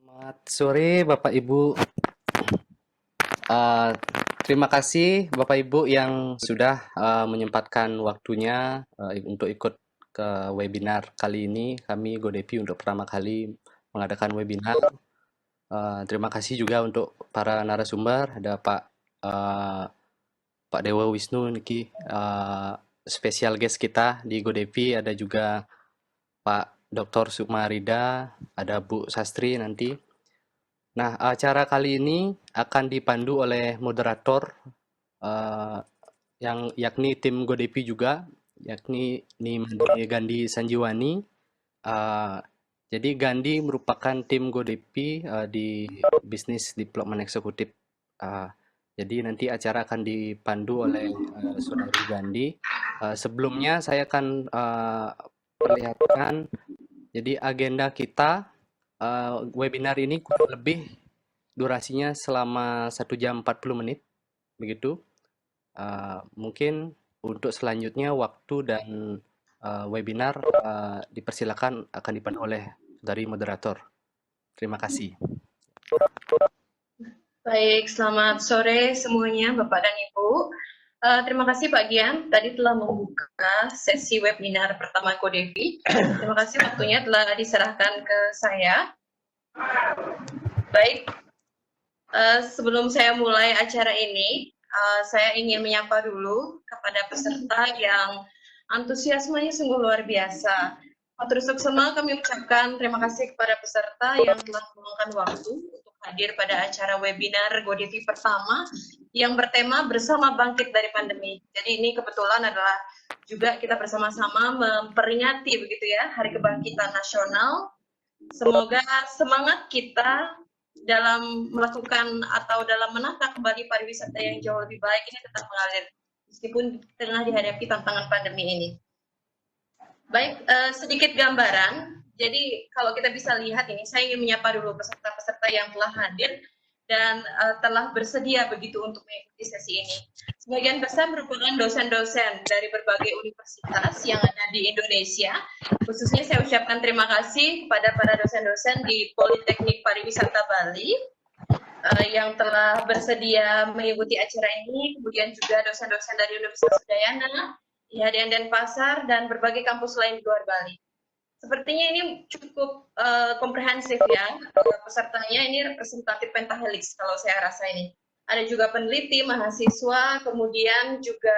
Selamat sore Bapak Ibu. Eh, Terima kasih Bapak Ibu yang sudah menyempatkan waktunya untuk ikut ke webinar kali ini. Kami GoDepi untuk pertama kali mengadakan webinar. Terima kasih juga untuk para narasumber. Ada eh, Pak Dewa Wisnu niki spesial guest kita di GoDepi. Ada juga Pak Dr. Sukma Rida, ada Bu Sastri nanti. Nah, acara kali ini akan dipandu oleh moderator eh, yang yakni tim GoDepi juga, yakni Nimade Gandhi Sanjiwani. Eh, jadi Gandhi merupakan tim GoDepi di bisnis development eksekutif. Eh, jadi nanti acara akan dipandu oleh Saudari Gandhi. Sebelumnya saya akan perlihatkan. Jadi agenda kita webinar ini kurang lebih durasinya selama 1 jam 40 menit, begitu. Mungkin untuk selanjutnya waktu dan webinar dipersilakan akan dipandu oleh dari moderator. Terima kasih. Baik, selamat sore semuanya Bapak dan Ibu. Terima kasih Pak Gian, tadi telah membuka sesi webinar pertama GoDevi. Terima kasih waktunya telah diserahkan ke saya. Baik, sebelum saya mulai acara ini, saya ingin menyapa dulu kepada peserta yang antusiasmenya sungguh luar biasa. Matur suksema kami ucapkan terima kasih kepada peserta yang telah meluangkan waktu untuk hadir pada acara webinar GoDevi pertama yang bertema bersama bangkit dari pandemi. Jadi ini kebetulan adalah juga kita bersama-sama memperingati begitu ya Hari Kebangkitan Nasional. Semoga semangat kita dalam melakukan atau dalam menata kembali pariwisata yang jauh lebih baik ini tetap mengalir meskipun tengah dihadapi tantangan pandemi ini. Baik, sedikit gambaran. Jadi kalau kita bisa lihat ini, saya ingin menyapa dulu peserta-peserta yang telah hadir dan telah bersedia begitu untuk mengikuti sesi ini. Sebagian besar merupakan dosen-dosen dari berbagai universitas yang ada di Indonesia. Khususnya saya ucapkan terima kasih kepada para dosen-dosen di Politeknik Pariwisata Bali yang telah bersedia mengikuti acara ini, kemudian juga dosen-dosen dari Universitas Udayana, IHDN Denpasar, dan berbagai kampus lain di luar Bali. Sepertinya ini cukup komprehensif ya, pesertanya ini representatif pentahelix kalau saya rasa ini. Ada juga peneliti, mahasiswa, kemudian juga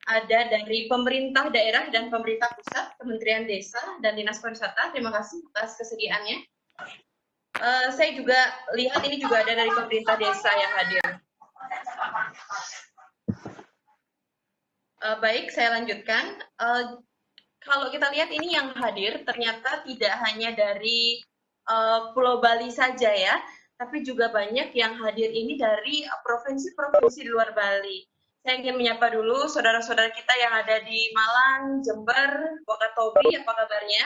ada dari pemerintah daerah dan pemerintah pusat, Kementerian Desa dan Dinas Pariwisata. Terima kasih atas kesediaannya. Saya juga lihat ini juga ada dari pemerintah desa yang hadir. Baik, saya lanjutkan. Kalau kita lihat ini yang hadir ternyata tidak hanya dari Pulau Bali saja ya, tapi juga banyak yang hadir ini dari provinsi-provinsi di luar Bali. Saya ingin menyapa dulu saudara-saudara kita yang ada di Malang, Jember, Wakatobi, apa kabarnya?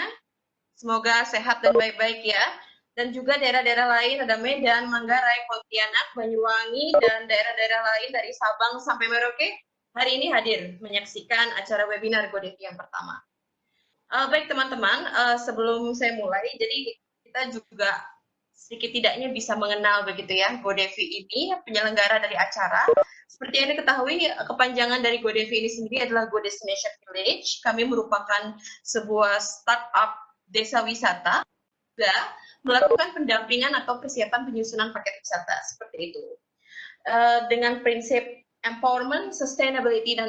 Semoga sehat dan baik-baik ya. Dan juga daerah-daerah lain ada Medan, Manggarai, Pontianak, Banyuwangi, dan daerah-daerah lain dari Sabang sampai Merauke hari ini hadir menyaksikan acara webinar GoDevi yang pertama. Baik teman-teman, sebelum saya mulai, jadi kita juga sedikit tidaknya bisa mengenal begitu ya GoDevi ini, penyelenggara dari acara. Seperti yang diketahui, kepanjangan dari GoDevi ini sendiri adalah Go Destination Village. Kami merupakan sebuah startup desa wisata, juga melakukan pendampingan atau persiapan penyusunan paket wisata, seperti itu. Dengan prinsip empowerment, sustainability, dan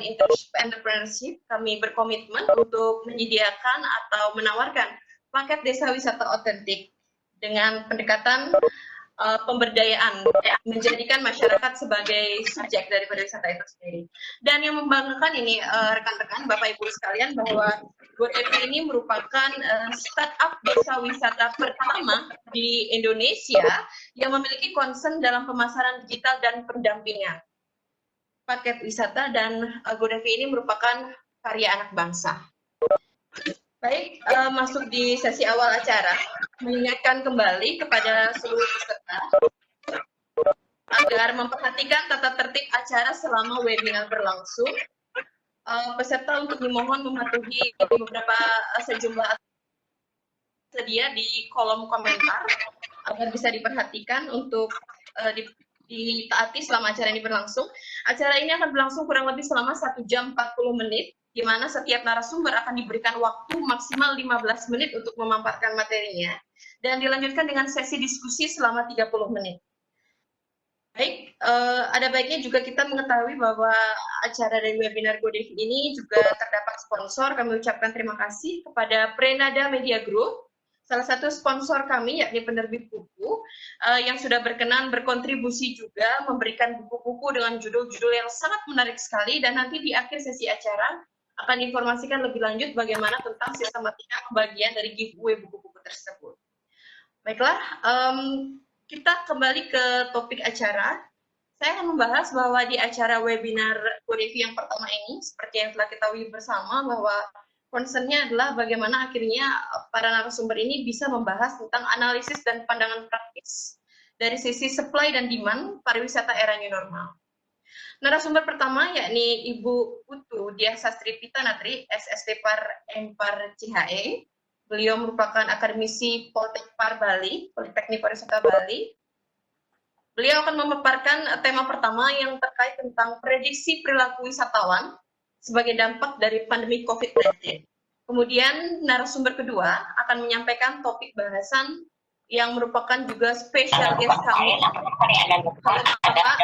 entrepreneurship, kami berkomitmen untuk menyediakan atau menawarkan paket desa wisata otentik dengan pendekatan pemberdayaan, menjadikan masyarakat sebagai subjek dari pariwisata itu sendiri. Dan yang membanggakan ini rekan-rekan, Bapak Ibu sekalian, bahwa GoDevi ini merupakan startup desa wisata pertama di Indonesia yang memiliki concern dalam pemasaran digital dan pendampingan paket wisata, dan GoDevi ini merupakan karya anak bangsa. Baik, masuk di sesi awal acara, mengingatkan kembali kepada seluruh peserta agar memperhatikan tata tertib acara selama webinar berlangsung. Peserta untuk dimohon mematuhi beberapa sejumlah sedia di kolom komentar agar bisa diperhatikan untuk ditaati selama acara ini berlangsung. Acara ini akan berlangsung kurang lebih selama 1 jam 40 menit, di mana setiap narasumber akan diberikan waktu maksimal 15 menit untuk memaparkan materinya, dan dilanjutkan dengan sesi diskusi selama 30 menit. Baik, ada baiknya juga kita mengetahui bahwa acara dari webinar GoDevi ini juga terdapat sponsor. Kami ucapkan terima kasih kepada Prenada Media Group, salah satu sponsor kami, yakni penerbit buku, yang sudah berkenan berkontribusi juga memberikan buku-buku dengan judul-judul yang sangat menarik sekali, dan nanti di akhir sesi acara akan informasikan lebih lanjut bagaimana tentang sistematika pembagian dari giveaway buku-buku tersebut. Baiklah, kita kembali ke topik acara. Saya akan membahas bahwa di acara webinar GoDevi yang pertama ini, seperti yang telah kita ketahui bersama, bahwa concern-nya adalah bagaimana akhirnya para narasumber ini bisa membahas tentang analisis dan pandangan praktis dari sisi supply dan demand pariwisata era new normal. Narasumber pertama yakni Ibu Putu Diah Sastri Pitanatri, SST Par Empar CHE. Beliau merupakan akademisi Poltekpar Bali, Politeknik Pariwisata Bali. Beliau akan memaparkan tema pertama yang terkait tentang prediksi perilaku wisatawan sebagai dampak dari pandemi COVID-19. Kemudian narasumber kedua akan menyampaikan topik bahasan yang merupakan juga spesial guest kami. Bapak,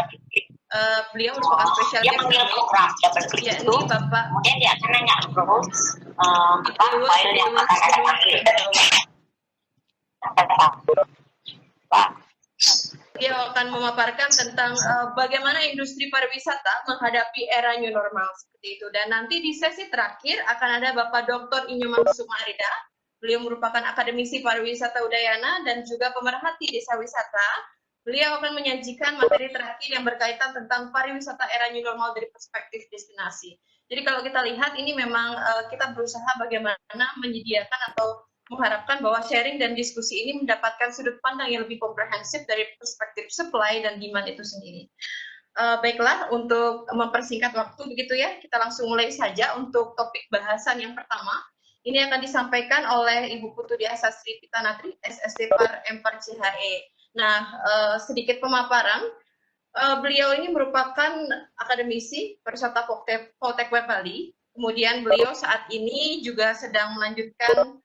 beliau merupakan spesial guest kami, yakni Bapak. Kemudian dia akan nanya terus apa file yang akan ada pakai. Beliau akan memaparkan tentang bagaimana industri pariwisata menghadapi era new normal seperti itu. Dan nanti di sesi terakhir akan ada Bapak Dr. Inyoman Sumarida. Beliau merupakan akademisi pariwisata Udayana dan juga pemerhati desa wisata. Beliau akan menyajikan materi terakhir yang berkaitan tentang pariwisata era new normal dari perspektif destinasi. Jadi kalau kita lihat ini memang kita berusaha bagaimana menyediakan atau mengharapkan bahwa sharing dan diskusi ini mendapatkan sudut pandang yang lebih komprehensif dari perspektif supply dan demand itu sendiri. Baiklah, untuk mempersingkat waktu begitu ya, kita langsung mulai saja untuk topik bahasan yang pertama. Ini akan disampaikan oleh Ibu Putu Diah Sastri Pitanatri, SST Par Empar CHE. Nah, sedikit pemaparan. Beliau ini merupakan akademisi pariwisata Poltekpar Bali. Kemudian beliau saat ini juga sedang melanjutkan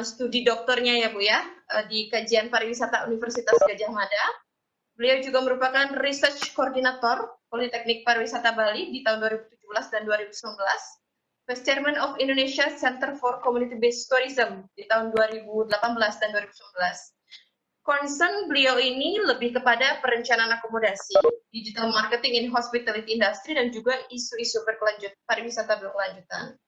studi doktornya ya Bu ya, di kajian pariwisata Universitas Gadjah Mada. Beliau juga merupakan research koordinator Politeknik Pariwisata Bali di tahun 2017 dan 2019. Vice Chairman of Indonesia Center for Community Based Tourism di tahun 2018 dan 2019. Concern beliau ini lebih kepada perencanaan akomodasi, digital marketing in hospitality industry, dan juga isu-isu pariwisata berkelanjutan.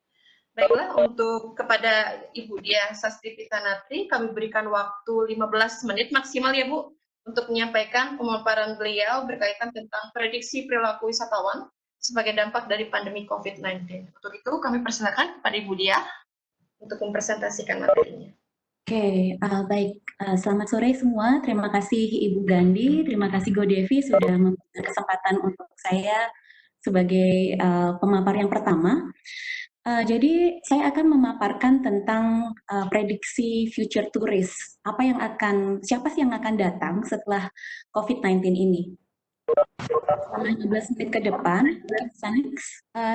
Baiklah, untuk kepada Ibu Diah Sastri Pitanatri, kami berikan waktu 15 menit maksimal ya Bu, untuk menyampaikan pemaparan beliau berkaitan tentang prediksi perilaku wisatawan sebagai dampak dari pandemi COVID-19. Untuk itu kami persilakan kepada Ibu Diah untuk mempresentasikan materinya. Oke, baik. Selamat sore semua. Terima kasih Ibu Gandhi, terima kasih GoDevi sudah memberikan kesempatan untuk saya sebagai pemapar yang pertama. Jadi saya akan memaparkan tentang prediksi future tourist. Siapa sih yang akan datang setelah COVID-19 ini? Selama 15 menit ke depan,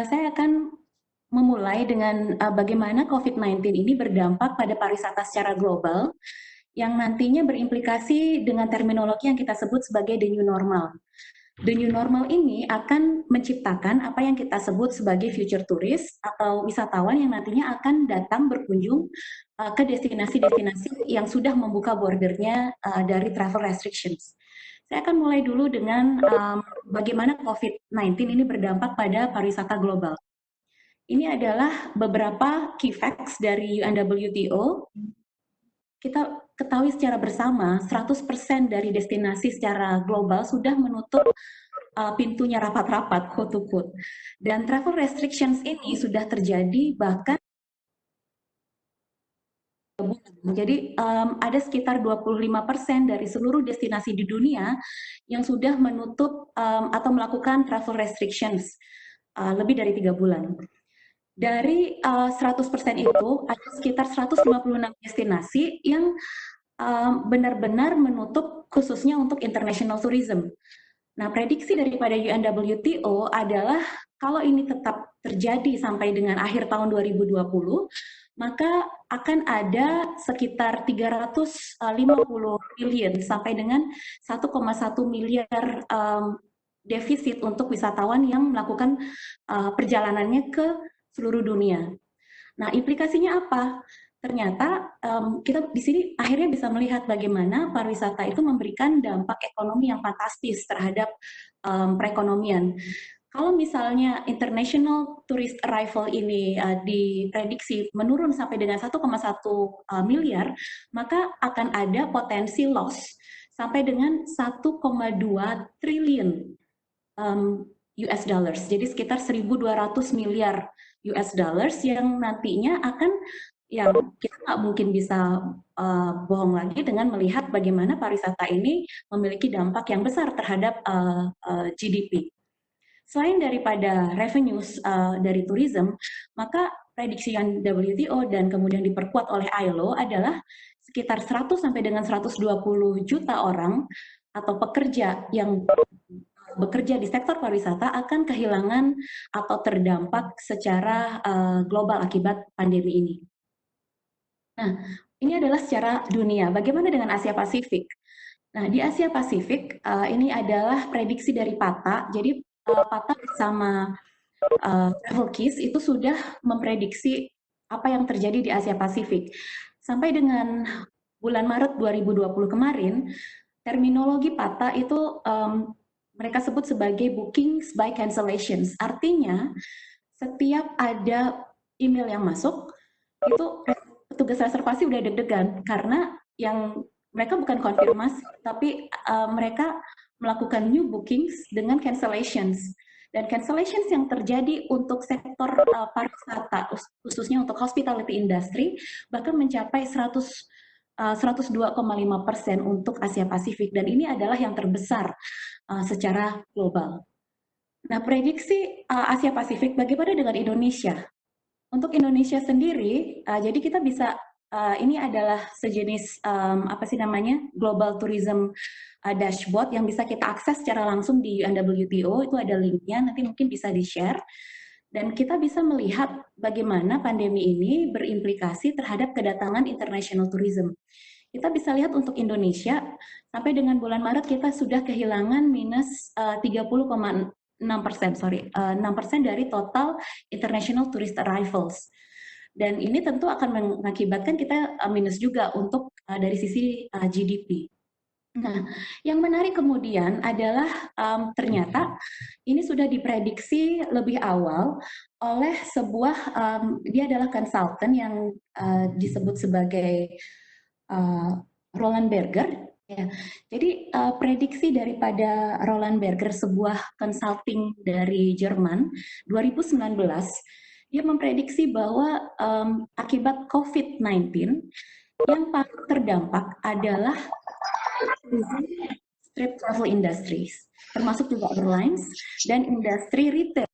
saya akan memulai dengan bagaimana COVID-19 ini berdampak pada pariwisata secara global yang nantinya berimplikasi dengan terminologi yang kita sebut sebagai the new normal. The new normal ini akan menciptakan apa yang kita sebut sebagai future tourist atau wisatawan yang nantinya akan datang berkunjung ke destinasi-destinasi yang sudah membuka bordernya dari travel restrictions. Saya akan mulai dulu dengan bagaimana COVID-19 ini berdampak pada pariwisata global. Ini adalah beberapa key facts dari UNWTO. Kita ketahui secara bersama 100% dari destinasi secara global sudah menutup pintunya rapat-rapat, quote to quote. Dan travel restrictions ini sudah terjadi bahkan jadi ada sekitar 25% dari seluruh destinasi di dunia yang sudah menutup atau melakukan travel restrictions lebih dari 3 bulan. Dari 100% itu, ada sekitar 156 destinasi yang benar-benar menutup khususnya untuk international tourism. Nah, prediksi daripada UNWTO adalah kalau ini tetap terjadi sampai dengan akhir tahun 2020, maka akan ada sekitar 350 billion sampai dengan 1,1 miliar defisit untuk wisatawan yang melakukan perjalanannya ke seluruh dunia. Nah, implikasinya apa? Ternyata kita di sini akhirnya bisa melihat bagaimana pariwisata itu memberikan dampak ekonomi yang fantastis terhadap perekonomian. Kalau misalnya international tourist arrival ini diprediksi menurun sampai dengan 1,1 miliar, maka akan ada potensi loss sampai dengan 1,2 triliun US dollars. Jadi sekitar 1.200 miliar US dollars yang nantinya akan, yang kita nggak mungkin bisa bohong lagi dengan melihat bagaimana pariwisata ini memiliki dampak yang besar terhadap GDP. Selain daripada revenues dari tourism, maka prediksi yang WTO dan kemudian diperkuat oleh ILO adalah sekitar 100 sampai dengan 120 juta orang atau pekerja yang bekerja di sektor pariwisata akan kehilangan atau terdampak secara global akibat pandemi ini. Nah, ini adalah secara dunia. Bagaimana dengan Asia Pasifik? Nah, di Asia Pasifik ini adalah prediksi dari PATA. Jadi PATA bersama Travelkis itu sudah memprediksi apa yang terjadi di Asia Pasifik. Sampai dengan bulan Maret 2020 kemarin, terminologi PATA itu mereka sebut sebagai bookings by cancellations. Artinya, setiap ada email yang masuk, itu petugas reservasi udah deg-degan karena yang mereka bukan konfirmasi, tapi mereka melakukan new bookings dengan cancellations. Dan cancellations yang terjadi untuk sektor pariwisata, khususnya untuk hospitality industry, bahkan mencapai 102,5% untuk Asia Pasifik. Dan ini adalah yang terbesar secara global. Nah, prediksi Asia Pasifik bagaimana dengan Indonesia? Untuk Indonesia sendiri, jadi kita bisa ini adalah sejenis apa sih namanya, Global Tourism Dashboard yang bisa kita akses secara langsung di UNWTO. Itu ada linknya, nanti mungkin bisa di-share. Dan kita bisa melihat bagaimana pandemi ini berimplikasi terhadap kedatangan international tourism. Kita bisa lihat untuk Indonesia, sampai dengan bulan Maret kita sudah kehilangan minus 30,6% dari total international tourist arrivals. Dan ini tentu akan mengakibatkan kita minus juga untuk dari sisi GDP. Nah, yang menarik kemudian adalah ternyata ini sudah diprediksi lebih awal oleh sebuah, dia adalah konsultan yang disebut sebagai Roland Berger. Ya, jadi prediksi daripada Roland Berger, sebuah consulting dari Jerman, 2019, dia memprediksi bahwa akibat COVID-19 yang paling terdampak adalah strip travel industries, termasuk juga airlines dan industri retail.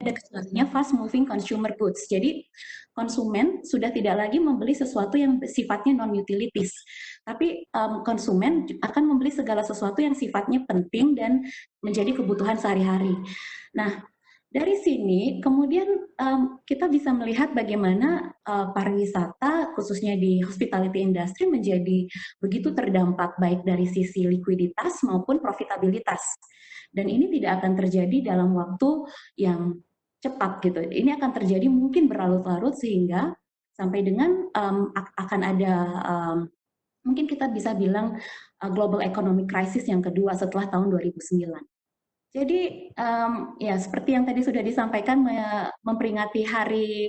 Ada kesulitannya fast moving consumer goods. Jadi konsumen sudah tidak lagi membeli sesuatu yang sifatnya non-utilities, tapi konsumen akan membeli segala sesuatu yang sifatnya penting dan menjadi kebutuhan sehari-hari. Nah, dari sini kemudian kita bisa melihat bagaimana pariwisata khususnya di hospitality industry menjadi begitu terdampak baik dari sisi likuiditas maupun profitabilitas. Dan ini tidak akan terjadi dalam waktu yang cepat gitu. Ini akan terjadi mungkin berlarut-larut sehingga sampai dengan akan ada mungkin kita bisa bilang global economic crisis yang kedua setelah tahun 2009. Jadi ya seperti yang tadi sudah disampaikan, memperingati hari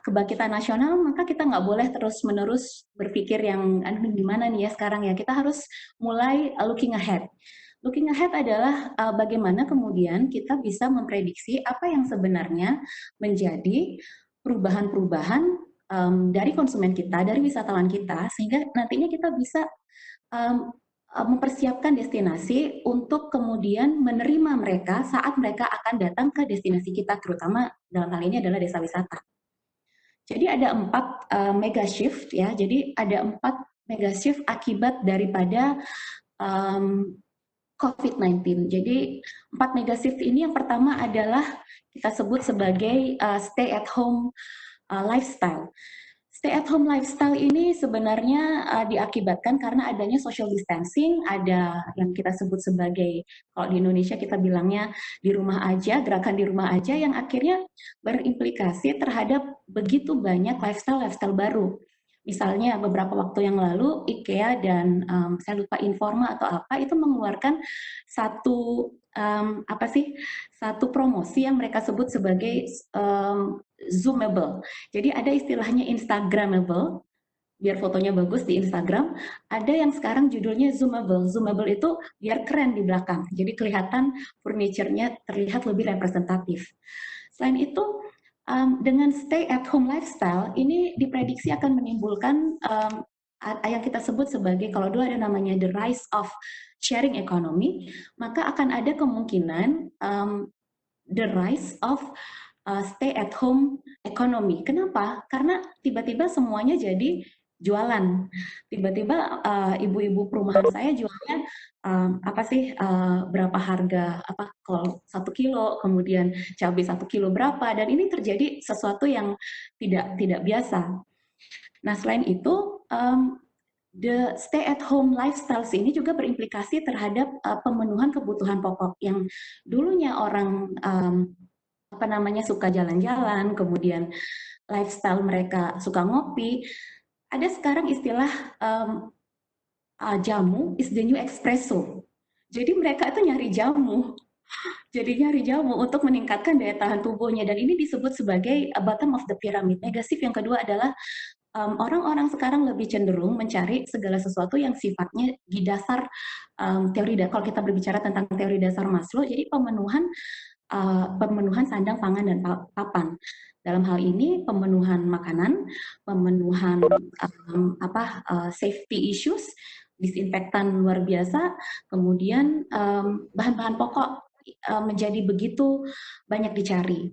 kebangkitan nasional, maka kita nggak boleh terus-menerus berpikir yang gimana nih ya sekarang ya. Kita harus mulai looking ahead. Looking ahead adalah bagaimana kemudian kita bisa memprediksi apa yang sebenarnya menjadi perubahan-perubahan dari konsumen kita, dari wisatawan kita, sehingga nantinya kita bisa mempersiapkan destinasi untuk kemudian menerima mereka saat mereka akan datang ke destinasi kita, terutama dalam hal ini adalah desa wisata. Jadi ada 4 mega shift ya. Jadi ada 4 mega shift akibat daripada COVID-19. Jadi 4 mega shift ini yang pertama adalah kita sebut sebagai stay at home lifestyle. Stay at home lifestyle ini sebenarnya diakibatkan karena adanya social distancing, ada yang kita sebut sebagai, kalau di Indonesia kita bilangnya di rumah aja, gerakan di rumah aja, yang akhirnya berimplikasi terhadap begitu banyak lifestyle baru. Misalnya beberapa waktu yang lalu IKEA dan saya lupa Informa atau apa itu mengeluarkan satu satu promosi yang mereka sebut sebagai Zoomable. Jadi ada istilahnya Instagramable, biar fotonya bagus di Instagram. Ada yang sekarang judulnya Zoomable. Zoomable itu biar keren di belakang. Jadi kelihatan furniture-nya terlihat lebih representatif. Selain itu, dengan stay at home lifestyle, ini diprediksi akan menimbulkan yang kita sebut sebagai, kalau dulu ada namanya the rise of sharing economy, maka akan ada kemungkinan the rise of stay at home economy. Kenapa? Karena tiba-tiba semuanya jadi jualan. Tiba-tiba ibu-ibu perumahan saya jualnya berapa harga kalau 1 kilo, kemudian cabai 1 kilo berapa, dan ini terjadi sesuatu yang tidak biasa. Nah, selain itu the stay at home lifestyles ini juga berimplikasi terhadap pemenuhan kebutuhan pokok yang dulunya orang suka jalan-jalan, kemudian lifestyle mereka suka ngopi. Ada sekarang istilah jamu is the new espresso. Jadi mereka itu nyari jamu. Jadi nyari jamu untuk meningkatkan daya tahan tubuhnya, dan ini disebut sebagai bottom of the pyramid. Mega shift yang kedua adalah orang-orang sekarang lebih cenderung mencari segala sesuatu yang sifatnya di dasar teori. Kalau kita berbicara tentang teori dasar Maslow, jadi pemenuhan sandang, pangan, dan papan. Dalam hal ini pemenuhan makanan, pemenuhan safety issues, disinfektan luar biasa, kemudian bahan-bahan pokok menjadi begitu banyak dicari.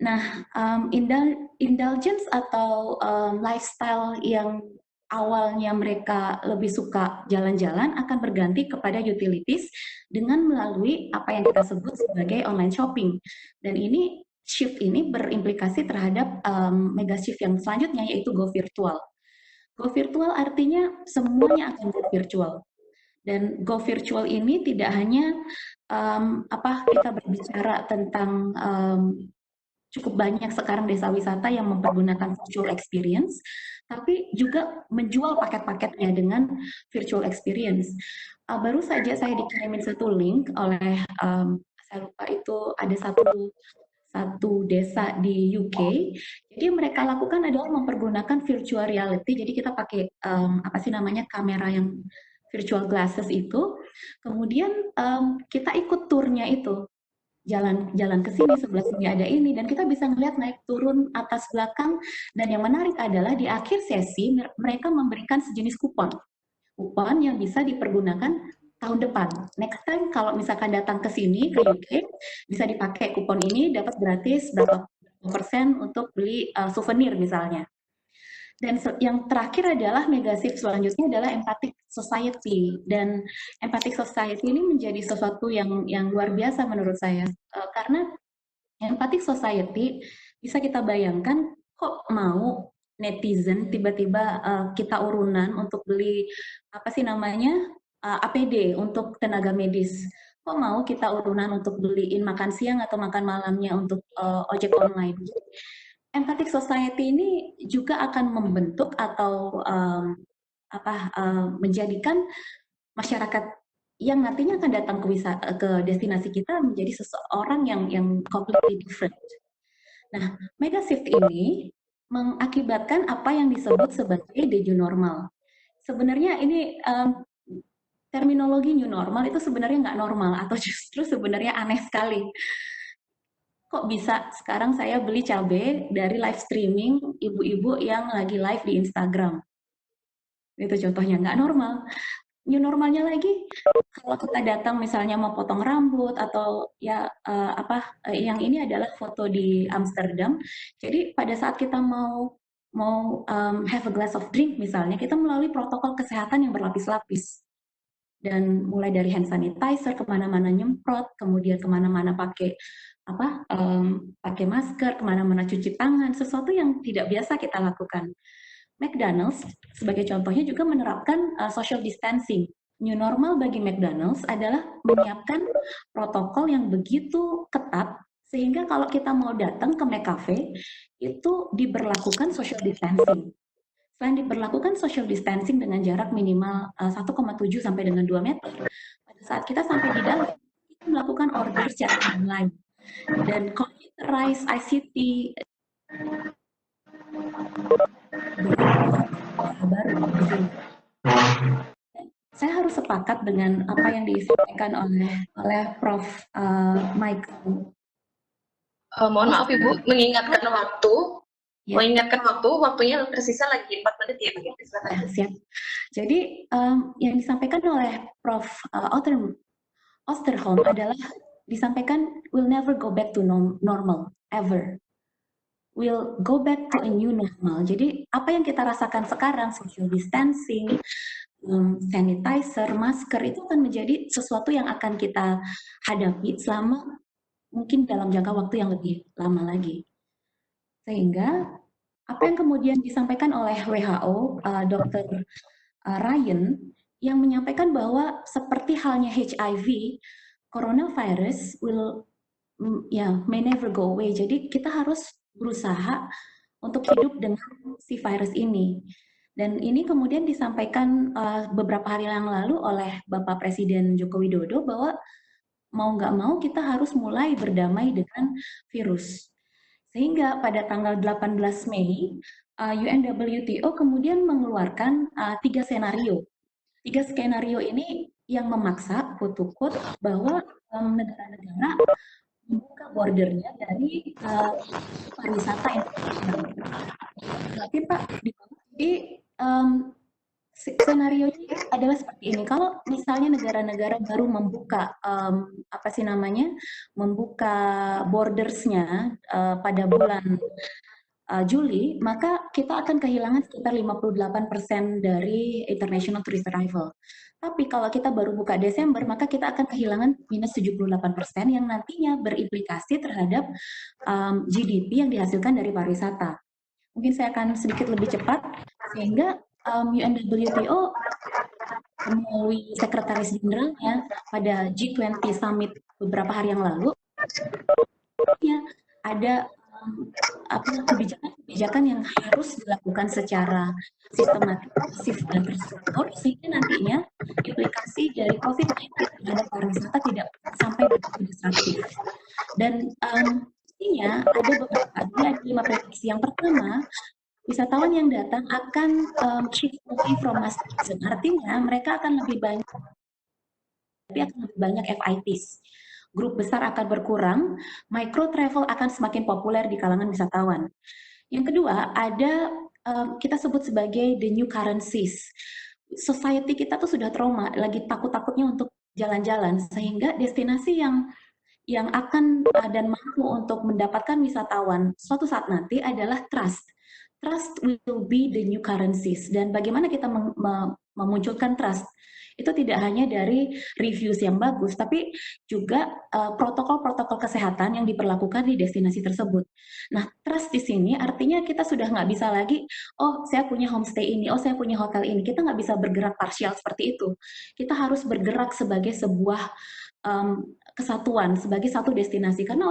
Nah, indulgence atau lifestyle yang awalnya mereka lebih suka jalan-jalan akan berganti kepada utilities dengan melalui apa yang kita sebut sebagai online shopping. Dan ini shift ini berimplikasi terhadap mega shift yang selanjutnya, yaitu go virtual. Go virtual artinya semuanya akan go virtual. Dan go virtual ini tidak hanya kita berbicara tentang cukup banyak sekarang desa wisata yang mempergunakan virtual experience, tapi juga menjual paket-paketnya dengan virtual experience. Baru saja saya dikirimin satu link oleh, saya lupa itu ada satu desa di UK. Jadi mereka lakukan adalah mempergunakan virtual reality. Jadi kita pakai kamera yang virtual glasses itu. Kemudian kita ikut turnya itu. Jalan ke sini, sebelah sini ada ini, dan kita bisa melihat naik turun atas belakang. Dan yang menarik adalah di akhir sesi mereka memberikan sejenis kupon yang bisa dipergunakan tahun depan. Next time kalau misalkan datang ke sini ke UK, bisa dipakai kupon ini, dapat gratis berapa persen untuk beli souvenir misalnya. Dan yang terakhir adalah mega shift selanjutnya adalah empathic society, dan empathic society ini menjadi sesuatu yang luar biasa menurut saya, karena empathic society bisa kita bayangkan, kok mau netizen tiba-tiba kita urunan untuk beli APD untuk tenaga medis, kok mau kita urunan untuk beliin makan siang atau makan malamnya untuk ojek online. Empathic society ini juga akan membentuk atau menjadikan masyarakat yang nantinya akan datang ke destinasi kita menjadi seseorang yang completely different. Nah, mega shift ini mengakibatkan apa yang disebut sebagai the new normal. Sebenarnya ini terminologi new normal itu sebenarnya nggak normal, atau justru sebenarnya aneh sekali. Kok bisa sekarang saya beli cabai dari live streaming ibu-ibu yang lagi live di Instagram? Itu contohnya nggak normal. new normalnya lagi, kalau kita datang misalnya mau potong rambut atau ya yang ini adalah foto di Amsterdam. Jadi pada saat kita mau mau have a glass of drink misalnya, kita melalui protokol kesehatan yang berlapis-lapis. Dan mulai dari hand sanitizer, kemana-mana nyemprot, kemudian kemana-mana pakai pakai masker, kemana-mana cuci tangan, sesuatu yang tidak biasa kita lakukan. McDonald's sebagai contohnya juga menerapkan social distancing. New normal bagi McDonald's adalah menyiapkan protokol yang begitu ketat sehingga kalau kita mau datang ke McCafe itu diberlakukan social distancing. Selain diberlakukan social distancing dengan jarak minimal 1,7 sampai dengan 2 meter, pada saat kita sampai di dalam, kita melakukan order secara online. Dan computerized ICT baru di sini. Saya harus sepakat dengan apa yang disampaikan oleh Prof. Michael. Mohon maaf Ibu, mengingatkan waktu. Ya. Mengingatkan waktunya tersisa lagi 4 menit ya. Ya, siap. Jadi yang disampaikan oleh Prof. Osterholm adalah disampaikan we'll never go back to normal ever. We'll go back to a new normal. Jadi apa yang kita rasakan sekarang, social distancing, sanitizer, masker itu akan menjadi sesuatu yang akan kita hadapi selama mungkin dalam jangka waktu yang lebih lama lagi. Sehingga apa yang kemudian disampaikan oleh WHO, Dr. Ryan, yang menyampaikan bahwa seperti halnya HIV, coronavirus may never go away. Jadi kita harus berusaha untuk hidup dengan si virus ini. Dan ini kemudian disampaikan beberapa hari yang lalu oleh Bapak Presiden Joko Widodo bahwa mau nggak mau kita harus mulai berdamai dengan virus. Sehingga pada tanggal 18 Mei, UNWTO kemudian mengeluarkan 3 skenario. 3 skenario ini yang memaksa quote-unquote bahwa negara-negara membuka bordernya dari pariwisata internasional. Berarti Pak, jadi skenario ini adalah seperti ini. Kalau misalnya negara-negara baru membuka membuka bordersnya pada bulan Juli, maka kita akan kehilangan sekitar 58% dari international tourist arrival. Tapi kalau kita baru buka Desember, maka kita akan kehilangan minus 78% yang nantinya berimplikasi terhadap GDP yang dihasilkan dari pariwisata. Mungkin saya akan sedikit lebih cepat, sehingga UNWTO melalui Sekretaris Jenderalnya pada G20 Summit beberapa hari yang lalu, ada kebijakan yang harus dilakukan secara sistematis dan terstruktur sehingga nantinya implikasi dari COVID-19 terhadap pariwisata tidak sampai begitu destruktif. Dan artinya ada 5 prediksi. Yang pertama, wisatawan yang datang akan shift away from mass tourism. Artinya mereka akan lebih banyak FITs. Grup besar akan berkurang, micro travel akan semakin populer di kalangan wisatawan. Yang kedua, ada kita sebut sebagai the new currencies. Society kita tuh sudah trauma, lagi takut-takutnya untuk jalan-jalan, sehingga destinasi yang akan dan mampu untuk mendapatkan wisatawan suatu saat nanti adalah trust. Trust will be the new currencies. Dan bagaimana kita memunculkan trust? Itu tidak hanya dari reviews yang bagus, tapi juga protokol-protokol kesehatan yang diperlakukan di destinasi tersebut. Nah, trust di sini artinya kita sudah nggak bisa lagi, oh saya punya homestay ini, oh saya punya hotel ini. Kita nggak bisa bergerak parsial seperti itu. Kita harus bergerak sebagai sebuah kesatuan, sebagai satu destinasi. Karena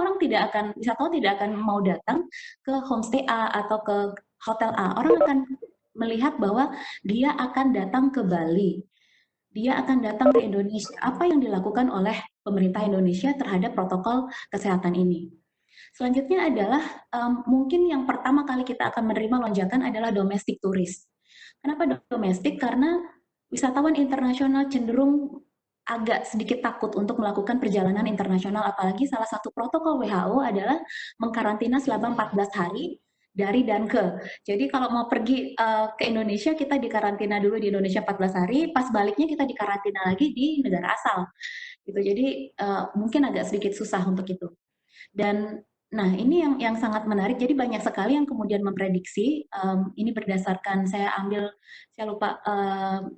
wisatawan tidak akan mau datang ke homestay A atau ke hotel A. Orang akan melihat bahwa dia akan datang ke Bali. Dia akan datang ke Indonesia. Apa yang dilakukan oleh pemerintah Indonesia terhadap protokol kesehatan ini? Selanjutnya adalah mungkin yang pertama kali kita akan menerima lonjakan adalah domestic tourist. Kenapa domestik? Karena wisatawan internasional cenderung agak sedikit takut untuk melakukan perjalanan internasional, apalagi salah satu protokol WHO adalah mengkarantina selama 14 hari dari dan ke. Jadi kalau mau pergi ke Indonesia, kita dikarantina dulu di Indonesia 14 hari, pas baliknya kita dikarantina lagi di negara asal. Gitu. Jadi mungkin agak sedikit susah untuk itu. Dan nah ini yang sangat menarik. Jadi banyak sekali yang kemudian memprediksi. Ini berdasarkan saya lupa.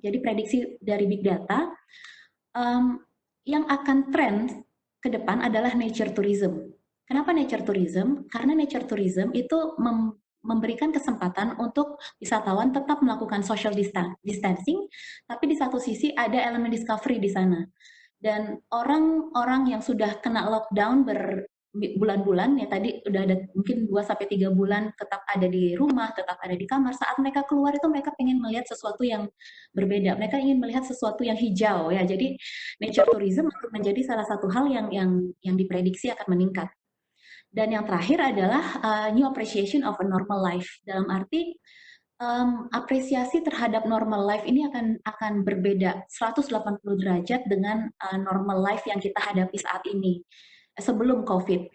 Jadi prediksi dari Big Data yang akan tren ke depan adalah nature tourism. Kenapa nature tourism? Karena nature tourism itu memberikan kesempatan untuk wisatawan tetap melakukan social distancing, tapi di satu sisi ada elemen discovery di sana. Dan orang-orang yang sudah kena lockdown berbulan-bulan, ya tadi udah ada mungkin 2 sampai 3 bulan tetap ada di rumah, tetap ada di kamar, saat mereka keluar itu mereka pengen melihat sesuatu yang berbeda, mereka ingin melihat sesuatu yang hijau ya. Jadi nature tourism akan menjadi salah satu hal yang diprediksi akan meningkat. Dan yang terakhir adalah new appreciation of a normal life, dalam arti apresiasi terhadap normal life ini akan berbeda 180 derajat dengan normal life yang kita hadapi saat ini sebelum COVID.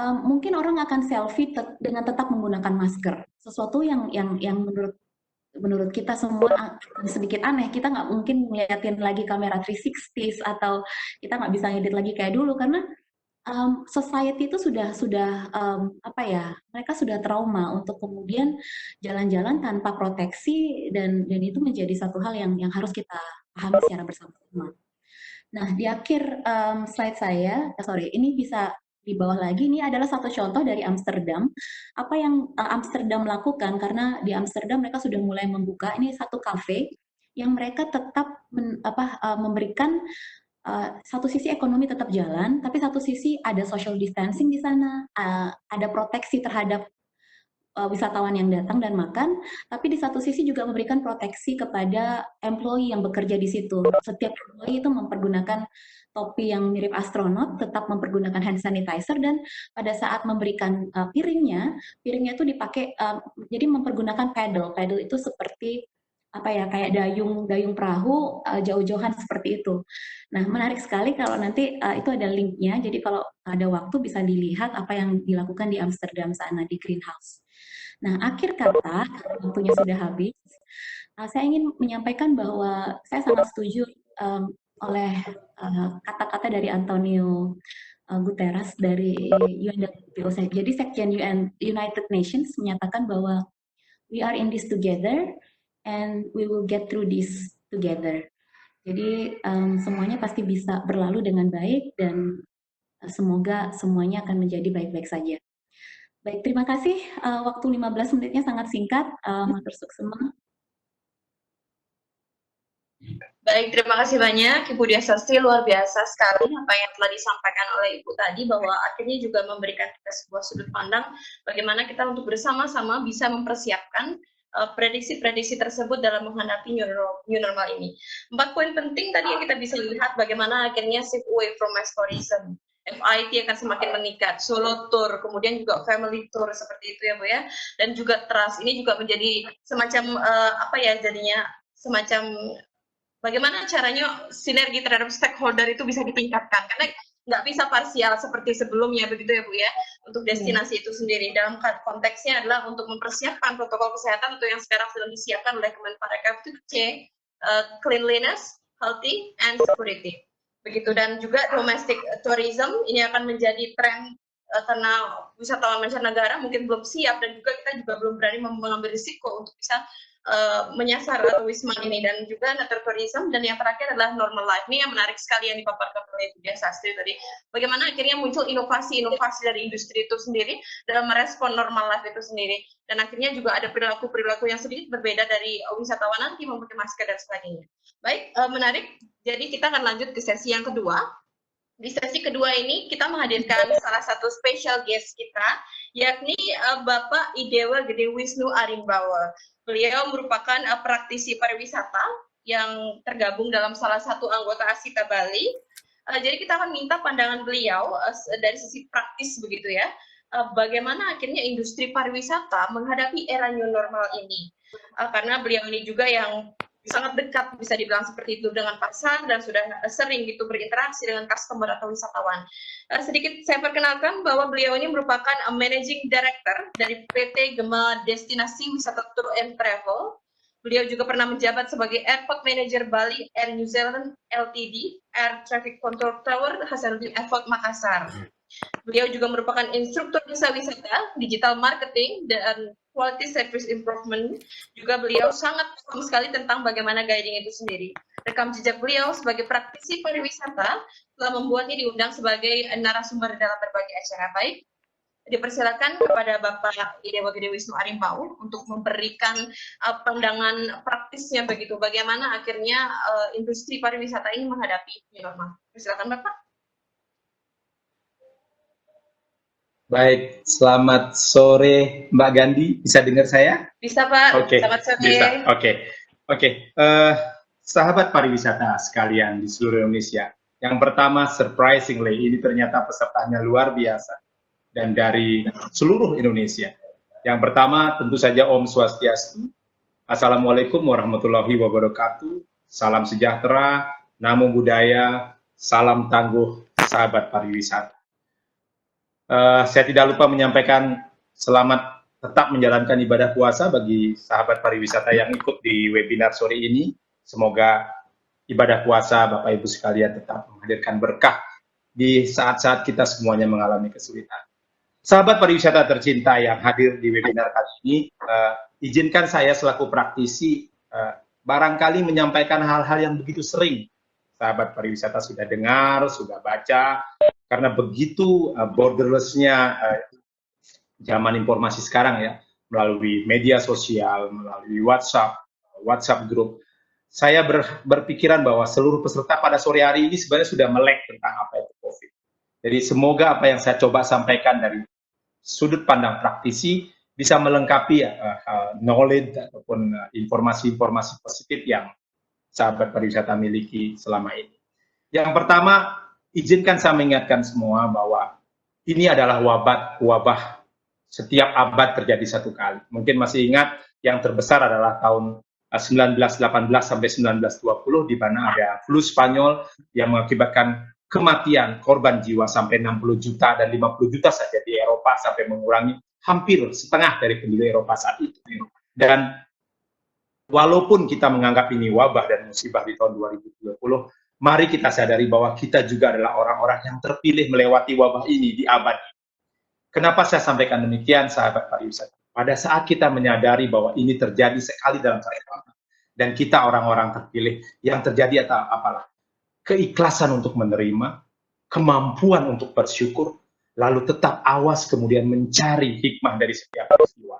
Mungkin orang akan selfie dengan tetap menggunakan masker, sesuatu yang menurut kita semua sedikit aneh. Kita nggak mungkin ngeliatin lagi kamera 360 atau kita nggak bisa ngedit lagi kayak dulu karena society itu sudah apa ya, mereka sudah trauma untuk kemudian jalan-jalan tanpa proteksi dan itu menjadi satu hal yang harus kita pahami secara bersama-sama. Nah, di akhir slide saya, sorry, ini bisa di bawah lagi, ini adalah satu contoh dari Amsterdam. Apa yang Amsterdam lakukan, karena di Amsterdam mereka sudah mulai membuka, ini satu kafe yang mereka tetap memberikan satu sisi ekonomi tetap jalan, tapi satu sisi ada social distancing di sana, ada proteksi terhadap wisatawan yang datang dan makan, tapi di satu sisi juga memberikan proteksi kepada employee yang bekerja di situ. Setiap employee itu mempergunakan topi yang mirip astronot, tetap mempergunakan hand sanitizer, dan pada saat memberikan piringnya itu dipakai, jadi mempergunakan paddle. Paddle itu seperti apa ya, kayak dayung perahu jauh-jauhan seperti itu. Nah, menarik sekali kalau nanti itu ada linknya, jadi kalau ada waktu bisa dilihat apa yang dilakukan di Amsterdam sana, di greenhouse. Nah, akhir kata, waktunya sudah habis, saya ingin menyampaikan bahwa saya sangat setuju oleh kata-kata dari Antonio Guterres dari UNWTO. Jadi Sekjen United Nations menyatakan bahwa we are in this together and we will get through this together. Jadi semuanya pasti bisa berlalu dengan baik dan semoga semuanya akan menjadi baik-baik saja. Baik, terima kasih. Waktu 15 menitnya sangat singkat. Matur suksema. Baik, terima kasih banyak Ibu Dia Sastri, luar biasa sekali apa yang telah disampaikan oleh Ibu tadi, bahwa akhirnya juga memberikan kita sebuah sudut pandang bagaimana kita untuk bersama-sama bisa mempersiapkan prediksi-prediksi tersebut dalam menghadapi new normal ini. 4 poin penting tadi yang kita bisa lihat bagaimana akhirnya shift away from mass tourism. FIT akan semakin meningkat, solo tour, kemudian juga family tour seperti itu ya Bu ya, dan juga trust ini juga menjadi semacam apa ya jadinya semacam bagaimana caranya sinergi terhadap stakeholder itu bisa ditingkatkan, karena nggak bisa parsial seperti sebelumnya begitu ya Bu ya, untuk destinasi itu sendiri. Dalam konteksnya adalah untuk mempersiapkan protokol kesehatan untuk yang sekarang sedang disiapkan oleh Kemenparekraf itu C, cleanliness, healthy, and security. Begitu, dan juga domestic tourism ini akan menjadi tren karena wisatawan mancanegara mungkin belum siap dan juga kita juga belum berani mengambil risiko untuk bisa menyasar atau wisma ini, dan juga nature tourism, dan yang terakhir adalah normal life. Ini yang menarik sekali yang dipaparkan oleh Bu Dia Sastri tadi, bagaimana akhirnya muncul inovasi-inovasi dari industri itu sendiri dalam merespon normal life itu sendiri, dan akhirnya juga ada perilaku-perilaku yang sedikit berbeda dari wisatawan nanti memakai masker dan sebagainya. Baik, menarik. Jadi kita akan lanjut ke sesi yang kedua. Di sesi kedua ini kita menghadirkan salah satu special guest kita, yakni Bapak Idewa Gede Wisnu Arimbawa. Beliau merupakan praktisi pariwisata yang tergabung dalam salah satu anggota Asita Bali. Jadi kita akan minta pandangan beliau dari sisi praktis begitu ya, bagaimana akhirnya industri pariwisata menghadapi era new normal ini. Karena beliau ini juga yang sangat dekat bisa dibilang seperti itu dengan pasar dan sudah sering gitu berinteraksi dengan customer atau wisatawan. Sedikit saya perkenalkan bahwa beliau ini merupakan Managing Director dari PT Gema Destinasi Wisata Tour and Travel. Beliau juga pernah menjabat sebagai Airport Manager Bali Air New Zealand Ltd, Air Traffic Control Tower Hasanuddin Airport Makassar. Beliau juga merupakan instruktur desa wisata, digital marketing, dan quality service improvement. Juga beliau sangat paham sekali tentang bagaimana guiding itu sendiri. Rekam jejak beliau sebagai praktisi pariwisata telah membuatnya diundang sebagai narasumber dalam berbagai acara. Baik, dipersilakan kepada Bapak Idewa Gede Wisnu Arimpau untuk memberikan pandangan praktisnya begitu, bagaimana akhirnya industri pariwisata ini menghadapi new normal. Persilakan Bapak. Baik, selamat sore Mbak Gandhi, bisa dengar saya? Bisa Pak, Oke, selamat sore. bisa, oke. Sahabat pariwisata sekalian di seluruh Indonesia, yang pertama surprisingly, ini ternyata pesertanya luar biasa dan dari seluruh Indonesia. Yang pertama tentu saja Om Swastiastu, Assalamualaikum warahmatullahi wabarakatuh, salam sejahtera, namo buddhaya, salam tangguh sahabat pariwisata. Saya tidak lupa menyampaikan selamat tetap menjalankan ibadah puasa bagi sahabat pariwisata yang ikut di webinar sore ini. Semoga ibadah puasa Bapak Ibu sekalian tetap menghadirkan berkah di saat-saat kita semuanya mengalami kesulitan. Sahabat pariwisata tercinta yang hadir di webinar kali ini, izinkan saya selaku praktisi barangkali menyampaikan hal-hal yang begitu sering sahabat pariwisata sudah dengar, sudah baca, karena begitu borderless-nya zaman informasi sekarang ya, melalui media sosial, melalui WhatsApp group, saya berpikiran bahwa seluruh peserta pada sore hari ini sebenarnya sudah melek tentang apa itu COVID. Jadi semoga apa yang saya coba sampaikan dari sudut pandang praktisi bisa melengkapi knowledge ataupun informasi-informasi positif yang sahabat pariwisata miliki selama ini. Yang pertama, izinkan saya mengingatkan semua bahwa ini adalah wabah setiap abad terjadi satu kali. Mungkin masih ingat yang terbesar adalah tahun 1918 sampai 1920 di mana ada flu Spanyol yang mengakibatkan kematian korban jiwa sampai 60 juta dan 50 juta saja di Eropa sampai mengurangi hampir setengah dari penduduk Eropa saat itu. Dan walaupun kita menganggap ini wabah dan musibah di tahun 2020, mari kita sadari bahwa kita juga adalah orang-orang yang terpilih melewati wabah ini di abad ini. Kenapa saya sampaikan demikian, sahabat pariwisata? Pada saat kita menyadari bahwa ini terjadi sekali dalam sejarah, dan kita orang-orang terpilih, yang terjadi adalah apalah? Keikhlasan untuk menerima, kemampuan untuk bersyukur, lalu tetap awas kemudian mencari hikmah dari setiap peristiwa.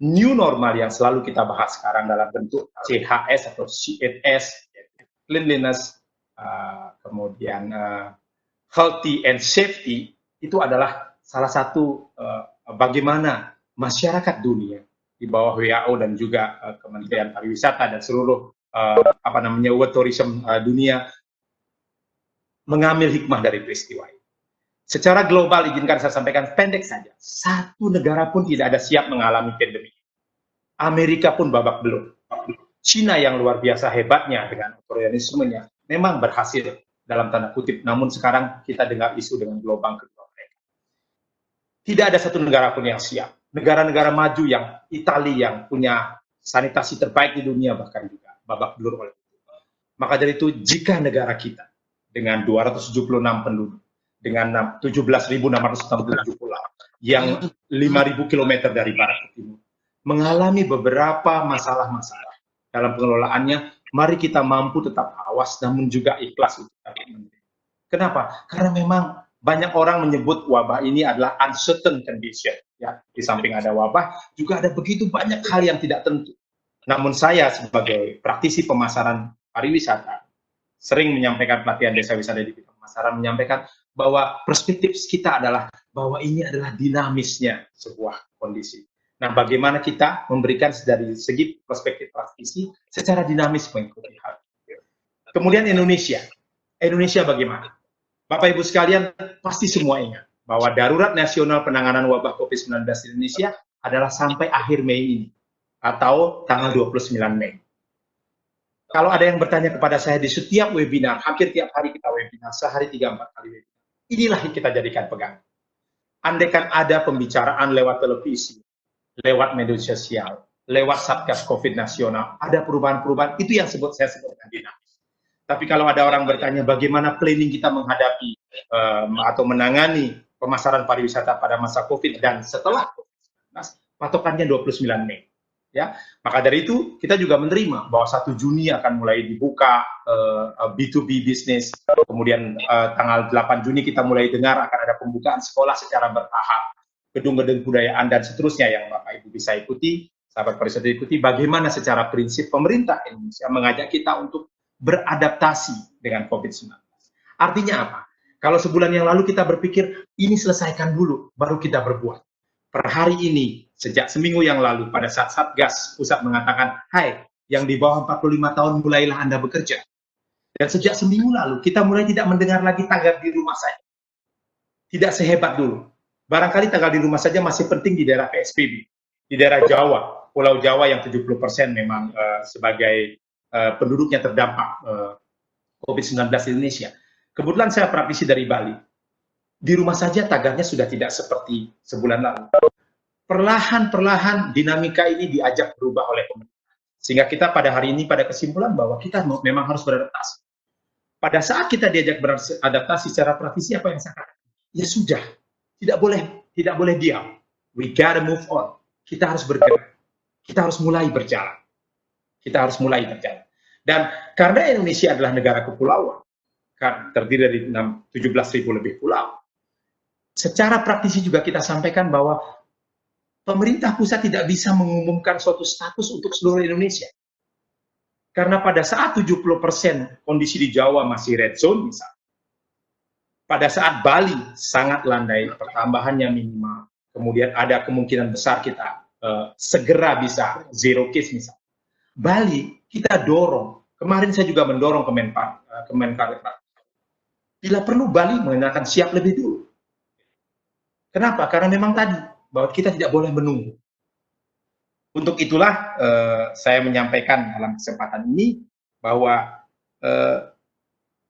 New normal yang selalu kita bahas sekarang dalam bentuk CHS atau CHS, cleanliness, kemudian healthy and safety, itu adalah salah satu bagaimana masyarakat dunia di bawah WHO dan juga Kementerian Pariwisata dan seluruh World Tourism dunia mengambil hikmah dari peristiwa ini. Secara global, izinkan saya sampaikan pendek saja, satu negara pun tidak ada siap mengalami pandemi. Amerika pun babak belur. Cina yang luar biasa hebatnya dengan otoritarianismenya memang berhasil dalam tanda kutip, namun sekarang kita dengar isu dengan gelombang kedua mereka. Tidak ada satu negara pun yang siap. Negara-negara maju yang Italia yang punya sanitasi terbaik di dunia bahkan juga babak belur oleh itu. Maka dari itu, jika negara kita dengan 276 penduduk, dengan 17.667 pulau, yang 5.000 km dari barat ke timur, mengalami beberapa masalah-masalah dalam pengelolaannya, mari kita mampu tetap awas namun juga ikhlas untuk dapat menerima. Kenapa? Karena memang banyak orang menyebut wabah ini adalah uncertain condition. Ya, di samping ada wabah, juga ada begitu banyak hal yang tidak tentu. Namun saya sebagai praktisi pemasaran pariwisata, sering menyampaikan pelatihan desa wisata di bidang pemasaran, menyampaikan bahwa perspektif kita adalah bahwa ini adalah dinamisnya sebuah kondisi. Nah, bagaimana kita memberikan dari segi perspektif praktisi secara dinamis mengikuti hal itu. Kemudian Indonesia bagaimana? Bapak Ibu sekalian pasti semua ingat bahwa darurat nasional penanganan wabah COVID-19 di Indonesia adalah sampai akhir Mei ini atau tanggal 29 Mei. Kalau ada yang bertanya kepada saya di setiap webinar, hampir tiap hari kita webinar, sehari 3-4 kali webinar. Inilah yang kita jadikan pegangan. Andaikan ada pembicaraan lewat televisi, lewat media sosial, lewat Satgas COVID nasional, ada perubahan-perubahan, itu yang saya sebutkan dinamis. Tapi kalau ada orang bertanya bagaimana planning kita menghadapi atau menangani pemasaran pariwisata pada masa COVID dan setelah COVID-19, patokannya 29 Mei. Ya, maka dari itu kita juga menerima bahwa 1 Juni akan mulai dibuka B2B bisnis, kemudian tanggal 8 Juni kita mulai dengar akan ada pembukaan sekolah secara bertahap, gedung-gedung kebudayaan dan seterusnya yang Bapak Ibu bisa ikuti, sahabat pariwisata ikuti, bagaimana secara prinsip pemerintah Indonesia mengajak kita untuk beradaptasi dengan COVID-19. Artinya apa? Kalau sebulan yang lalu kita berpikir ini selesaikan dulu, baru kita berbuat. Per hari ini, sejak seminggu yang lalu, pada saat Satgas Pusat mengatakan, hai, yang di bawah 45 tahun mulailah Anda bekerja. Dan sejak seminggu lalu, kita mulai tidak mendengar lagi tagar di rumah saja. Tidak sehebat dulu. Barangkali tagar di rumah saja masih penting di daerah PSBB. Di daerah Jawa, Pulau Jawa yang 70% memang sebagai penduduknya terdampak COVID-19 di Indonesia. Kebetulan saya praktisi dari Bali. Di rumah saja tagarnya sudah tidak seperti sebulan lalu. Perlahan-perlahan dinamika ini diajak berubah oleh pemerintah. Sehingga kita pada hari ini pada kesimpulan bahwa kita memang harus beradaptasi. Pada saat kita diajak beradaptasi secara praktisi, apa yang saya katakan? Ya sudah, tidak boleh diam. We gotta move on. Kita harus bergerak. Kita harus mulai berjalan. Dan karena Indonesia adalah negara kepulauan, terdiri dari 17.000 lebih pulau, secara praktisi juga kita sampaikan bahwa pemerintah pusat tidak bisa mengumumkan suatu status untuk seluruh Indonesia. Karena pada saat 70% kondisi di Jawa masih red zone misalnya, pada saat Bali sangat landai, pertambahannya minimal, kemudian ada kemungkinan besar kita segera bisa zero case misalnya. Bali kita dorong, kemarin saya juga mendorong Kemenpar, bila perlu Bali mengenakan siap lebih dulu. Kenapa? Karena memang tadi bahwa kita tidak boleh menunggu. Untuk itulah saya menyampaikan dalam kesempatan ini bahwa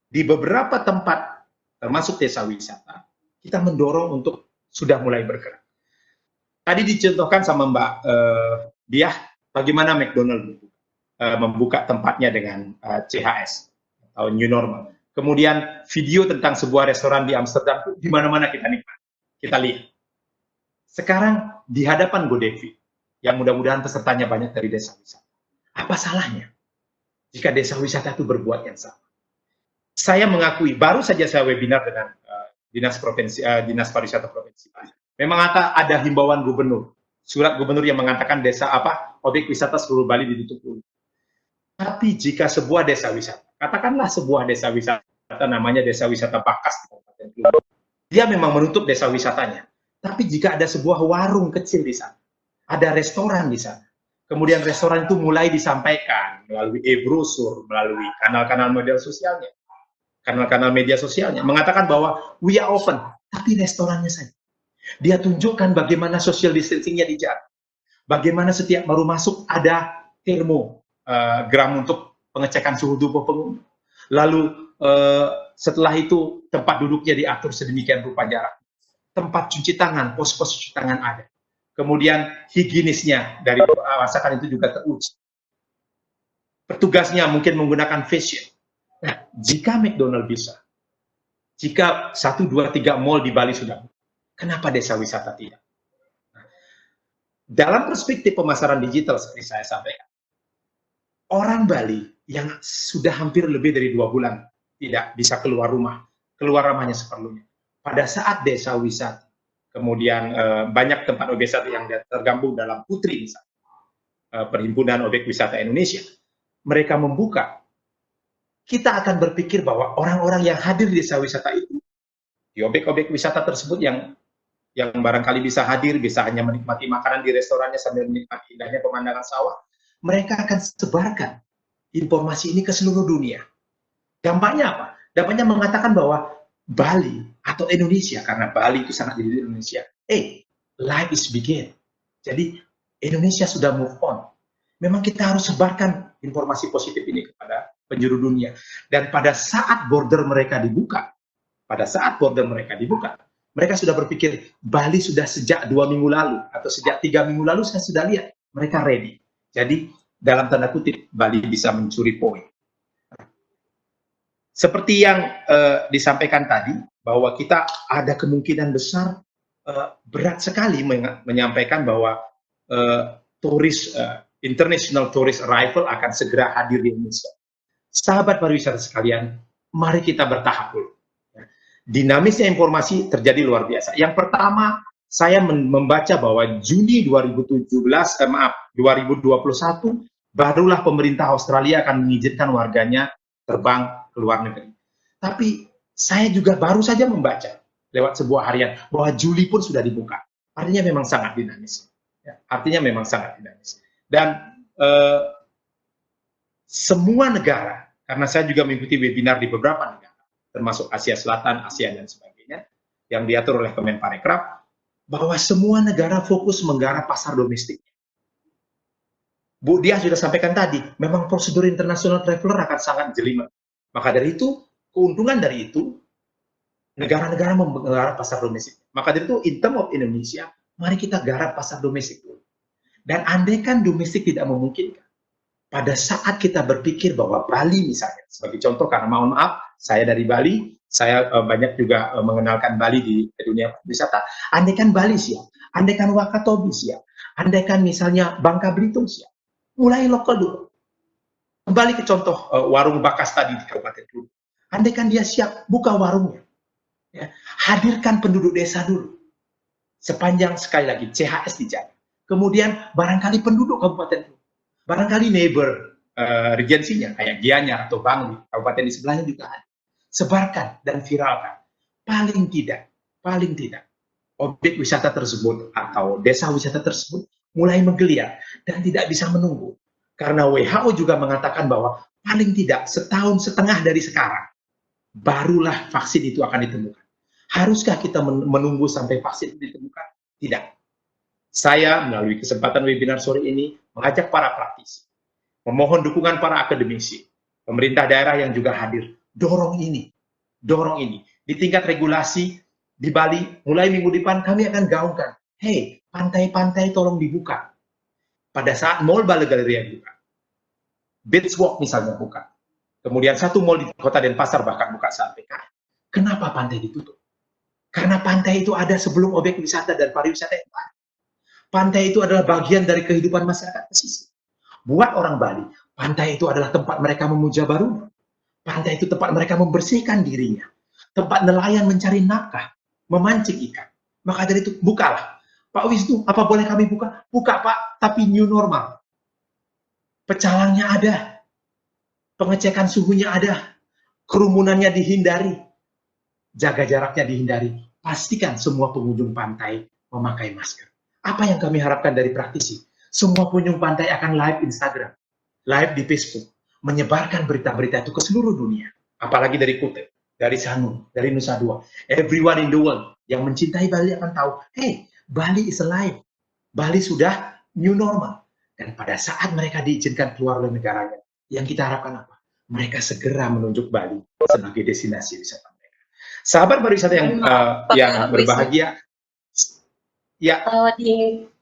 di beberapa tempat termasuk desa wisata kita mendorong untuk sudah mulai bergerak. Tadi dicontohkan sama Mbak Diah bagaimana McDonald membuka tempatnya dengan CHS atau new normal. Kemudian video tentang sebuah restoran di Amsterdam di mana-mana kita nikmati. Kita lihat. Sekarang di hadapan GoDevi, yang mudah-mudahan pesertanya banyak dari desa wisata. Apa salahnya jika desa wisata itu berbuat yang sama? Saya mengakui, baru saja saya webinar dengan Dinas Pariwisata Provinsi Bali. Memang ada himbauan gubernur, surat gubernur yang mengatakan objek wisata seluruh Bali ditutup dulu. Tapi jika sebuah desa wisata, katakanlah sebuah desa wisata namanya Desa Wisata Bakas di Kabupaten Klumpur, dia memang menutup desa wisatanya. Tapi jika ada sebuah warung kecil di sana, ada restoran di sana, kemudian restoran itu mulai disampaikan melalui e-brosur, melalui kanal-kanal media sosialnya, mengatakan bahwa we are open, tapi restorannya saja. Dia tunjukkan bagaimana social distancing-nya dijaga, bagaimana setiap baru masuk ada termogram untuk pengecekan suhu tubuh pengunjung. Lalu setelah itu tempat duduknya diatur sedemikian rupa jarak. Tempat cuci tangan, pos-pos cuci tangan ada. Kemudian higienisnya dari masakan itu juga teruji. Petugasnya mungkin menggunakan face shield. Nah, jika McDonald bisa, jika 1, 2, 3 mall di Bali sudah, kenapa desa wisata tidak? Nah, dalam perspektif pemasaran digital seperti saya sampaikan, orang Bali yang sudah hampir lebih dari 2 bulan tidak bisa keluar rumahnya seperlunya. Pada saat desa wisata, kemudian banyak tempat objek wisata yang tergabung dalam Putri, misalnya, Perhimpunan Objek Wisata Indonesia, mereka membuka, kita akan berpikir bahwa orang-orang yang hadir di desa wisata itu, di objek-objek wisata tersebut yang barangkali bisa hadir, bisa hanya menikmati makanan di restorannya sambil menikmati indahnya pemandangan sawah, mereka akan sebarkan informasi ini ke seluruh dunia. Dampaknya apa? Dampaknya mengatakan bahwa Bali atau Indonesia, karena Bali itu sangat di Indonesia, life is begin. Jadi Indonesia sudah move on. Memang kita harus sebarkan informasi positif ini kepada penjuru dunia. Dan pada saat border mereka dibuka, mereka sudah berpikir, Bali sudah sejak 2 minggu lalu, atau sejak 3 minggu lalu saya sudah lihat, mereka ready. Jadi, dalam tanda kutip, Bali bisa mencuri poin. Seperti yang disampaikan tadi, bahwa kita ada kemungkinan besar, berat sekali menyampaikan bahwa international tourist arrival akan segera hadir di Indonesia. Sahabat pariwisata sekalian, mari kita bertahap dulu. Dinamisnya informasi terjadi luar biasa. Yang pertama, saya membaca bahwa Juni 2021 barulah pemerintah Australia akan mengizinkan warganya terbang ke luar negeri. Tapi saya juga baru saja membaca lewat sebuah harian bahwa Juli pun sudah dibuka. Artinya memang sangat dinamis. Dan semua negara, karena saya juga mengikuti webinar di beberapa negara, termasuk Asia Selatan, ASEAN dan sebagainya, yang diatur oleh Kemenparekraf, bahwa semua negara fokus menggarap pasar domestik. Bu Diah sudah sampaikan tadi, memang prosedur internasional traveler akan sangat jelimet. Maka dari itu, keuntungan dari itu, negara-negara menggarap pasar domestik. Maka dari itu, in terms of Indonesia, mari kita garap pasar domestik dulu. Dan andaikan domestik tidak memungkinkan, pada saat kita berpikir bahwa Bali misalnya, sebagai contoh, karena mohon maaf, saya dari Bali, saya banyak juga mengenalkan Bali di dunia wisata. Andaikan Bali siap, andaikan Wakatobi siap, andaikan misalnya Bangka Belitung siap, mulai lokal dulu. Kembali ke contoh warung Bakas tadi di Kabupaten Klub. Andaikan dia siap, buka warungnya. Ya, hadirkan penduduk desa dulu. Sepanjang, sekali lagi, CHS dijaga. Kemudian barangkali penduduk Kabupaten Klub. Barangkali neighbor regensinya, kayak Gianyar atau Bangli, kabupaten di sebelahnya juga ada. Sebarkan dan viralkan. Paling tidak, objek wisata tersebut atau desa wisata tersebut mulai menggeliat dan tidak bisa menunggu. Karena WHO juga mengatakan bahwa paling tidak setahun setengah dari sekarang, barulah vaksin itu akan ditemukan. Haruskah kita menunggu sampai vaksin itu ditemukan? Tidak. Saya melalui kesempatan webinar sore ini mengajak para praktisi, memohon dukungan para akademisi, pemerintah daerah yang juga hadir, dorong ini. Di tingkat regulasi di Bali, mulai minggu depan kami akan gaungkan, hey, pantai-pantai tolong dibuka. Pada saat Mall Bale Galleria dibuka, Beach Walk misalnya buka, kemudian satu mall di Kota Denpasar bahkan buka saat PKM. Kenapa pantai ditutup? Karena pantai itu ada sebelum objek wisata dan pariwisata yang lain. Pantai itu adalah bagian dari kehidupan masyarakat pesisir. Buat orang Bali, pantai itu adalah tempat mereka memuja Baruna. Pantai itu tempat mereka membersihkan dirinya. Tempat nelayan mencari nafkah, memancing ikan. Maka dari itu, bukalah. Pak Wisnu, apa boleh kami buka? Buka, Pak, tapi new normal. Pecalangnya ada. Pengecekan suhunya ada. Kerumunannya dihindari. Jaga jaraknya dihindari. Pastikan semua pengunjung pantai memakai masker. Apa yang kami harapkan dari praktisi? Semua pengunjung pantai akan live Instagram, live di Facebook, menyebarkan berita-berita itu ke seluruh dunia. Apalagi dari Kuta, dari Sanur, dari Nusa Dua. Everyone in the world yang mencintai Bali akan tahu, hey, Bali is alive. Bali sudah new normal. Dan pada saat mereka diizinkan keluar dari negaranya, yang kita harapkan apa? Mereka segera menunjuk Bali sebagai destinasi wisata mereka. Sahabat pariwisata yang berbahagia, ya.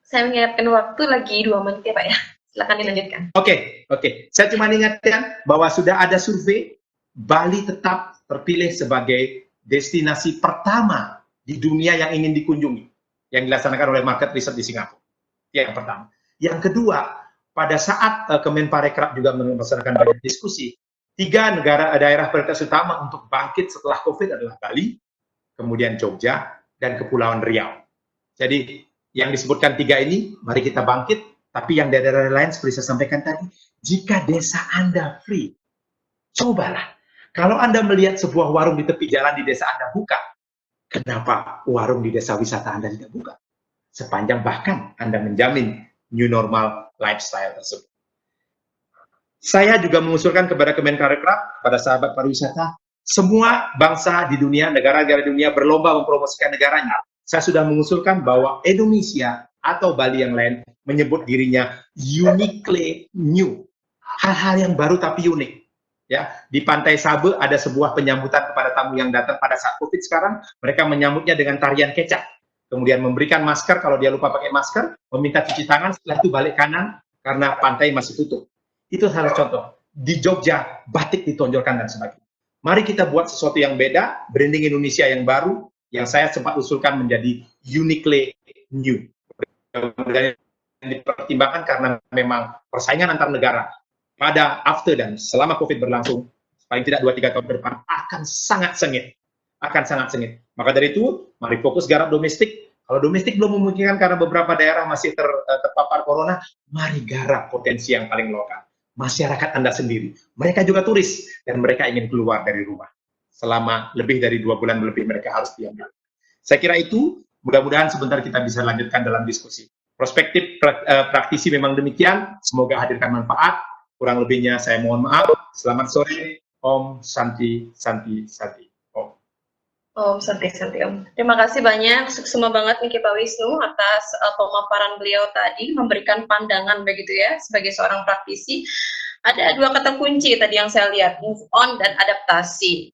Saya mengingatkan waktu lagi 2 menit ya Pak ya. Silakan dilanjutkan. Oke. Saya cuma ingatkan bahwa sudah ada survei, Bali tetap terpilih sebagai destinasi pertama di dunia yang ingin dikunjungi, yang dilaksanakan oleh market research di Singapura. Yang pertama. Yang kedua, pada saat Kemenparekraf juga melaksanakan banyak diskusi, 3 daerah prioritas utama untuk bangkit setelah COVID adalah Bali, kemudian Jogja, dan Kepulauan Riau. Jadi, yang disebutkan 3 ini, mari kita bangkit, tapi yang daerah lain seperti saya sampaikan tadi, jika desa Anda free, cobalah. Kalau Anda melihat sebuah warung di tepi jalan di desa Anda buka, kenapa warung di desa wisata Anda tidak buka? Sepanjang bahkan Anda menjamin new normal lifestyle tersebut. Saya juga mengusulkan kepada Kemenparekraf, kepada sahabat pariwisata, semua bangsa di dunia, negara-negara di dunia berlomba mempromosikan negaranya. Saya sudah mengusulkan bahwa Indonesia atau Bali yang lain menyebut dirinya uniquely new. hal-hal yang baru tapi unik. Ya, di Pantai Sabe ada sebuah penyambutan kepada tamu yang datang pada saat COVID sekarang, mereka menyambutnya dengan tarian kecak. Kemudian memberikan masker kalau dia lupa pakai masker, meminta cuci tangan, setelah itu balik kanan karena pantai masih tutup. Itu salah contoh. Di Jogja, batik ditonjolkan dan sebagainya. Mari kita buat sesuatu yang beda, branding Indonesia yang baru, yang saya sempat usulkan menjadi uniquely new. Dan dipertimbangkan karena memang persaingan antar negara pada after dan selama COVID berlangsung, paling tidak 2-3 tahun ke depan, akan sangat sengit. Maka dari itu, mari fokus garap domestik. Kalau domestik belum memungkinkan karena beberapa daerah masih terpapar corona, mari garap potensi yang paling lokal. Masyarakat Anda sendiri. Mereka juga turis, dan mereka ingin keluar dari rumah. Selama lebih dari 2 bulan lebih mereka harus diam. Saya kira itu, mudah-mudahan sebentar kita bisa lanjutkan dalam diskusi. Perspektif praktisi memang demikian, semoga hadirkan manfaat. Kurang lebihnya saya mohon maaf. Selamat sore, Om Santi. Om. Om Santi Om. Terima kasih banyak, semua banget nih Pak Wisnu atas pemaparan beliau tadi, memberikan pandangan begitu ya sebagai seorang praktisi. Ada 2 kata kunci tadi yang saya lihat, move on dan adaptasi.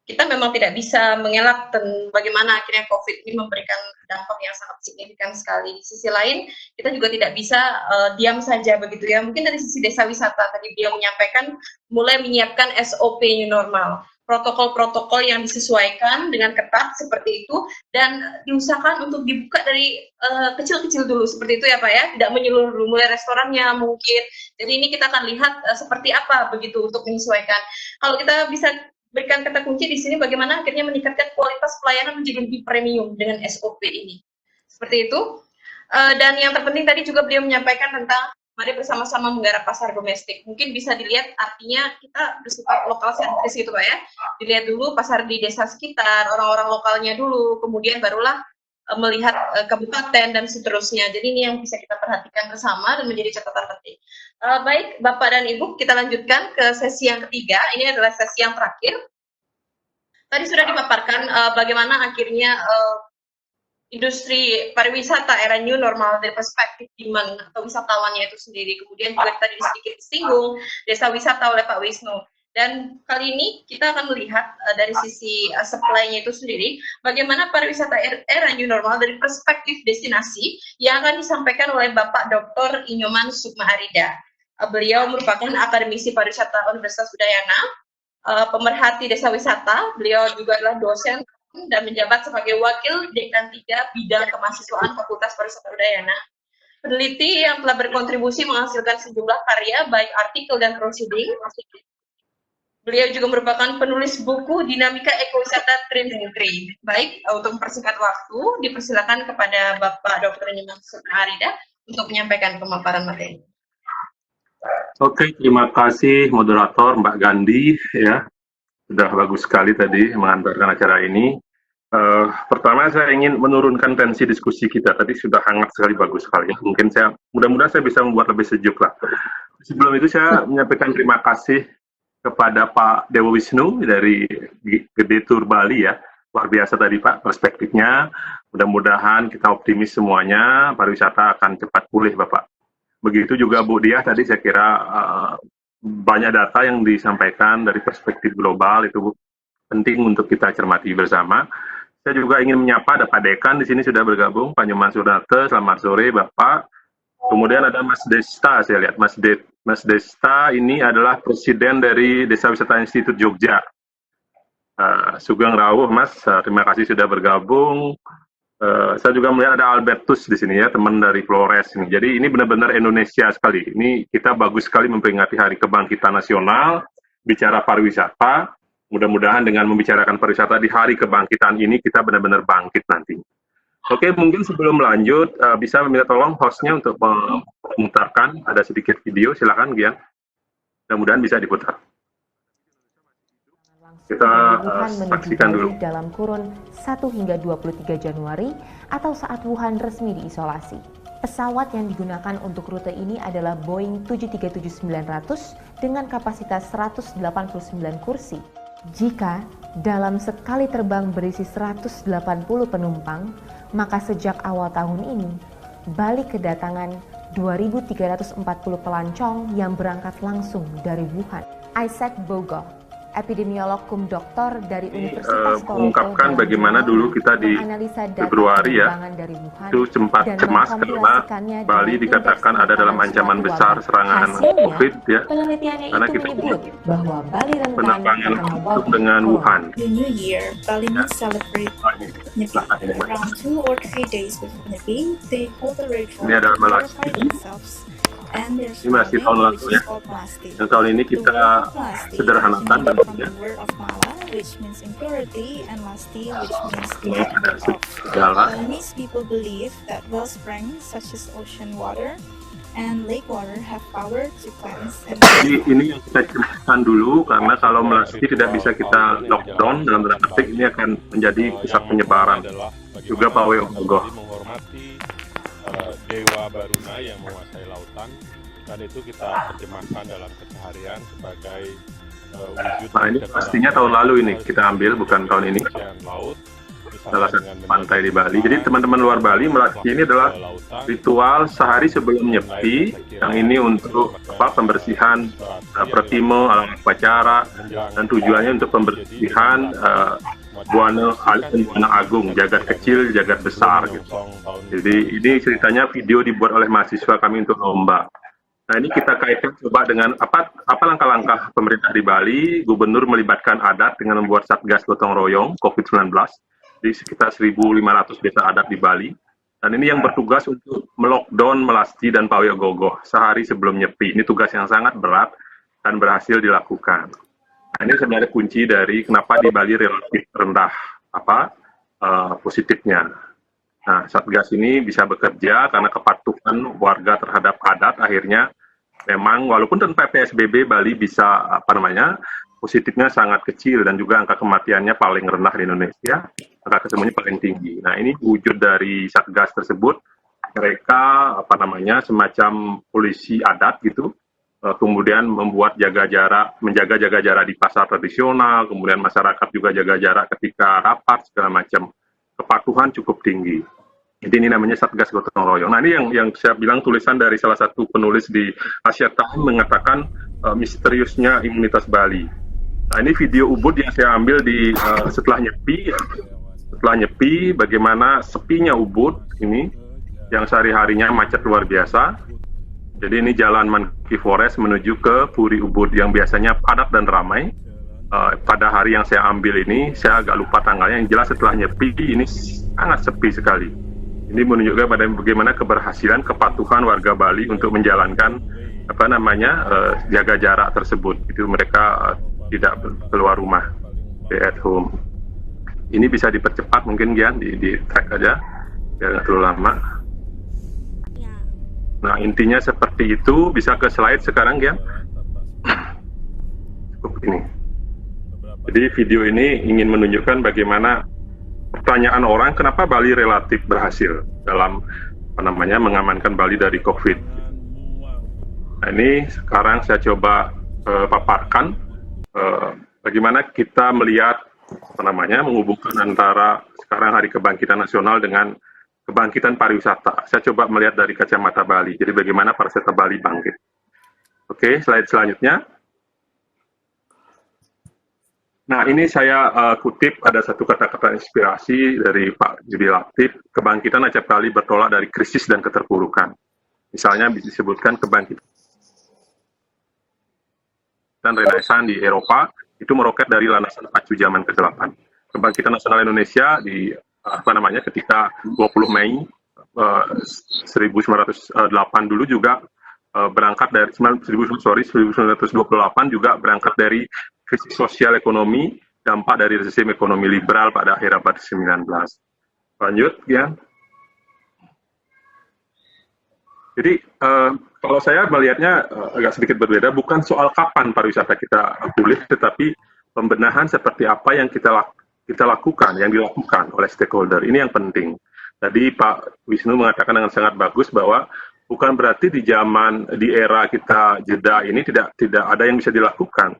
Kita memang tidak bisa mengelak bagaimana akhirnya COVID ini memberikan dampak yang sangat signifikan sekali. Di sisi lain, kita juga tidak bisa diam saja begitu ya. Mungkin dari sisi desa wisata tadi beliau menyampaikan mulai menyiapkan SOP new normal, protokol-protokol yang disesuaikan dengan ketat seperti itu dan diusahakan untuk dibuka dari kecil-kecil dulu seperti itu ya Pak ya, tidak menyeluruh dulu, mulai restorannya mungkin. Jadi ini kita akan lihat seperti apa begitu untuk menyesuaikan. Kalau kita bisa berikan kata kunci di sini bagaimana akhirnya meningkatkan kualitas pelayanan menjadi lebih premium dengan SOP ini. Seperti itu. Dan yang terpenting tadi juga beliau menyampaikan tentang mari bersama-sama menggarap pasar domestik. Mungkin bisa dilihat artinya kita bersifat lokal sentris gitu Pak ya. Dilihat dulu pasar di desa sekitar, orang-orang lokalnya dulu, kemudian barulah melihat kabupaten dan seterusnya. Jadi ini yang bisa kita perhatikan bersama dan menjadi catatan penting. Baik, Bapak dan Ibu, kita lanjutkan ke sesi yang ketiga. Ini adalah sesi yang terakhir. Tadi sudah dipaparkan bagaimana akhirnya industri pariwisata era new normal dari perspektif demand atau wisatawannya itu sendiri. Kemudian juga tadi sedikit disinggung desa wisata oleh Pak Wisnu. Dan kali ini kita akan melihat dari sisi supply-nya itu sendiri, bagaimana pariwisata era new normal dari perspektif destinasi yang akan disampaikan oleh Bapak Dr. Inyoman Sukma Arida. Beliau merupakan akademisi pariwisata Universitas Udayana, pemerhati desa wisata, beliau juga adalah dosen dan menjabat sebagai Wakil Dekan 3 Bidang Kemahasiswaan Fakultas Pariwisata Udayana. Peneliti yang telah berkontribusi menghasilkan sejumlah karya, baik artikel dan proceeding. Beliau juga merupakan penulis buku Dinamika Ekowisata Trending. Baik, untuk mempersingkat waktu, dipersilakan kepada Bapak Dr. Inyoman Sukma Arida untuk menyampaikan pemaparan materi. Oke, terima kasih moderator Mbak Gandhi ya. Sudah bagus sekali tadi mengantarkan acara ini. Pertama saya ingin menurunkan tensi diskusi kita. Tadi sudah hangat sekali, bagus sekali. Mungkin mudah-mudahan saya bisa membuat lebih sejuk lah. Sebelum itu saya menyampaikan terima kasih kepada Pak Dewa Wisnu dari Gede Tour Bali ya. Luar biasa tadi Pak perspektifnya. Mudah-mudahan kita optimis semuanya, pariwisata akan cepat pulih Bapak. Begitu juga Bu Diah tadi saya kira banyak data yang disampaikan dari perspektif global itu penting untuk kita cermati bersama. Saya juga ingin menyapa ada Pak Dekan di sini sudah bergabung, Pak Nyoman Surnate, selamat sore Bapak. Kemudian ada Mas Desta, saya lihat Mas Desta ini adalah presiden dari Desa Wisata Institut Jogja. Sugeng Rawuh Mas, terima kasih sudah bergabung. Saya juga melihat ada Albertus di sini ya, teman dari Flores ini. Jadi ini benar-benar Indonesia sekali. Ini kita bagus sekali memperingati Hari Kebangkitan Nasional, bicara pariwisata. Mudah-mudahan dengan membicarakan pariwisata di Hari Kebangkitan ini kita benar-benar bangkit nanti. Oke, mungkin sebelum lanjut bisa meminta tolong hostnya untuk memutarkan, ada sedikit video, silakan Gian. Mudah-mudahan bisa diputar. Kita saksikan dulu. Dalam kurun 1 hingga 23 Januari atau saat Wuhan resmi diisolasi. Pesawat yang digunakan untuk rute ini adalah Boeing 737-900 dengan kapasitas 189 kursi. Jika dalam sekali terbang berisi 180 penumpang, maka sejak awal tahun ini, Bali kedatangan 2.340 pelancong yang berangkat langsung dari Wuhan. Isaac Bogoh, epidemiolog kum doktor dari Universitas Toronto, mengungkapkan bagaimana dulu kita di Februari ya, itu sempat cemas karena Bali dikatakan ada dalam ancaman besar serangan COVID ya, karena kita bahwa Bali penerbangan untuk dengan Wuhan. The New Year, Balinese celebrate Nyepi. Around 2 or 3 days before Nyepi, they hold a ritual Ini adalah to Melasti. purify themselves. And there's Ini masih tahun lalu ya. Yang tahun ini kita sederhanakan bentuknya. Word of Mala, which means impurity, and Lasti, which means Ini ada of. segala. Balinese people believe that well springs such as ocean water and lake water have power to cleanse and Jadi ini yang kita ceritakan dulu karena kalau Melasti tidak bisa kita lockdown dalam tanda petik, ini akan menjadi pusat penyebaran. Juga Pawe Ogoh. Menghormati Dewa Baruna yang menguasai lautan, dan itu kita terjemahkan dalam keseharian sebagai wujud. Nah ini pastinya tahun lalu ini kita ambil, bukan tahun ini. Laut, Salah satu pantai di Bali. Jadi teman-teman luar Bali, Melasti ini adalah ritual sehari sebelum Nyepi, yang ini untuk pembersihan Pretimo, alam upacara, dan tujuannya untuk pembersihan Buana Agung, jagat kecil, jagat besar gitu. Jadi ini ceritanya video dibuat oleh mahasiswa kami untuk lomba. Nah ini kita kaitkan coba dengan apa langkah-langkah pemerintah di Bali. Gubernur melibatkan adat dengan membuat Satgas Gotong Royong COVID-19 di sekitar 1.500 desa adat di Bali. Dan ini yang bertugas untuk melockdown Melasti dan Pawe Ogoh sehari sebelum Nyepi. Ini tugas yang sangat berat dan berhasil dilakukan. Nah, ini sebenarnya kunci dari kenapa di Bali relatif rendah positifnya. Nah, Satgas ini bisa bekerja karena kepatuhan warga terhadap adat. Akhirnya memang walaupun tanpa PSBB Bali bisa positifnya sangat kecil dan juga angka kematiannya paling rendah di Indonesia, angka kesembuhannya paling tinggi. Nah, ini wujud dari Satgas tersebut. Mereka semacam polisi adat gitu. Kemudian membuat menjaga jaga jarak di pasar tradisional, kemudian masyarakat juga jaga jarak ketika rapat, segala macam. Kepatuhan cukup tinggi. Jadi ini namanya Satgas Gotong Royong. Nah ini yang saya bilang tulisan dari salah satu penulis di Asia Time mengatakan misteriusnya imunitas Bali. Nah ini video Ubud yang saya ambil di setelah Nyepi. Setelah Nyepi, bagaimana sepinya Ubud ini, yang sehari-harinya macet luar biasa. Jadi ini jalan Monkey Forest menuju ke Puri Ubud yang biasanya padat dan ramai. Pada hari yang saya ambil ini, saya agak lupa tanggalnya, yang jelas setelah Nyepi ini sangat sepi sekali. Ini menunjukkan pada bagaimana keberhasilan, kepatuhan warga Bali untuk menjalankan jaga jarak tersebut. Itu mereka tidak keluar rumah, stay at home. Ini bisa dipercepat mungkin Gian, di track aja, biar nggak terlalu lama. Nah, intinya seperti itu. Bisa ke slide sekarang, ya. Cukup ini. Jadi video ini ingin menunjukkan bagaimana pertanyaan orang kenapa Bali relatif berhasil dalam mengamankan Bali dari COVID. Nah, ini sekarang saya coba paparkan bagaimana kita melihat menghubungkan antara sekarang Hari Kebangkitan Nasional dengan kebangkitan pariwisata. Saya coba melihat dari kacamata Bali. Jadi bagaimana pariwisata Bali bangkit. Oke, slide selanjutnya. Nah, ini saya kutip ada satu kata-kata inspirasi dari Pak Judi Latif. Kebangkitan Aceh Bali bertolak dari krisis dan keterpurukan. Misalnya disebutkan kebangkitan Renaissance di Eropa itu meroket dari landasan pacu zaman ke-8. Kebangkitan Nasional Indonesia di ketika 20 Mei 1908 dulu juga berangkat dari 1928 juga berangkat dari krisis sosial ekonomi, dampak dari sistem ekonomi liberal pada akhir abad 19. Lanjut, ya. Jadi kalau saya melihatnya agak sedikit berbeda, bukan soal kapan pariwisata kita pulih, tetapi pembenahan seperti apa yang kita lakukan, yang dilakukan oleh stakeholder. Ini yang penting. Tadi Pak Wisnu mengatakan dengan sangat bagus bahwa bukan berarti di era kita jeda ini tidak ada yang bisa dilakukan.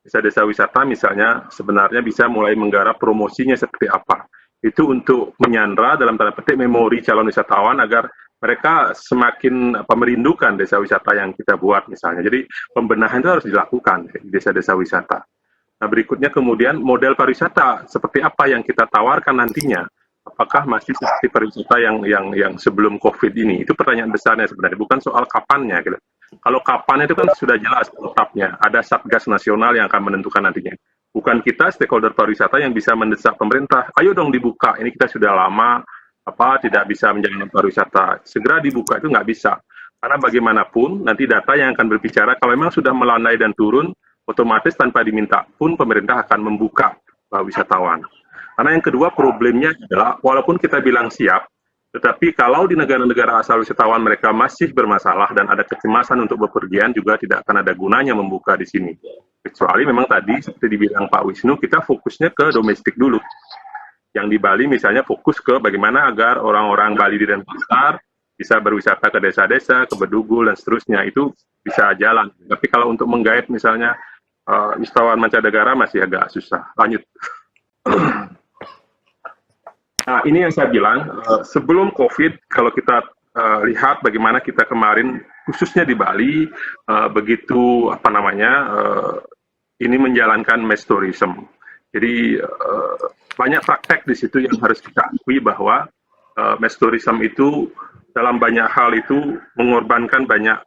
Desa-desa wisata misalnya sebenarnya bisa mulai menggarap promosinya seperti apa. Itu untuk menyandra dalam tanda petik memori calon wisatawan agar mereka semakin merindukan desa wisata yang kita buat misalnya. Jadi pembenahan itu harus dilakukan di desa-desa wisata. Nah, berikutnya kemudian model pariwisata seperti apa yang kita tawarkan nantinya. Apakah masih seperti pariwisata yang sebelum COVID ini? Itu pertanyaan besarnya sebenarnya, bukan soal kapannya. Gitu. Kalau kapan itu kan sudah jelas tetapnya. Ada Satgas Nasional yang akan menentukan nantinya. Bukan kita stakeholder pariwisata yang bisa mendesak pemerintah, ayo dong dibuka. Ini kita sudah lama tidak bisa menjalankan pariwisata, segera dibuka, itu nggak bisa. Karena bagaimanapun nanti data yang akan berbicara, kalau memang sudah melandai dan turun, otomatis tanpa diminta pun pemerintah akan membuka wisatawan. Karena yang kedua problemnya adalah, walaupun kita bilang siap, tetapi kalau di negara-negara asal wisatawan mereka masih bermasalah dan ada kecemasan untuk bepergian, juga tidak akan ada gunanya membuka di sini. Kecuali memang tadi, seperti dibilang Pak Wisnu, kita fokusnya ke domestik dulu. Yang di Bali misalnya fokus ke bagaimana agar orang-orang Bali di Denpasar bisa berwisata ke desa-desa, ke Bedugul, dan seterusnya, itu bisa jalan. Tapi kalau untuk menggait misalnya wisatawan mancanegara masih agak susah. Lanjut. Nah, ini yang saya bilang, sebelum COVID, kalau kita lihat bagaimana kita kemarin, khususnya di Bali, begitu, ini menjalankan mass tourism. Jadi, banyak praktek di situ yang harus kita akui bahwa mass tourism itu dalam banyak hal itu mengorbankan banyak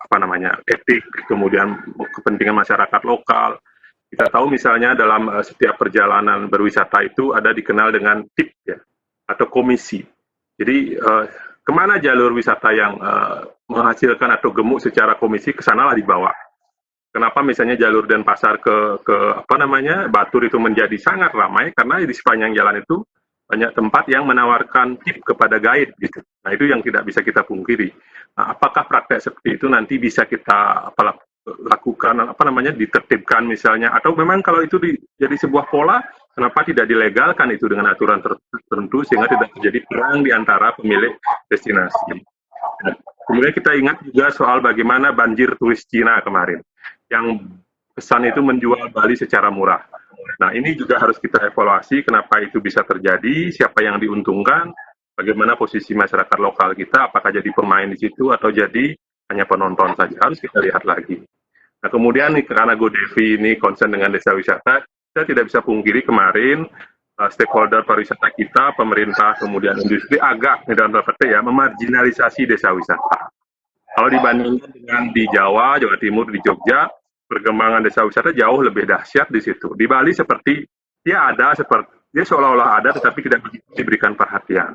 etik, kemudian kepentingan masyarakat lokal. Kita tahu misalnya dalam setiap perjalanan berwisata itu ada dikenal dengan tip ya, atau komisi. Jadi kemana jalur wisata yang menghasilkan atau gemuk secara komisi, kesanalah dibawa. Kenapa misalnya jalur Denpasar ke Batur itu menjadi sangat ramai, karena di sepanjang jalan itu banyak tempat yang menawarkan tip kepada guide gitu. Nah, itu yang tidak bisa kita pungkiri. Nah, apakah praktek seperti itu nanti bisa kita lakukan ditertibkan misalnya, atau memang kalau itu jadi sebuah pola, kenapa tidak dilegalkan itu dengan aturan tertentu sehingga tidak terjadi perang di antara pemilik destinasi. Nah, kemudian kita ingat juga soal bagaimana banjir turis Cina kemarin, yang pesan itu menjual Bali secara murah. Nah, ini juga harus kita evaluasi kenapa itu bisa terjadi, siapa yang diuntungkan, bagaimana posisi masyarakat lokal kita, apakah jadi pemain di situ atau jadi hanya penonton saja, harus kita lihat lagi. Nah, kemudian karena GoDevi ini concern dengan desa wisata, kita tidak bisa pungkiri kemarin stakeholder pariwisata kita, pemerintah, kemudian industri agak dalam tanda petik ya memarginalisasi desa wisata. Kalau dibandingkan dengan di Jawa, Jawa Timur, di Jogja, perkembangan desa wisata jauh lebih dahsyat di situ. Di Bali seperti dia seolah-olah ada, tetapi tidak diberikan perhatian.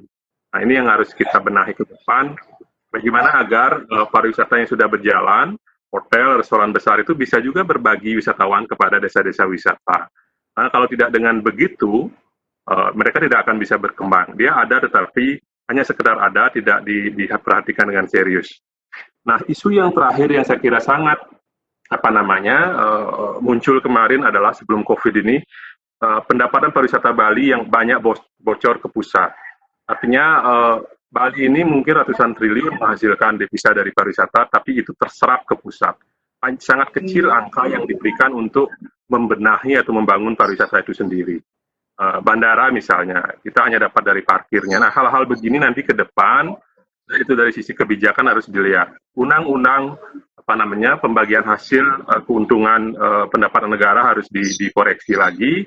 Nah, ini yang harus kita benahi ke depan. Bagaimana agar pariwisata yang sudah berjalan, hotel, restoran besar itu bisa juga berbagi wisatawan kepada desa-desa wisata. Nah, kalau tidak dengan begitu, mereka tidak akan bisa berkembang. Dia ada, tetapi hanya sekedar ada, tidak diperhatikan dengan serius. Nah, isu yang terakhir yang saya kira sangat muncul kemarin adalah sebelum COVID ini, pendapatan pariwisata Bali yang banyak bocor ke pusat. Artinya Bali ini mungkin ratusan triliun menghasilkan devisa dari pariwisata, tapi itu terserap ke pusat. Sangat kecil angka yang diberikan untuk membenahi atau membangun pariwisata itu sendiri. Bandara misalnya, kita hanya dapat dari parkirnya. Nah, hal-hal begini nanti ke depan, itu dari sisi kebijakan harus dilihat. Undang-undang pembagian hasil keuntungan pendapatan negara harus dikoreksi lagi.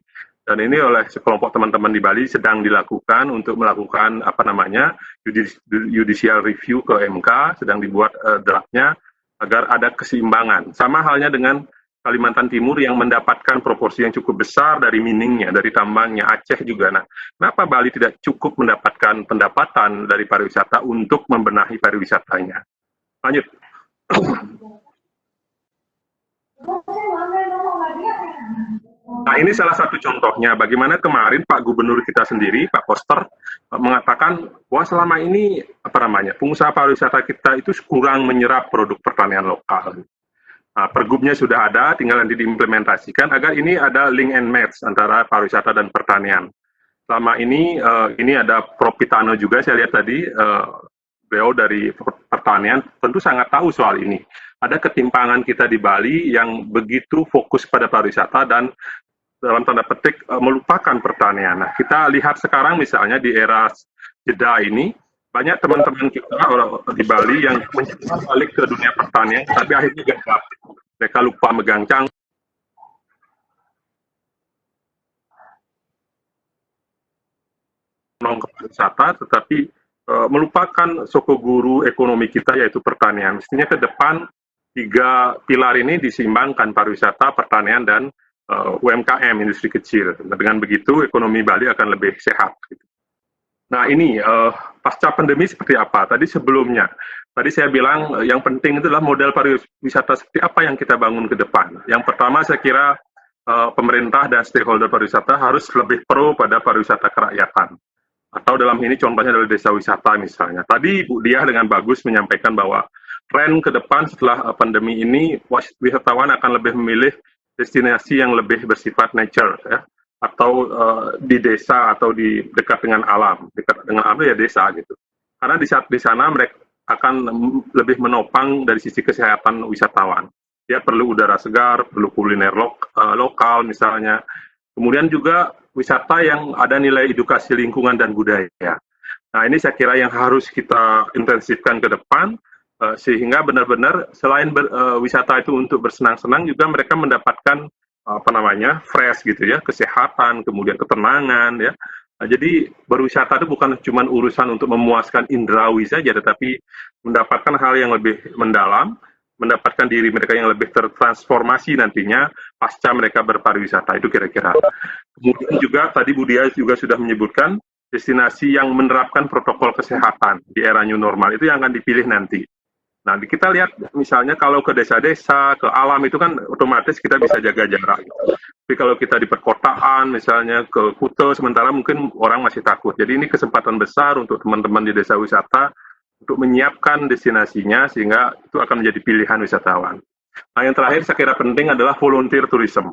Dan ini oleh sekelompok teman-teman di Bali sedang dilakukan untuk melakukan judicial review ke MK, sedang dibuat draftnya agar ada keseimbangan. Sama halnya dengan Kalimantan Timur yang mendapatkan proporsi yang cukup besar dari miningnya, dari tambangnya, Aceh juga. Nah, kenapa Bali tidak cukup mendapatkan pendapatan dari pariwisata untuk membenahi pariwisatanya? Lanjut. Nah, ini salah satu contohnya bagaimana kemarin Pak Gubernur kita sendiri, Pak Koster, mengatakan bahwa selama ini pengusaha pariwisata kita itu kurang menyerap produk pertanian lokal. Nah, pergubnya sudah ada, tinggal nanti diimplementasikan agar ini ada link and match antara pariwisata dan pertanian. Selama ini ada Prof. Pitano juga, saya lihat tadi, beliau dari pertanian tentu sangat tahu soal ini. Ada ketimpangan kita di Bali yang begitu fokus pada pariwisata dan dalam tanda petik melupakan pertanian. Nah, kita lihat sekarang misalnya di era jeda ini, banyak teman-teman kita orang di Bali yang mencoba balik ke dunia pertanian, tapi akhirnya gagal. Mereka lupa megang cangkul ke pariwisata, tetapi melupakan soko guru ekonomi kita yaitu pertanian. Mestinya ke depan 3 pilar ini disimbangkan, pariwisata, pertanian, dan UMKM, industri kecil. Nah, dengan begitu ekonomi Bali akan lebih sehat. Nah ini pasca pandemi seperti apa? Tadi sebelumnya, tadi saya bilang yang penting itu adalah model pariwisata seperti apa yang kita bangun ke depan. Yang pertama saya kira pemerintah dan stakeholder pariwisata harus lebih pro pada pariwisata kerakyatan. Atau dalam ini contohnya adalah desa wisata misalnya. Tadi Bu Diah dengan bagus menyampaikan bahwa tren ke depan setelah pandemi ini, wisatawan akan lebih memilih destinasi yang lebih bersifat nature, ya, atau di desa atau di dekat dengan alam. Dekat dengan alam ya desa gitu. Karena di sana mereka akan lebih menopang dari sisi kesehatan wisatawan. Dia perlu udara segar, perlu kuliner lokal misalnya. Kemudian juga wisata yang ada nilai edukasi lingkungan dan budaya. Nah ini saya kira yang harus kita intensifkan ke depan, sehingga benar-benar selain wisata itu untuk bersenang-senang, juga mereka mendapatkan fresh gitu ya, kesehatan, kemudian ketenangan ya. Nah, jadi berwisata itu bukan cuma urusan untuk memuaskan indrawi saja, tetapi mendapatkan hal yang lebih mendalam, mendapatkan diri mereka yang lebih tertransformasi nantinya pasca mereka berpariwisata, itu kira-kira. Kemudian juga tadi Bu Dia juga sudah menyebutkan destinasi yang menerapkan protokol kesehatan di era new normal, itu yang akan dipilih nanti. Nah, kita lihat misalnya kalau ke desa-desa, ke alam itu kan otomatis kita bisa jaga jarak. Gitu. Tapi kalau kita di perkotaan, misalnya ke Kuta, sementara mungkin orang masih takut. Jadi ini kesempatan besar untuk teman-teman di desa wisata untuk menyiapkan destinasinya sehingga itu akan menjadi pilihan wisatawan. Nah, yang terakhir saya kira penting adalah volunteer tourism.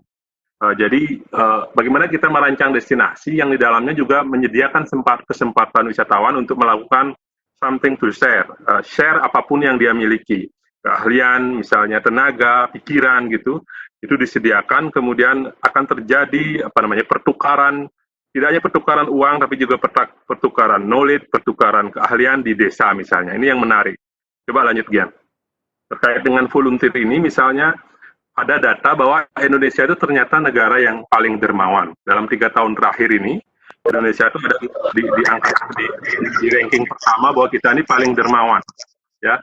Jadi bagaimana kita merancang destinasi yang di dalamnya juga menyediakan kesempatan wisatawan untuk melakukan something to share, share apapun yang dia miliki, keahlian, misalnya tenaga, pikiran gitu, itu disediakan, kemudian akan terjadi pertukaran, tidak hanya pertukaran uang, tapi juga pertukaran knowledge, pertukaran keahlian di desa misalnya. Ini yang menarik. Coba lanjut Gian. Terkait dengan volunteer ini, misalnya ada data bahwa Indonesia itu ternyata negara yang paling dermawan. Dalam 3 tahun terakhir ini, Indonesia itu ada di ranking pertama bahwa kita ini paling dermawan, ya,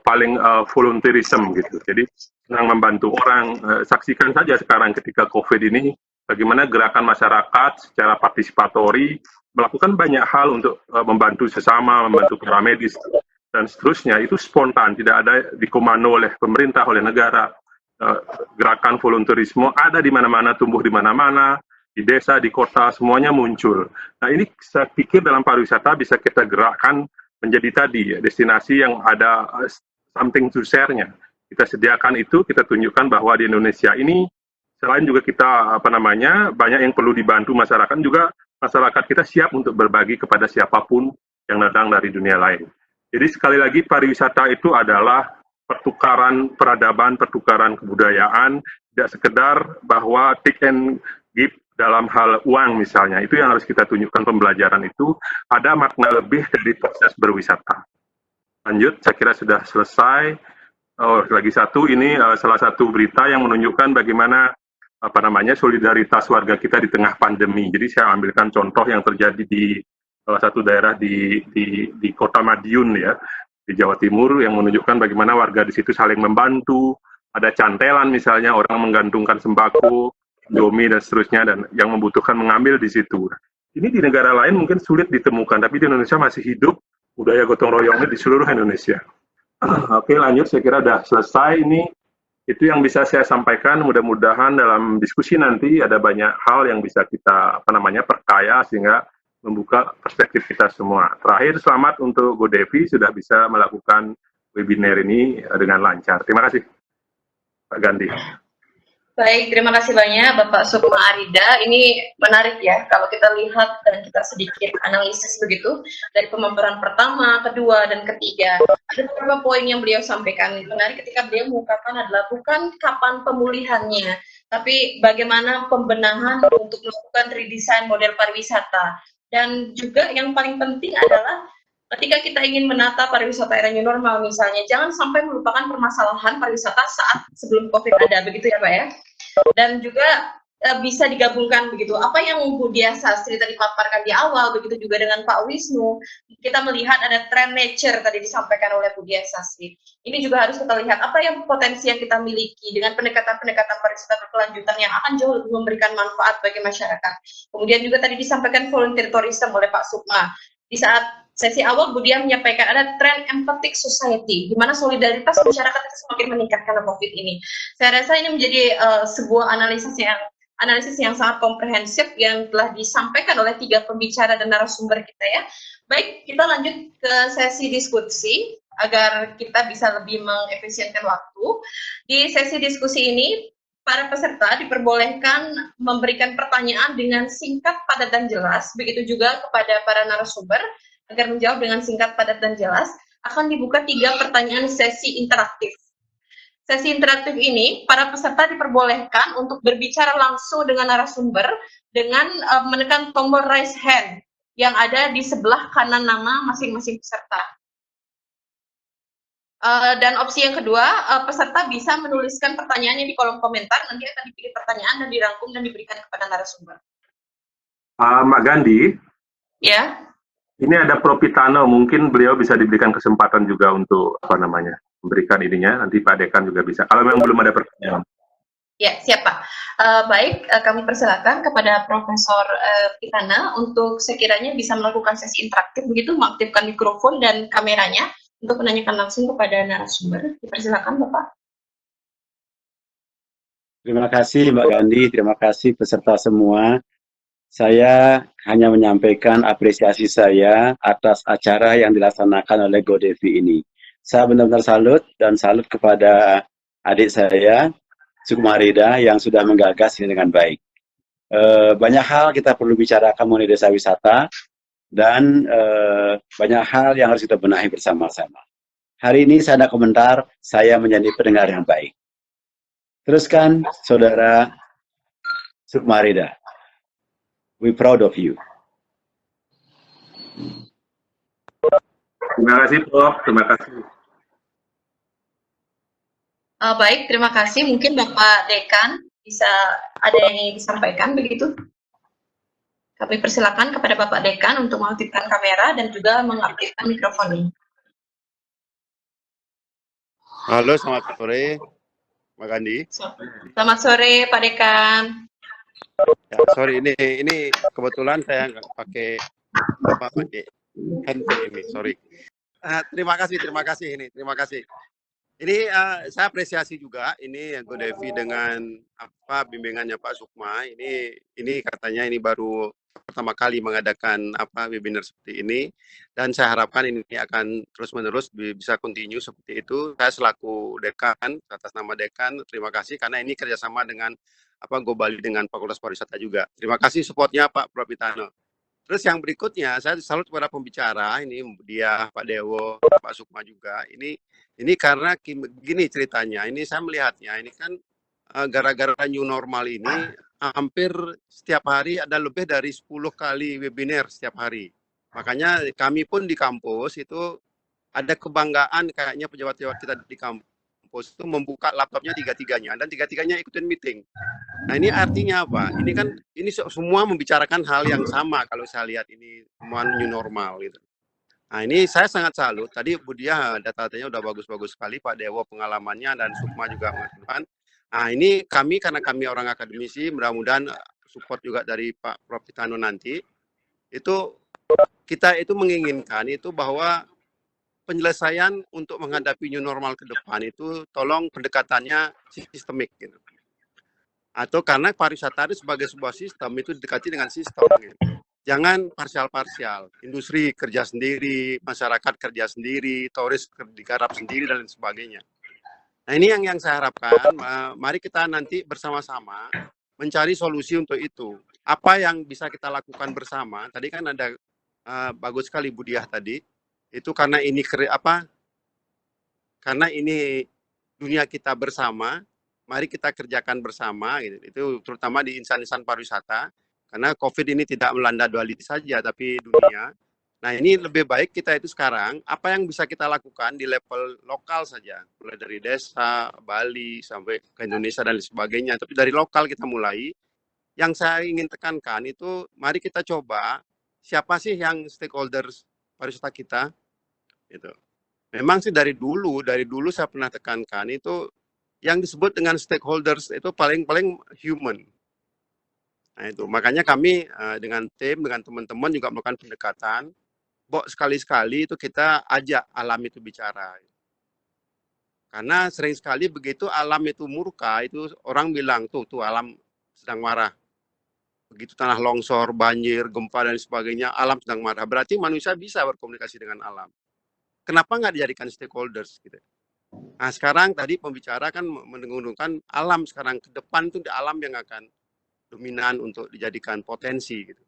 paling volunteerism gitu. Jadi senang membantu orang. Saksikan saja sekarang ketika COVID ini, bagaimana gerakan masyarakat secara partisipatori melakukan banyak hal untuk membantu sesama, membantu para medis dan seterusnya. Itu spontan, tidak ada dikomando oleh pemerintah, oleh negara. Gerakan volunteerisme ada di mana-mana, tumbuh di mana-mana, di desa, di kota, semuanya muncul. Nah ini saya pikir dalam pariwisata bisa kita gerakkan menjadi tadi ya, destinasi yang ada something to share-nya. Kita sediakan itu, kita tunjukkan bahwa di Indonesia ini selain juga kita banyak yang perlu dibantu masyarakat, juga masyarakat kita siap untuk berbagi kepada siapapun yang datang dari dunia lain. Jadi sekali lagi pariwisata itu adalah pertukaran peradaban, pertukaran kebudayaan, tidak sekedar bahwa take and give dalam hal uang misalnya. Itu yang harus kita tunjukkan, pembelajaran itu ada makna lebih dari proses berwisata. Lanjut, saya kira sudah selesai. Lagi satu, ini salah satu berita yang menunjukkan bagaimana solidaritas warga kita di tengah pandemi. Jadi saya ambilkan contoh yang terjadi di salah satu daerah di Kota Madiun ya, di Jawa Timur, yang menunjukkan bagaimana warga di situ saling membantu. Ada cantelan misalnya, orang menggantungkan sembako, Indomie dan seterusnya, dan yang membutuhkan mengambil di situ. Ini di negara lain mungkin sulit ditemukan, tapi di Indonesia masih hidup budaya gotong royongnya di seluruh Indonesia. Oke, lanjut, saya kira sudah selesai ini. Itu yang bisa saya sampaikan. Mudah-mudahan dalam diskusi nanti ada banyak hal yang bisa kita perkaya sehingga membuka perspektif kita semua. Terakhir, selamat untuk GoDevi sudah bisa melakukan webinar ini dengan lancar. Terima kasih, Pak Gandhi. Baik, terima kasih banyak Bapak Sukma Arida. Ini menarik ya, kalau kita lihat dan kita sedikit analisis begitu, dari pemaparan pertama, kedua, dan ketiga. Ada beberapa poin yang beliau sampaikan. Menarik ketika beliau mengungkapkan adalah bukan kapan pemulihannya, tapi bagaimana pembenahan untuk melakukan redesign model pariwisata. Dan juga yang paling penting adalah ketika kita ingin menata pariwisata era new normal misalnya, jangan sampai melupakan permasalahan pariwisata saat sebelum COVID ada, begitu ya Pak ya. Dan juga bisa digabungkan begitu. Apa yang Bu Diah Sastri tadi paparkan di awal, begitu juga dengan Pak Wisnu, kita melihat ada tren nature tadi disampaikan oleh Bu Diah Sastri. Ini juga harus kita lihat apa yang potensi yang kita miliki dengan pendekatan-pendekatan pariwisata berkelanjutan yang akan jauh lebih memberikan manfaat bagi masyarakat. Kemudian juga tadi disampaikan volunteer tourism oleh Pak Sukma. Di saat sesi awal Bu Diah menyampaikan ada tren empathic society, di mana solidaritas masyarakat itu semakin meningkat karena COVID ini. Saya rasa ini menjadi sebuah analisis yang sangat komprehensif yang telah disampaikan oleh 3 pembicara dan narasumber kita ya. Baik, kita lanjut ke sesi diskusi agar kita bisa lebih mengefisienkan waktu. Di sesi diskusi ini, para peserta diperbolehkan memberikan pertanyaan dengan singkat, padat, dan jelas. Begitu juga kepada para narasumber, agar menjawab dengan singkat, padat, dan jelas. Akan dibuka 3 pertanyaan sesi interaktif. Sesi interaktif ini, para peserta diperbolehkan untuk berbicara langsung dengan narasumber dengan menekan tombol raise hand yang ada di sebelah kanan nama masing-masing peserta. Dan opsi yang kedua, peserta bisa menuliskan pertanyaannya di kolom komentar, nanti akan dipilih pertanyaan dan dirangkum dan diberikan kepada narasumber. Mbak Gandhi, Ya. ini ada Prof. Pitano, mungkin beliau bisa diberikan kesempatan juga untuk memberikan ininya, nanti Pak Dekan juga bisa, kalau memang belum ada pertanyaan. Ya, siap Pak. Baik, kami persilakan kepada Profesor Pitana untuk sekiranya bisa melakukan sesi interaktif begitu, mengaktifkan mikrofon dan kameranya untuk menanyakan langsung kepada narasumber. Dipersilakan Bapak. Terima kasih Mbak Gandhi, terima kasih peserta semua. Saya hanya menyampaikan apresiasi saya atas acara yang dilaksanakan oleh GoDevi ini. Saya benar-benar salut dan salut kepada adik saya, Sukmarida, yang sudah menggagas ini dengan baik. Banyak hal kita perlu bicarakan mengenai desa wisata, dan banyak hal yang harus kita benahi bersama-sama. Hari ini saya ada komentar, saya menjadi pendengar yang baik. Teruskan, Saudara Sukmarida. We proud of you. Terima kasih, Prof. Terima kasih. Baik, terima kasih. Mungkin Bapak Dekan bisa ada yang ingin disampaikan begitu. Kami persilakan kepada Bapak Dekan untuk mengaktifkan kamera dan juga mengaktifkan mikrofonnya. Halo, selamat sore, Mbak Gandhi. Selamat sore, Pak Dekan. Ya, sorry, ini kebetulan saya nggak pakai handphone ini, sorry. Terima kasih ini saya apresiasi juga ini GoDevi dengan bimbingannya Pak Sukma. Ini katanya ini baru pertama kali mengadakan webinar seperti ini, dan saya harapkan ini akan terus-menerus bisa continue seperti itu. Saya selaku dekan, atas nama dekan, terima kasih karena ini kerjasama dengan Gobali dengan Fakultas Pariwisata juga. Terima kasih supportnya Pak Prof. Pitano. Terus yang berikutnya, saya salut kepada pembicara, ini dia, Pak Dewo, Pak Sukma juga. Ini karena begini ceritanya, ini saya melihatnya, ini kan gara-gara new normal ini, hampir setiap hari ada lebih dari 10 kali webinar setiap hari. Makanya kami pun di kampus itu ada kebanggaan kayaknya pejabat-pejabat kita di kampus itu membuka laptopnya tiga-tiganya, dan tiga-tiganya ikutin meeting. Nah, ini artinya apa? Ini kan semua membicarakan hal yang sama kalau saya lihat ini semua new normal gitu. Nah, ini saya sangat salut. Tadi Bu Diah data-datanya udah bagus-bagus sekali, Pak Dewo pengalamannya dan Sukma juga mengatakan. Nah, ini karena kami orang akademisi, mudah-mudahan support juga dari Pak Prof. Pitano nanti. Itu kita itu menginginkan itu bahwa penyelesaian untuk menghadapi new normal ke depan itu tolong pendekatannya sistemik gitu. Atau karena pariwisata itu sebagai sebuah sistem itu didekati dengan sistem gitu. Jangan parsial-parsial, industri kerja sendiri, masyarakat kerja sendiri, turis digarap sendiri dan lain sebagainya. Nah, ini yang saya harapkan, mari kita nanti bersama-sama mencari solusi untuk itu. Apa yang bisa kita lakukan bersama? Tadi kan ada bagus sekali Bu Diah tadi. Itu karena ini dunia kita bersama, mari kita kerjakan bersama gitu. Itu terutama di insan-insan pariwisata, karena COVID ini tidak melanda Bali saja tapi dunia. Nah, ini lebih baik kita itu sekarang, apa yang bisa kita lakukan di level lokal saja. Mulai dari desa, Bali, sampai ke Indonesia dan sebagainya. Tapi dari lokal kita mulai. Yang saya ingin tekankan itu, mari kita coba, siapa sih yang stakeholders pariwisata kita? Gitu. Memang sih dari dulu saya pernah tekankan itu, yang disebut dengan stakeholders itu paling-paling human. Nah itu, makanya kami dengan tim, dengan teman-teman juga melakukan pendekatan, sekali-sekali itu kita ajak alam itu bicara. Karena sering sekali begitu alam itu murka, itu orang bilang, tuh alam sedang marah. Begitu tanah longsor, banjir, gempa, dan sebagainya, alam sedang marah. Berarti manusia bisa berkomunikasi dengan alam. Kenapa nggak dijadikan stakeholders? Gitu. Nah sekarang tadi pembicara kan menggunakan alam sekarang, ke depan itu alam yang akan dominan untuk dijadikan potensi. Gitu.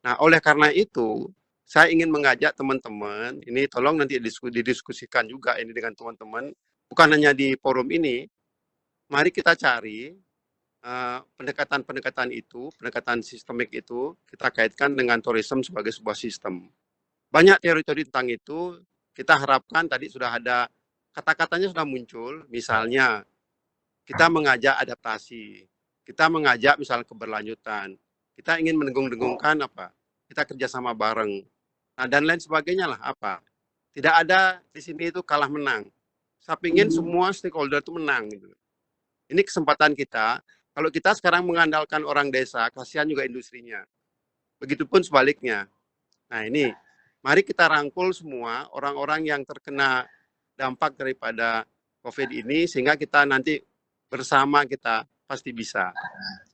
Nah oleh karena itu, saya ingin mengajak teman-teman, ini tolong nanti didiskusikan juga ini dengan teman-teman, bukan hanya di forum ini, mari kita cari pendekatan-pendekatan itu, pendekatan sistemik itu, kita kaitkan dengan tourism sebagai sebuah sistem. Banyak teori-teori tentang itu, kita harapkan tadi sudah ada, kata-katanya sudah muncul, misalnya kita mengajak adaptasi, kita mengajak misalnya keberlanjutan, kita ingin mendengung-dengungkan apa, kita kerjasama bareng, nah dan lain sebagainya lah apa. Tidak ada di sini itu kalah menang. Saya ingin semua stakeholder itu menang. Gitu. Ini kesempatan kita. Kalau kita sekarang mengandalkan orang desa, kasihan juga industrinya. Begitupun sebaliknya. Nah ini, mari kita rangkul semua orang-orang yang terkena dampak daripada COVID ini, sehingga kita nanti bersama kita pasti bisa.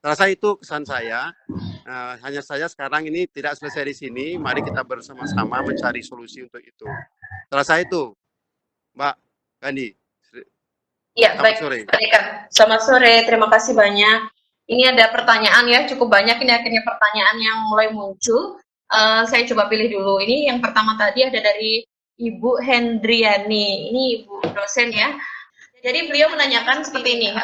Rasa itu kesan saya. Hanya saja sekarang ini tidak selesai di sini, mari kita bersama-sama mencari solusi untuk itu. Rasa itu, Mbak Gandhi. Iya, baik. Sore. Selamat sore, terima kasih banyak. Ini ada pertanyaan ya, cukup banyak ini akhirnya pertanyaan yang mulai muncul. Saya coba pilih dulu. Ini yang pertama tadi ada dari Ibu Hendriani. Ini Ibu dosen ya. Jadi beliau menanyakan seperti ini.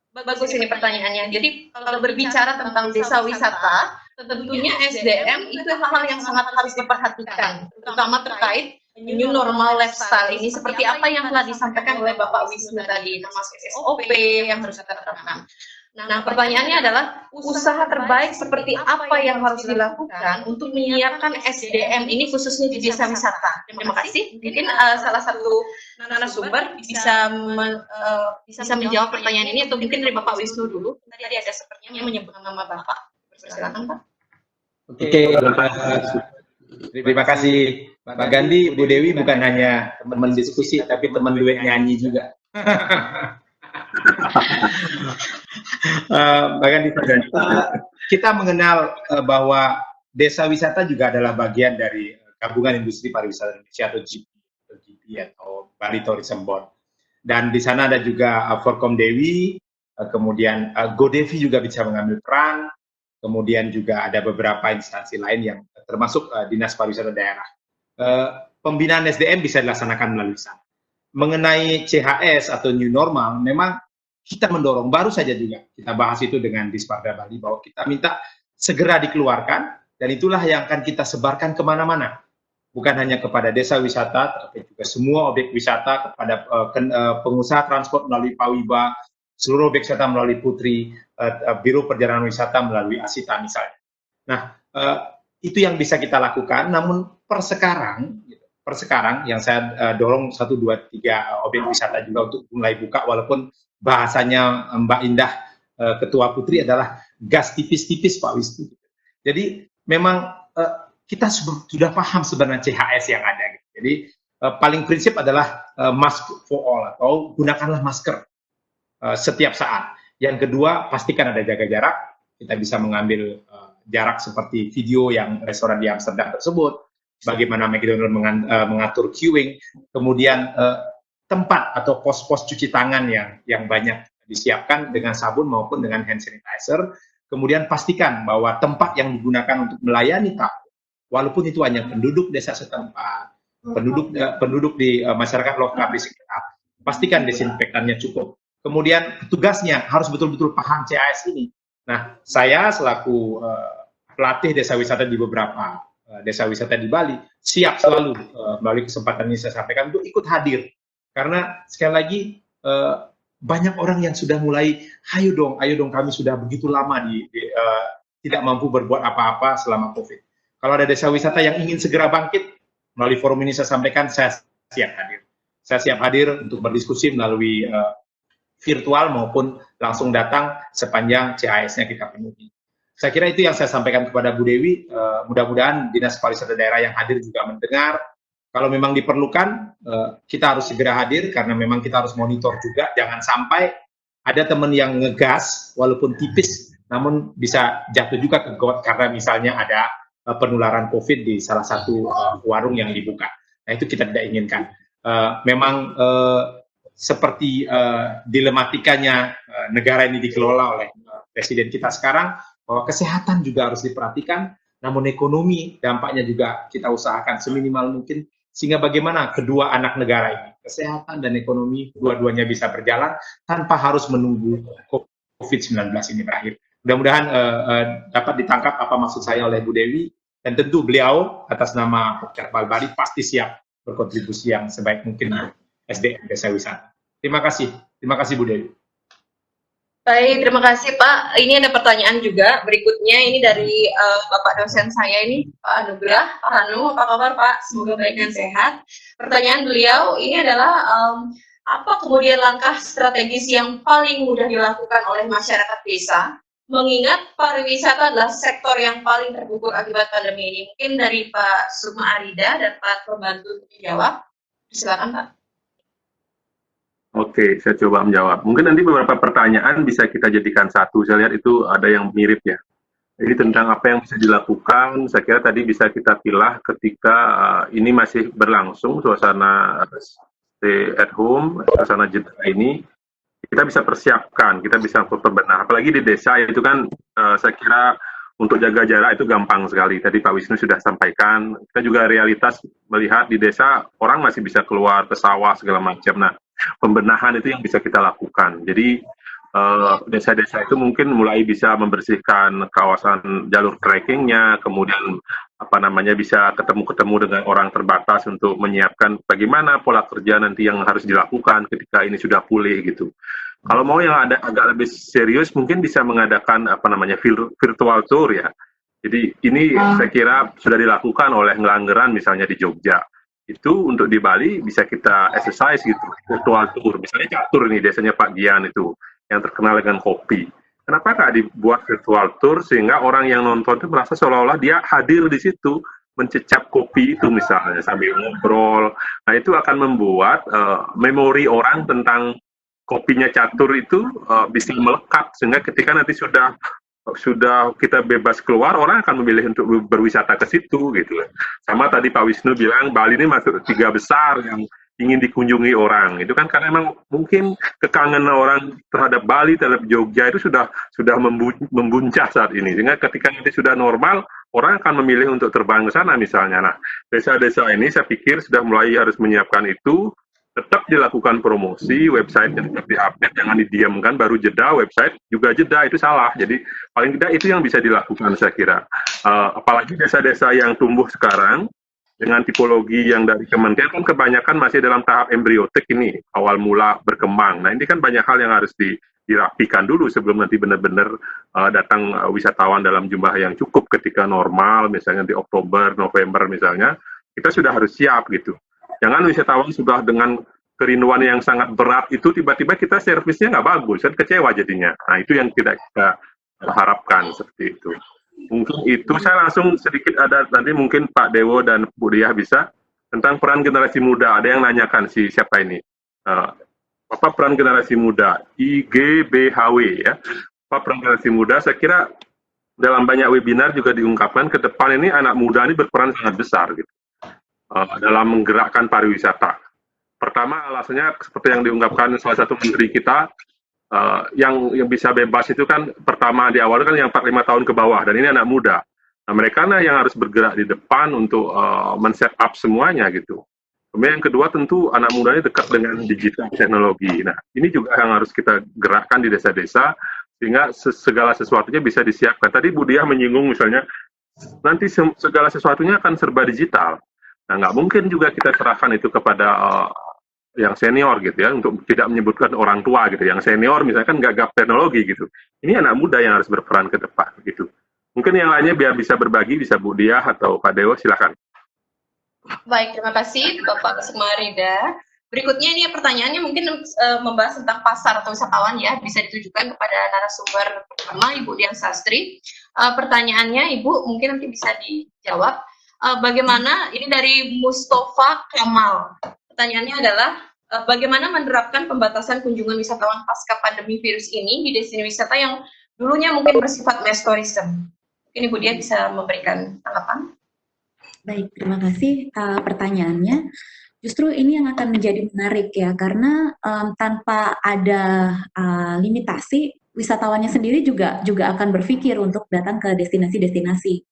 Bagus ini pertanyaannya. Jadi kalau berbicara tentang desa wisata, tentunya SDM itu hal-hal yang sangat harus diperhatikan, terutama terkait new normal lifestyle ini, seperti apa yang telah disampaikan oleh Bapak Wisnu tadi, termasuk SOP yang harus kita terapkan. Nah, pertanyaannya adalah usaha terbaik seperti apa yang harus dilakukan untuk menyiapkan SDM ini khususnya di desa wisata. Terima kasih. Mungkin salah satu narasumber bisa menjawab pertanyaan ini, atau mungkin dari Bapak Wisnu dulu. Tadi ada sepertinya menyebut nama Bapak. Silakan Pak. Oke, terima kasih Mbak Gandhi. Bu Dewi bukan hanya teman diskusi, tapi teman duet nyanyi juga. Mbak Gandhi, kita mengenal bahwa desa wisata juga adalah bagian dari Gabungan Industri Pariwisata Indonesia atau GP atau Bali Tourism Board. Dan di sana ada juga Forkom Dewi, kemudian GoDevi juga bisa mengambil peran. Kemudian juga ada beberapa instansi lain yang termasuk Dinas Pariwisata Daerah. Pembinaan SDM bisa dilaksanakan melalui sana. Mengenai CHS atau New Normal, memang kita mendorong, baru saja juga kita bahas itu dengan Disparda Bali, bahwa kita minta segera dikeluarkan, dan itulah yang akan kita sebarkan kemana-mana. Bukan hanya kepada desa wisata, tapi juga semua objek wisata, kepada pengusaha transport melalui Pawiba, seluruh objek wisata melalui Putri, Biro Perjalanan Wisata melalui Asita misalnya. Nah, itu yang bisa kita lakukan, namun per sekarang yang saya dorong 1, 2, 3 objek wisata juga untuk mulai buka, walaupun bahasanya Mbak Indah, Ketua Putri, adalah gas tipis-tipis Pak Wisnu. Jadi memang kita sudah paham sebenarnya CHS yang ada. Jadi paling prinsip adalah mask for all, atau gunakanlah masker setiap saat. Yang kedua, pastikan ada jaga jarak. Kita bisa mengambil jarak seperti video yang restoran di Amsterdam tersebut, bagaimana McDonald mengatur queuing, kemudian tempat atau pos-pos cuci tangan yang banyak disiapkan dengan sabun maupun dengan hand sanitizer. Kemudian pastikan bahwa tempat yang digunakan untuk melayani tamu, walaupun itu hanya penduduk desa setempat, penduduk di masyarakat lokal di sekitar, pastikan desinfektannya cukup. Kemudian petugasnya harus betul-betul paham CHS ini. Nah, saya selaku pelatih desa wisata di beberapa desa wisata di Bali siap selalu melalui kesempatan ini saya sampaikan untuk ikut hadir, karena sekali lagi banyak orang yang sudah mulai, ayo dong kami sudah begitu lama tidak mampu berbuat apa-apa selama COVID. Kalau ada desa wisata yang ingin segera bangkit, melalui forum ini saya sampaikan, saya siap hadir. Saya siap hadir untuk berdiskusi melalui virtual maupun langsung datang sepanjang CAS-nya kita penuhi. Saya kira itu yang saya sampaikan kepada Bu Dewi. Mudah-mudahan Dinas Pariwisata Daerah yang hadir juga mendengar. Kalau memang diperlukan, kita harus segera hadir karena memang kita harus monitor juga. Jangan sampai ada teman yang ngegas, walaupun tipis, namun bisa jatuh juga ke got karena misalnya ada penularan COVID di salah satu warung yang dibuka. Nah, itu kita tidak inginkan. Memang seperti dilematikanya negara ini dikelola oleh Presiden kita sekarang, bahwa kesehatan juga harus diperhatikan, namun ekonomi dampaknya juga kita usahakan seminimal mungkin, sehingga bagaimana kedua anak negara ini, kesehatan dan ekonomi, dua-duanya bisa berjalan tanpa harus menunggu COVID-19 ini berakhir. Mudah-mudahan dapat ditangkap apa maksud saya oleh Bu Dewi, dan tentu beliau atas nama Pokja Bali pasti siap berkontribusi yang sebaik mungkin SDM Desa Wisata. Terima kasih Bu Dewi. Baik, terima kasih Pak. Ini ada pertanyaan juga berikutnya, ini dari Bapak dosen saya ini, Pak Anugrah. Pak Hanu, apa kabar Pak? Semoga baik dan sehat. Pertanyaan beliau ini adalah, apa kemudian langkah strategis yang paling mudah dilakukan oleh masyarakat desa, mengingat pariwisata adalah sektor yang paling terpukul akibat pandemi ini? Mungkin dari Pak Sukma Arida dapat membantu menjawab. Silakan Pak. Oke, saya coba menjawab. Mungkin nanti beberapa pertanyaan bisa kita jadikan satu. Saya lihat itu ada yang mirip ya. Jadi tentang apa yang bisa dilakukan, saya kira tadi bisa kita pilah ketika ini masih berlangsung, suasana stay at home, suasana jeda ini, kita bisa persiapkan, kita bisa berbenah. Apalagi di desa itu kan, saya kira untuk jaga jarak itu gampang sekali. Tadi Pak Wisnu sudah sampaikan, kita juga realitas melihat di desa, orang masih bisa keluar ke sawah segala macam. Nah, pembenahan itu yang bisa kita lakukan. Jadi desa-desa itu mungkin mulai bisa membersihkan kawasan jalur trekkingnya, kemudian bisa ketemu-ketemu dengan orang terbatas untuk menyiapkan bagaimana pola kerja nanti yang harus dilakukan ketika ini sudah pulih gitu. Kalau mau yang ada agak lebih serius, mungkin bisa mengadakan virtual tour ya. Jadi ini saya kira sudah dilakukan oleh Ngelanggeran misalnya di Jogja. Itu untuk di Bali bisa kita exercise gitu, virtual tour. Misalnya Catur nih, desanya Pak Gian itu, yang terkenal dengan kopi. Kenapa nggak dibuat virtual tour sehingga orang yang nonton itu merasa seolah-olah dia hadir di situ, mencecap kopi itu misalnya, sambil ngobrol. Nah itu akan membuat memori orang tentang kopinya Catur itu bisa melekat, sehingga ketika nanti sudah kita bebas keluar, orang akan memilih untuk berwisata ke situ gitu. Sama tadi Pak Wisnu bilang Bali ini masuk 3 besar yang ingin dikunjungi orang. Itu kan karena memang mungkin kekangenan orang terhadap Bali, terhadap Jogja itu sudah membuncah saat ini. Sehingga ketika nanti sudah normal, orang akan memilih untuk terbang ke sana misalnya. Nah, desa-desa ini saya pikir sudah mulai harus menyiapkan itu. Tetap dilakukan promosi, website-nya tetap di-update, jangan didiamkan, baru jeda, website juga jeda, itu salah. Jadi paling tidak itu yang bisa dilakukan saya kira. Apalagi desa-desa yang tumbuh sekarang, dengan tipologi yang dari Kementerian kan kebanyakan masih dalam tahap embriotik ini, awal mula berkembang. Nah ini kan banyak hal yang harus dirapikan dulu sebelum nanti benar-benar datang wisatawan dalam jumlah yang cukup ketika normal, misalnya di Oktober, November misalnya, kita sudah harus siap gitu. Jangan wisatawan sudah dengan kerinduan yang sangat berat itu tiba-tiba kita servisnya nggak bagus, kan kecewa jadinya. Nah itu yang tidak kita harapkan seperti itu. Mungkin itu saya langsung sedikit ada nanti mungkin Pak Dewo dan Bu Diah bisa tentang peran generasi muda. Ada yang nanyakan siapa ini? Apa peran generasi muda? IGBHW ya. Apa peran generasi muda? Saya kira dalam banyak webinar juga diungkapkan ke depan ini anak muda ini berperan sangat besar gitu. Dalam menggerakkan pariwisata. Pertama alasannya seperti yang diungkapkan salah satu menteri kita, yang bisa bebas itu kan pertama di awal kan yang 45 tahun ke bawah, dan ini anak muda. Nah mereka yang harus bergerak di depan untuk men-set up semuanya gitu. Kemudian yang kedua tentu anak muda ini dekat dengan digital teknologi. Nah ini juga yang harus kita gerakkan di desa-desa sehingga segala sesuatunya bisa disiapkan. Tadi Bu Diah menyinggung misalnya nanti segala sesuatunya akan serba digital. Nah, nggak mungkin juga kita serahkan itu kepada yang senior gitu ya, untuk tidak menyebutkan orang tua gitu. Yang senior misalnya kan gagap teknologi gitu. Ini anak muda yang harus berperan ke depan gitu. Mungkin yang lainnya biar bisa berbagi, bisa Bu Diah atau Pak Dewo, silakan. Baik, terima kasih Bapak Sumarida. Berikutnya ini pertanyaannya mungkin membahas tentang pasar atau wisatawan ya, bisa ditujukan kepada narasumber pertama Ibu Dian Sastri. Pertanyaannya Ibu mungkin nanti bisa dijawab. Bagaimana, ini dari Mustafa Kamal. Pertanyaannya adalah, bagaimana menerapkan pembatasan kunjungan wisatawan pasca pandemi virus ini di destinasi wisata yang dulunya mungkin bersifat mass tourism? Mungkin Ibu Dian bisa memberikan tanggapan. Baik, terima kasih pertanyaannya. Justru ini yang akan menjadi menarik ya, karena tanpa ada limitasi, wisatawannya sendiri juga akan berpikir untuk datang ke destinasi-destinasi.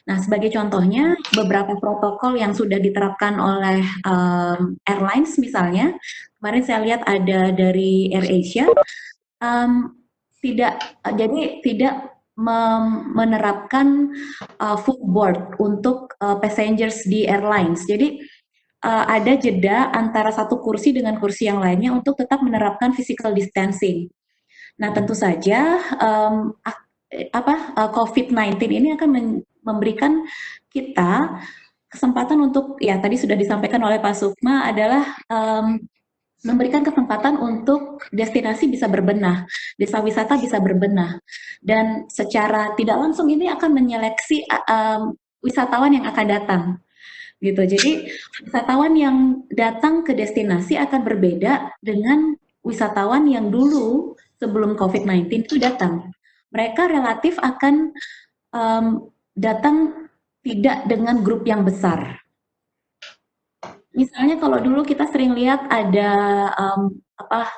Nah, sebagai contohnya, beberapa protokol yang sudah diterapkan oleh airlines misalnya, kemarin saya lihat ada dari AirAsia, tidak menerapkan full board untuk passengers di airlines. Jadi ada jeda antara satu kursi dengan kursi yang lainnya untuk tetap menerapkan physical distancing. Nah, tentu saja COVID-19 ini akan memberikan kita kesempatan untuk, ya tadi sudah disampaikan oleh Pak Sukma, adalah memberikan kesempatan untuk destinasi bisa berbenah, desa wisata bisa berbenah, dan secara tidak langsung ini akan menyeleksi wisatawan yang akan datang, gitu. Jadi wisatawan yang datang ke destinasi akan berbeda dengan wisatawan yang dulu sebelum COVID-19 itu datang. Mereka relatif akan datang tidak dengan grup yang besar. Misalnya kalau dulu kita sering lihat ada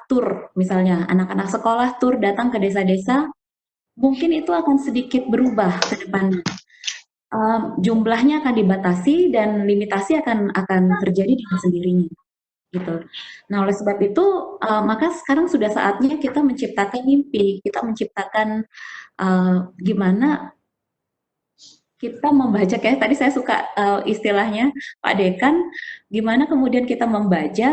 tur, misalnya anak-anak sekolah tur datang ke desa-desa, mungkin itu akan sedikit berubah ke depannya. Jumlahnya akan dibatasi dan limitasi akan terjadi dengan sendirinya, gitu. Nah, oleh sebab itu maka sekarang sudah saatnya kita menciptakan mimpi, kita menciptakan gimana kita membajak ya, tadi saya suka istilahnya Pak Dekan, gimana kemudian kita membajak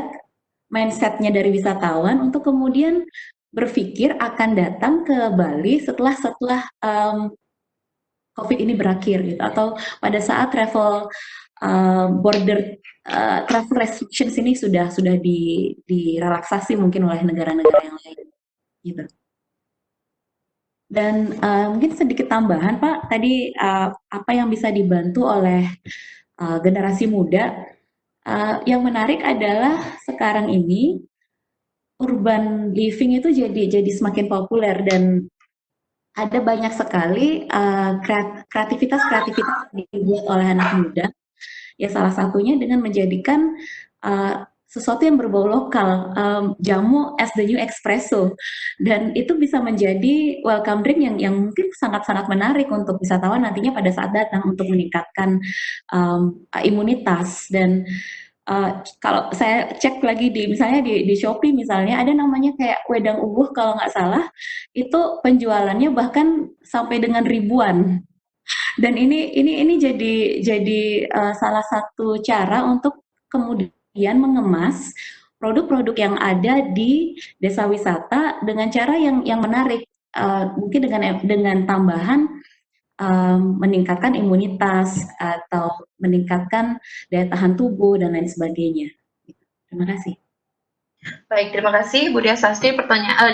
mindsetnya dari wisatawan untuk kemudian berpikir akan datang ke Bali setelah COVID ini berakhir gitu, atau pada saat travel border travel restrictions ini sudah direlaksasi mungkin oleh negara-negara yang lain gitu. Dan mungkin sedikit tambahan Pak, tadi apa yang bisa dibantu oleh generasi muda, yang menarik adalah sekarang ini urban living itu jadi semakin populer dan ada banyak sekali kreativitas yang dibuat oleh anak muda. Ya salah satunya dengan menjadikan sesuatu yang berbau lokal, jamu as the new espresso, dan itu bisa menjadi welcome drink yang mungkin sangat-sangat menarik untuk wisatawan nantinya pada saat datang untuk meningkatkan imunitas. Dan kalau saya cek lagi misalnya di Shopee misalnya ada namanya kayak wedang uwuh kalau nggak salah, itu penjualannya bahkan sampai dengan ribuan. Dan ini jadi salah satu cara untuk kemudian mengemas produk-produk yang ada di desa wisata dengan cara yang menarik, mungkin dengan tambahan meningkatkan imunitas atau meningkatkan daya tahan tubuh dan lain sebagainya. Terima kasih. Baik, terima kasih Bu Diah Sastri.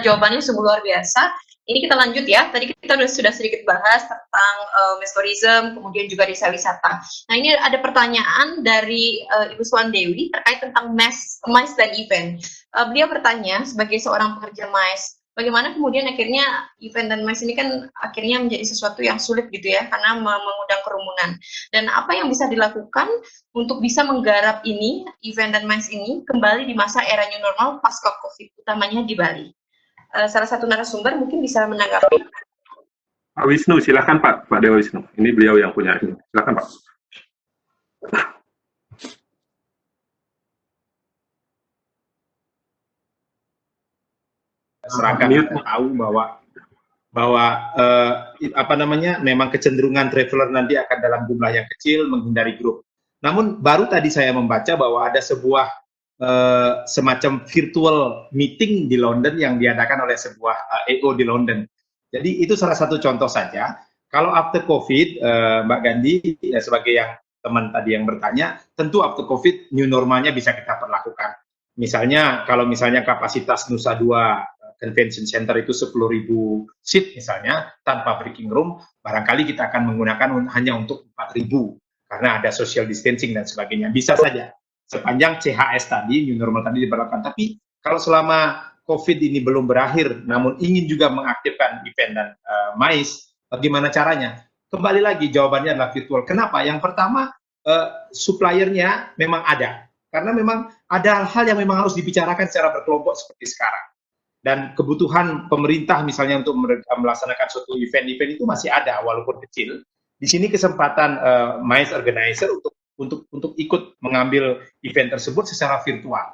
Jawabannya sungguh luar biasa. Ini kita lanjut ya. Tadi kita sudah sedikit bahas tentang mass tourism, kemudian juga desa wisata. Nah, ini ada pertanyaan dari Ibu Swandewi terkait tentang MICE dan event. Beliau bertanya sebagai seorang pekerja MICE, bagaimana kemudian akhirnya event dan MICE ini kan akhirnya menjadi sesuatu yang sulit gitu ya, karena mengundang kerumunan. Dan apa yang bisa dilakukan untuk bisa menggarap ini, event dan MICE ini, kembali di masa era new normal pasca COVID, utamanya di Bali? Salah satu narasumber mungkin bisa menanggapi. Pak Wisnu, silakan Pak Dewa Wisnu. Ini beliau yang punya ini. Silakan Pak. Masyarakat tahu bahwa bahwa memang kecenderungan traveler nanti akan dalam jumlah yang kecil, menghindari grup. Namun baru tadi saya membaca bahwa ada sebuah semacam virtual meeting di London yang diadakan oleh sebuah EO di London. Jadi itu salah satu contoh saja. Kalau after COVID, Mbak Gandhi, sebagai yang teman tadi yang bertanya, tentu after COVID new normalnya bisa kita perlakukan. Misalnya, kalau misalnya kapasitas Nusa Dua Convention Center itu 10.000 seat misalnya, tanpa breaking room, barangkali kita akan menggunakan hanya untuk 4.000, karena ada social distancing dan sebagainya. Bisa saja, sepanjang CHS tadi, new normal tadi diberlakukan. Tapi kalau selama COVID ini belum berakhir, namun ingin juga mengaktifkan event dan MICE, bagaimana caranya? Kembali lagi, jawabannya adalah virtual. Kenapa? Yang pertama, suppliernya memang ada. Karena memang ada hal yang memang harus dibicarakan secara berkelompok seperti sekarang. Dan kebutuhan pemerintah misalnya untuk melaksanakan suatu event-event itu masih ada walaupun kecil. Di sini kesempatan MICE organizer untuk ikut mengambil event tersebut secara virtual.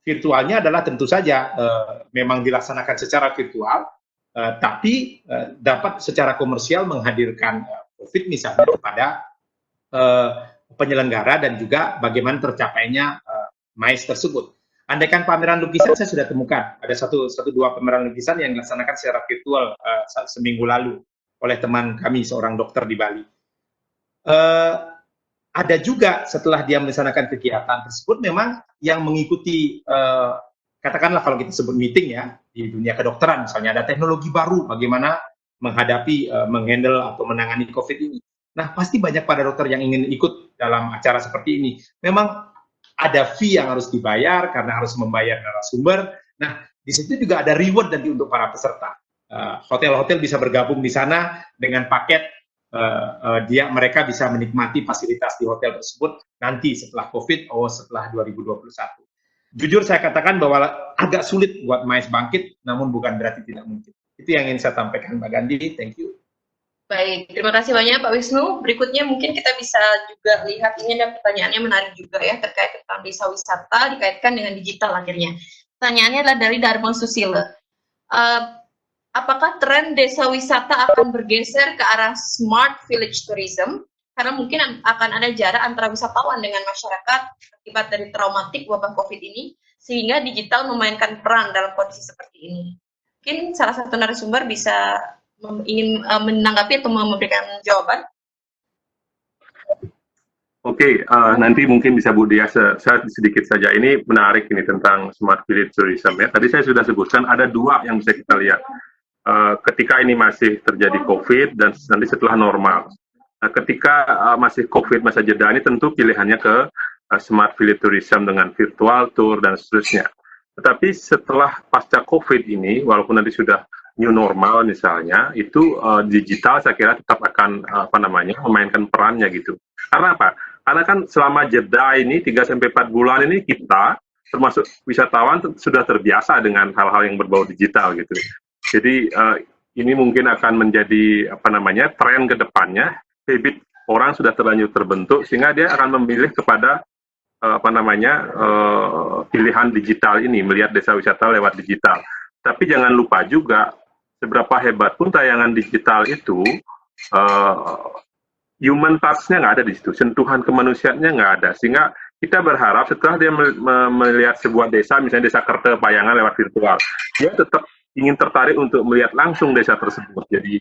Virtualnya adalah tentu saja memang dilaksanakan secara virtual, tapi dapat secara komersial menghadirkan profit misalnya kepada penyelenggara dan juga bagaimana tercapainya MICE tersebut. Andaikan pameran lukisan saya sudah temukan, ada dua pameran lukisan yang dilaksanakan secara virtual seminggu lalu oleh teman kami, seorang dokter di Bali. Ada juga setelah dia melaksanakan kegiatan tersebut, memang yang mengikuti, katakanlah kalau kita sebut meeting ya, di dunia kedokteran misalnya, ada teknologi baru bagaimana menghadapi, menghandle atau menangani COVID ini. Nah, pasti banyak para dokter yang ingin ikut dalam acara seperti ini. Memang ada fee yang harus dibayar karena harus membayar narasumber. Nah, di situ juga ada reward nanti untuk para peserta. Hotel-hotel bisa bergabung di sana dengan paket, mereka bisa menikmati fasilitas di hotel tersebut nanti setelah COVID atau setelah 2021. Jujur saya katakan bahwa agak sulit buat MICE bangkit, namun bukan berarti tidak mungkin. Itu yang ingin saya sampaikan, Mbak Gandhi. Thank you. Baik, terima kasih banyak Pak Wisnu. Berikutnya mungkin kita bisa juga lihat, ini ada pertanyaannya menarik juga ya, terkait tentang desa wisata dikaitkan dengan digital akhirnya. Pertanyaannya adalah dari Darmon Susilo. Apakah tren desa wisata akan bergeser ke arah smart village tourism? Karena mungkin akan ada jarak antara wisatawan dengan masyarakat akibat dari traumatik wabah COVID ini, sehingga digital memainkan peran dalam kondisi seperti ini. Mungkin salah satu narasumber bisa ingin menanggapi atau memberikan jawaban. Oke, nanti mungkin bisa Bu Dia sedikit saja. Ini menarik ini tentang smart village tourism ya. Tadi saya sudah sebutkan ada dua yang bisa kita lihat. Ketika ini masih terjadi COVID dan nanti setelah normal. Nah, ketika masih COVID masa jeda ini tentu pilihannya ke smart village tourism dengan virtual tour dan seterusnya. Tetapi setelah pasca COVID ini, walaupun nanti sudah new normal misalnya, itu digital saya kira tetap akan memainkan perannya gitu. Karena apa? Karena kan selama jeda ini 3-4 bulan ini kita termasuk wisatawan sudah terbiasa dengan hal-hal yang berbau digital gitu. Jadi ini mungkin akan menjadi tren ke depannya. Habit orang sudah terlanjur terbentuk sehingga dia akan memilih kepada pilihan digital ini, melihat desa wisata lewat digital. Tapi jangan lupa juga seberapa hebat pun tayangan digital itu, human touch-nya nggak ada di situ, sentuhan kemanusiaannya nggak ada. Sehingga kita berharap setelah dia melihat sebuah desa, misalnya desa Kerte Payangan lewat virtual, dia tetap ingin tertarik untuk melihat langsung desa tersebut. Jadi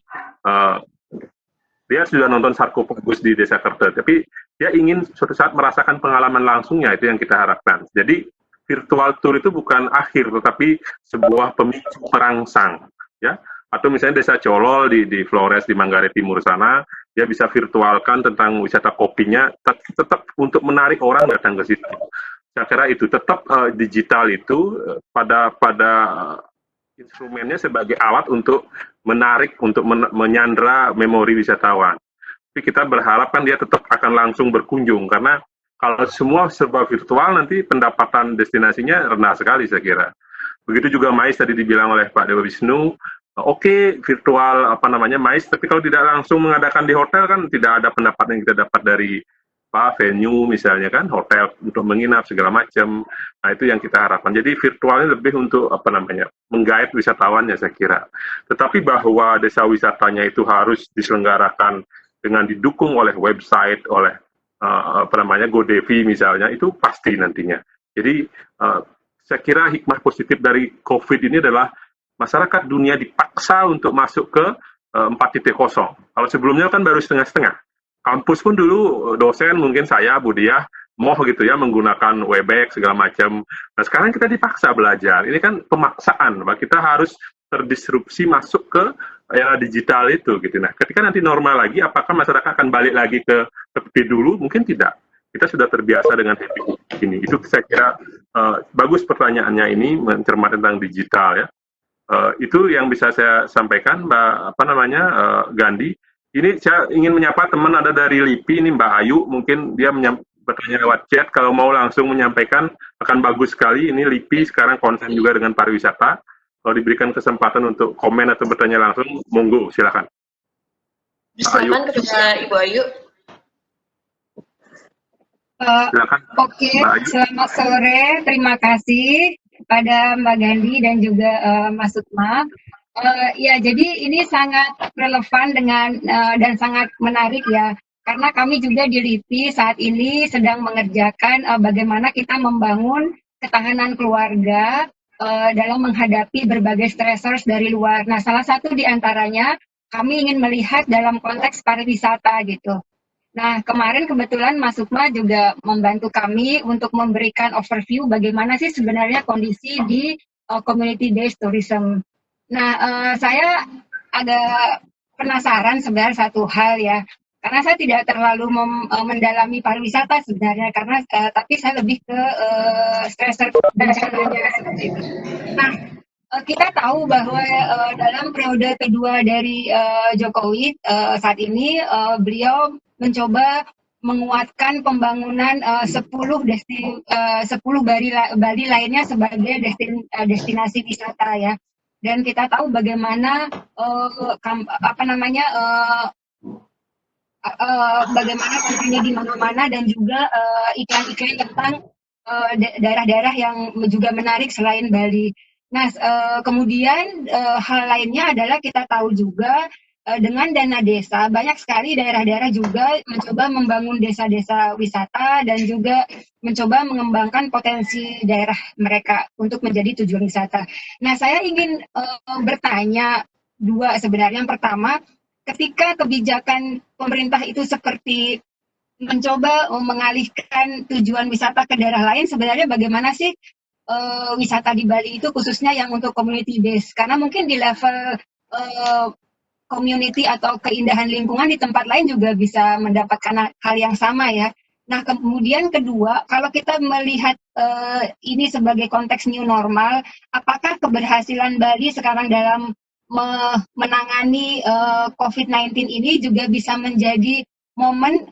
dia sudah nonton sarkofagus di desa Kerte, tapi dia ingin suatu saat merasakan pengalaman langsungnya, itu yang kita harapkan. Jadi virtual tour itu bukan akhir, tetapi sebuah pemicu perangsang. Ya, atau misalnya desa Colol di Flores di Manggarai Timur sana, dia bisa virtualkan tentang wisata kopinya, tetap untuk menarik orang datang ke situ. Saya kira itu tetap digital itu pada instrumennya sebagai alat untuk menarik, untuk menyandra memori wisatawan. Tapi kita berharap kan dia tetap akan langsung berkunjung, karena kalau semua serba virtual nanti pendapatan destinasinya rendah sekali saya kira. Begitu juga MICE tadi dibilang oleh Pak Dewa Wisnu, oke, virtual MICE, tapi kalau tidak langsung mengadakan di hotel kan tidak ada pendapatan yang kita dapat dari venue misalnya kan, hotel untuk menginap segala macam. Nah, itu yang kita harapkan. Jadi virtualnya lebih untuk menggait wisatawannya saya kira. Tetapi bahwa desa wisatanya itu harus diselenggarakan dengan didukung oleh website, oleh GoDevi misalnya, itu pasti nantinya. Jadi saya kira hikmah positif dari COVID ini adalah masyarakat dunia dipaksa untuk masuk ke 4.0. Kalau sebelumnya kan baru setengah-setengah. Kampus pun dulu dosen mungkin saya Budiah gitu ya menggunakan Webex segala macam. Nah sekarang kita dipaksa belajar. Ini kan pemaksaan, bahwa kita harus terdisrupsi masuk ke era digital itu gitu. Nah ketika nanti normal lagi, apakah masyarakat akan balik lagi ke seperti dulu? Mungkin tidak. Kita sudah terbiasa dengan ini. Itu saya kira bagus pertanyaannya ini mencermati tentang digital ya. Itu yang bisa saya sampaikan, Mbak Gandhi. Ini saya ingin menyapa teman ada dari LIPI, ini Mbak Ayu, mungkin dia bertanya lewat chat, kalau mau langsung menyampaikan akan bagus sekali. Ini LIPI sekarang konsen juga dengan pariwisata. Kalau diberikan kesempatan untuk komen atau bertanya langsung, monggo, silakan. Silakan kepada Ibu Ayu. Silakan. Oke, selamat sore. Terima kasih kepada Mbak Gandhi dan juga Mas Sukma. Ya, jadi ini sangat relevan dan sangat menarik ya, karena kami juga di LIPI saat ini sedang mengerjakan bagaimana kita membangun ketahanan keluarga dalam menghadapi berbagai stressors dari luar. Nah, salah satu di antaranya kami ingin melihat dalam konteks pariwisata gitu. Nah, kemarin kebetulan Mas Sukma juga membantu kami untuk memberikan overview bagaimana sih sebenarnya kondisi di community-based tourism. Nah, saya agak penasaran sebenarnya satu hal ya, karena saya tidak terlalu mendalami pariwisata sebenarnya, karena tapi saya lebih ke stressor dan sebagainya seperti itu. Nah, kita tahu bahwa dalam periode kedua dari Jokowi saat ini beliau mencoba menguatkan pembangunan 10 Bali lainnya sebagai destinasi wisata ya. Dan kita tahu bagaimana bagaimana kampanye di mana-mana dan juga iklan-iklan tentang daerah-daerah yang juga menarik selain Bali. Nah, kemudian hal lainnya adalah kita tahu juga dengan dana desa, banyak sekali daerah-daerah juga mencoba membangun desa-desa wisata dan juga mencoba mengembangkan potensi daerah mereka untuk menjadi tujuan wisata. Nah, saya ingin bertanya dua sebenarnya. Yang pertama, ketika kebijakan pemerintah itu seperti mencoba mengalihkan tujuan wisata ke daerah lain, sebenarnya bagaimana sih wisata di Bali itu khususnya yang untuk community base? Karena mungkin di level community atau keindahan lingkungan di tempat lain juga bisa mendapatkan hal yang sama ya. Nah, kemudian kedua, kalau kita melihat ini sebagai konteks new normal, apakah keberhasilan Bali sekarang dalam menangani COVID-19 ini juga bisa menjadi momen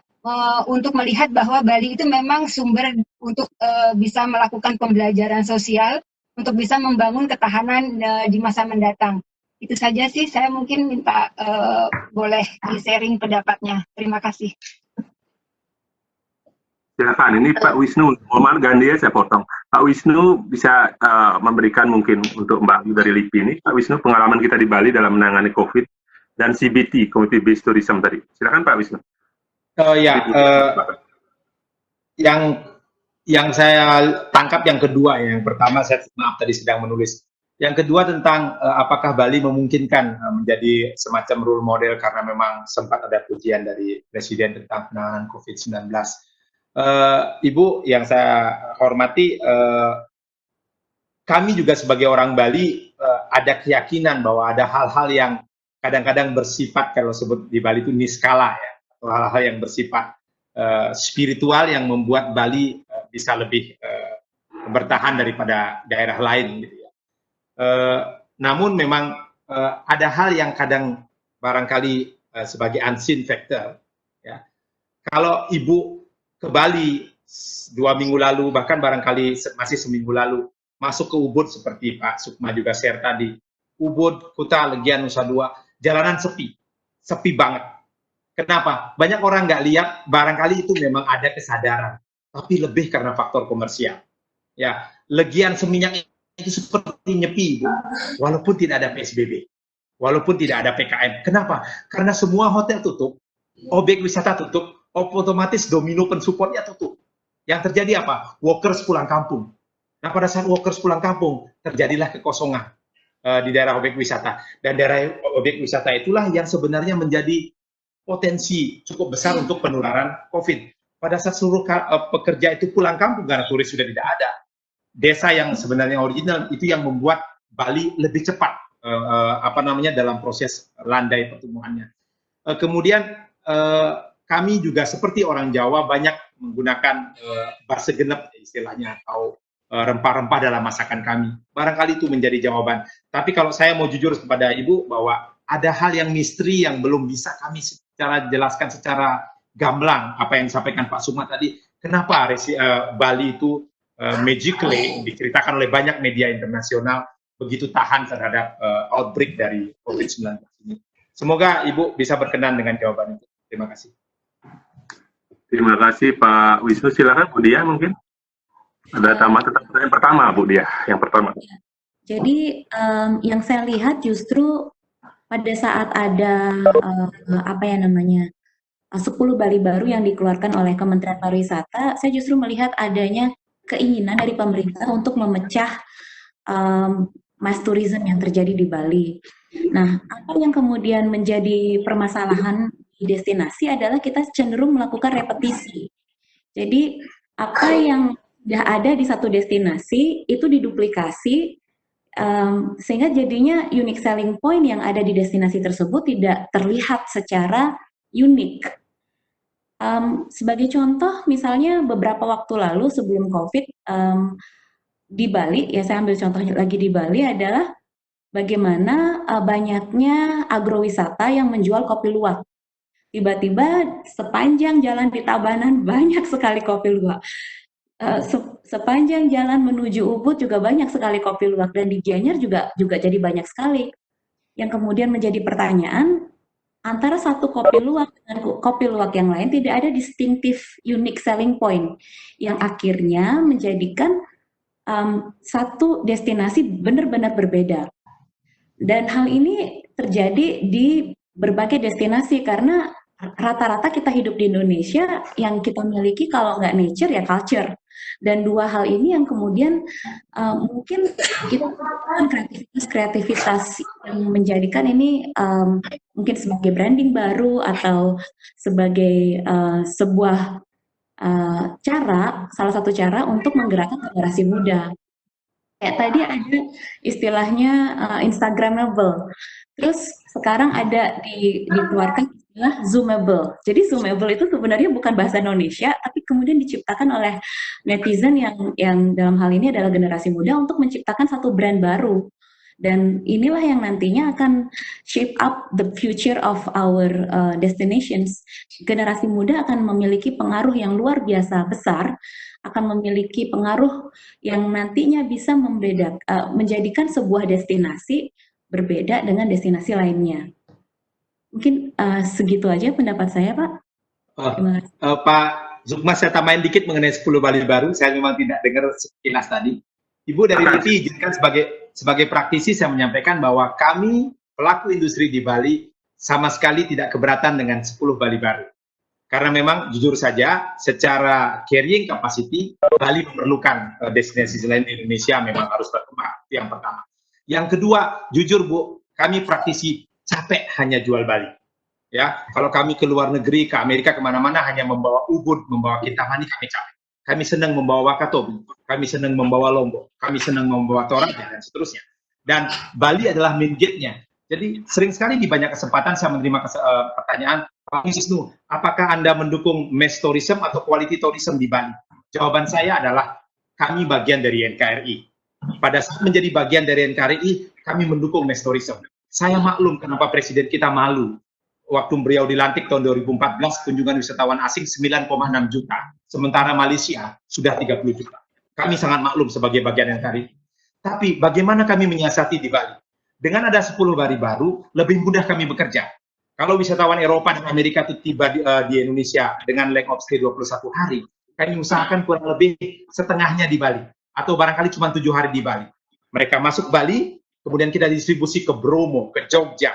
untuk melihat bahwa Bali itu memang sumber untuk bisa melakukan pembelajaran sosial, untuk bisa membangun ketahanan di masa mendatang. Itu saja sih, saya mungkin minta boleh di-sharing pendapatnya. Terima kasih. Silakan, ini Pak Wisnu, mohon Gandhi ya saya potong. Pak Wisnu bisa memberikan mungkin untuk Mbak Ayu dari LIPI ini, Pak Wisnu, pengalaman kita di Bali dalam menangani COVID dan CBT, Community Based Tourism tadi. Silakan Pak Wisnu. Yang saya tangkap yang kedua, yang pertama saya maaf tadi sedang menulis. Yang kedua tentang apakah Bali memungkinkan menjadi semacam role model karena memang sempat ada pujian dari Presiden tentang penanganan COVID-19. Ibu yang saya hormati, kami juga sebagai orang Bali ada keyakinan bahwa ada hal-hal yang kadang-kadang bersifat, kalau sebut di Bali itu niskala ya, atau hal-hal yang bersifat spiritual yang membuat Bali bisa lebih bertahan daripada daerah lain gitu ya. Namun memang ada hal yang kadang barangkali sebagai unseen factor ya. Kalau Ibu ke Bali 2 minggu lalu, bahkan barangkali masih seminggu lalu, masuk ke Ubud seperti Pak Sukma juga share tadi, Ubud, Kuta, Legian, Nusa Dua, jalanan sepi banget. Kenapa? Banyak orang nggak lihat, barangkali itu memang ada kesadaran, tapi lebih karena faktor komersial. Ya, legian seminyak itu seperti nyepi, Bu, walaupun tidak ada PSBB, walaupun tidak ada PKM. Kenapa? Karena semua hotel tutup, objek wisata tutup, otomatis domino pensupportnya tutup. Yang terjadi apa? Workers pulang kampung. Nah, pada saat workers pulang kampung, terjadilah kekosongan di daerah objek wisata. Dan daerah objek wisata itulah yang sebenarnya menjadi potensi cukup besar untuk penularan COVID. Pada saat seluruh pekerja itu pulang kampung karena turis sudah tidak ada, desa yang sebenarnya original itu yang membuat Bali lebih cepat dalam proses landai pertumbuhannya. Kemudian kami juga seperti orang Jawa banyak menggunakan barsegenep istilahnya atau rempah-rempah dalam masakan kami. Barangkali itu menjadi jawaban. Tapi kalau saya mau jujur kepada Ibu bahwa ada hal yang misteri yang belum bisa kami jelaskan secara gamblang apa yang disampaikan Pak Sukma tadi. Kenapa Bali itu magically diceritakan oleh banyak media internasional begitu tahan terhadap outbreak dari COVID-19 ini. Semoga Ibu bisa berkenan dengan jawaban itu. Terima kasih. Terima kasih Pak Wisnu. Silakan Bu Dia mungkin. Ada tambahan yang pertama Bu Dia, yang pertama. Jadi yang saya lihat justru pada saat ada 10 Bali baru yang dikeluarkan oleh Kementerian Pariwisata, saya justru melihat adanya keinginan dari pemerintah untuk memecah mass tourism yang terjadi di Bali. Nah, apa yang kemudian menjadi permasalahan di destinasi adalah kita cenderung melakukan repetisi. Jadi apa yang sudah ada di satu destinasi itu diduplikasi sehingga jadinya unique selling point yang ada di destinasi tersebut tidak terlihat secara unik. Sebagai contoh, misalnya beberapa waktu lalu sebelum COVID di Bali, ya saya ambil contoh lagi di Bali adalah bagaimana banyaknya agrowisata yang menjual kopi luwak. Tiba-tiba sepanjang jalan di Tabanan banyak sekali kopi luwak. Sepanjang jalan menuju Ubud juga banyak sekali kopi luwak, dan di Gianyar juga jadi banyak sekali. Yang kemudian menjadi pertanyaan, antara satu kopi luwak dengan kopi luwak yang lain tidak ada distinctive unique selling point yang akhirnya menjadikan satu destinasi benar-benar berbeda. Dan hal ini terjadi di berbagai destinasi karena rata-rata kita hidup di Indonesia, yang kita miliki kalau nggak nature ya culture. Dan dua hal ini yang kemudian mungkin kita kreativitas yang menjadikan ini mungkin sebagai branding baru atau sebagai sebuah salah satu cara untuk menggerakkan generasi muda. Kayak tadi ada istilahnya Instagramable, terus sekarang ada dikeluarkan istilah Zoomable. Jadi Zoomable itu sebenarnya bukan bahasa Indonesia, tapi kemudian diciptakan oleh netizen yang dalam hal ini adalah generasi muda untuk menciptakan satu brand baru. Dan inilah yang nantinya akan shape up the future of our destinations. Generasi muda akan memiliki pengaruh yang luar biasa besar, akan memiliki pengaruh yang nantinya bisa menjadikan sebuah destinasi berbeda dengan destinasi lainnya. Mungkin segitu aja pendapat saya, Pak. Pak Sukma, saya tambahin dikit mengenai 10 Bali baru. Saya memang tidak dengar sekilas tadi. Ibu dari LIPI izinkan sebagai praktisi saya menyampaikan bahwa kami pelaku industri di Bali sama sekali tidak keberatan dengan 10 Bali baru. Karena memang jujur saja secara carrying capacity Bali memerlukan destinasi lain di Indonesia memang harus berkembang. Itu yang pertama. Yang kedua, jujur Bu, kami praktisi capek hanya jual Bali. Ya, kalau kami ke luar negeri, ke Amerika, kemana-mana hanya membawa Ubud, membawa Kintamani, kami capek. Kami senang membawa Wakatobi, kami senang membawa Lombok, kami senang membawa Toraja, dan seterusnya. Dan Bali adalah main gate-nya. Jadi sering sekali di banyak kesempatan saya menerima pertanyaan, Pak Wisnu, apakah Anda mendukung mass tourism atau quality tourism di Bali? Jawaban saya adalah kami bagian dari NKRI. Pada saat menjadi bagian dari NKRI, kami mendukung mass tourism. Saya maklum kenapa Presiden kita malu. Waktu beliau dilantik tahun 2014, kunjungan wisatawan asing 9,6 juta. Sementara Malaysia sudah 30 juta. Kami sangat maklum sebagai bagian NKRI. Tapi bagaimana kami menyiasati di Bali? Dengan ada 10 Bali baru, lebih mudah kami bekerja. Kalau wisatawan Eropa dan Amerika itu tiba di Indonesia dengan length of stay 21 hari, kami usahakan kurang lebih setengahnya di Bali, atau barangkali cuma 7 hari di Bali. Mereka masuk Bali, kemudian kita distribusi ke Bromo, ke Jogja,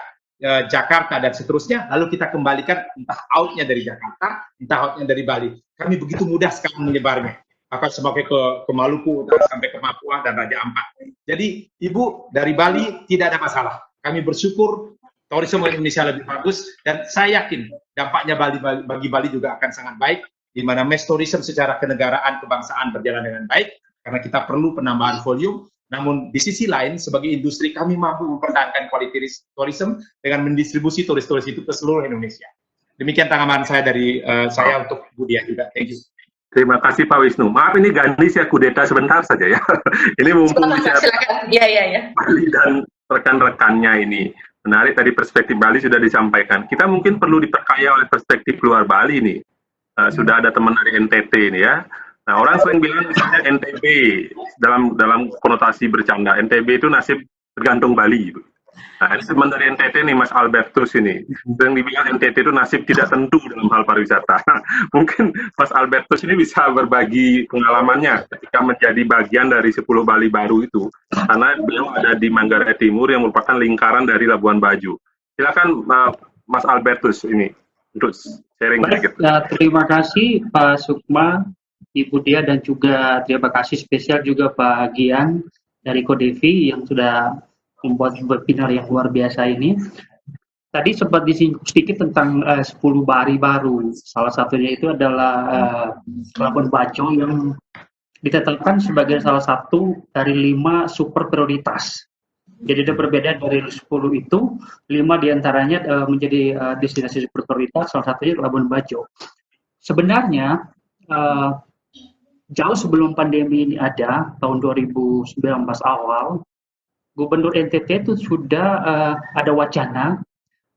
Jakarta, dan seterusnya, lalu kita kembalikan entah outnya dari Jakarta, entah outnya dari Bali. Kami begitu mudah sekali menyebarnya. Akan sampai ke Maluku, sampai ke Papua, dan Raja Ampat. Jadi, Ibu, dari Bali tidak ada masalah. Kami bersyukur tourisme Indonesia lebih bagus, dan saya yakin dampaknya bagi Bali juga akan sangat baik, di mana mass tourism secara kenegaraan, kebangsaan berjalan dengan baik, karena kita perlu penambahan volume. Namun di sisi lain, sebagai industri kami mampu mempertahankan quality tourism dengan mendistribusi turis-turis itu ke seluruh Indonesia. Demikian tanggapan saya dari saya untuk Bu Diah juga. Thank you. Terima kasih Pak Wisnu. Maaf ini Gandhi saya kudeta sebentar saja ya. Ini mumpung Silakan. Ya. Bali dan rekan-rekannya ini. Menarik tadi perspektif Bali sudah disampaikan. Kita mungkin perlu diperkaya oleh perspektif luar Bali ini. Sudah ada teman dari NTT ini ya. Nah, orang sering bilang misalnya NTB dalam konotasi bercanda. NTB itu nasib tergantung Bali. Nah, ini teman dari NTT nih Mas Albertus ini. Sering dibilang NTT itu nasib tidak tentu dalam hal pariwisata. Mungkin Mas Albertus ini bisa berbagi pengalamannya ketika menjadi bagian dari 10 Bali baru itu. Karena beliau ada di Manggarai Timur yang merupakan lingkaran dari Labuan Bajo. Silakan Mas Albertus ini untuk sharing sedikit. Terima kasih Pak Sukma, Ibu Dia, dan juga terima kasih spesial juga Pak Gian dari Godevi yang sudah membuat webinar yang luar biasa ini. Tadi sempat disinggung sedikit tentang 10 Bali baru. Salah satunya itu adalah Labuan Bajo yang ditetapkan sebagai salah satu dari 5 super prioritas. Jadi ada perbedaan dari 10 itu, 5 diantaranya menjadi destinasi super prioritas, salah satunya Labuan Bajo. Sebenarnya jauh sebelum pandemi ini ada, tahun 2019 awal, Gubernur NTT itu sudah ada wacana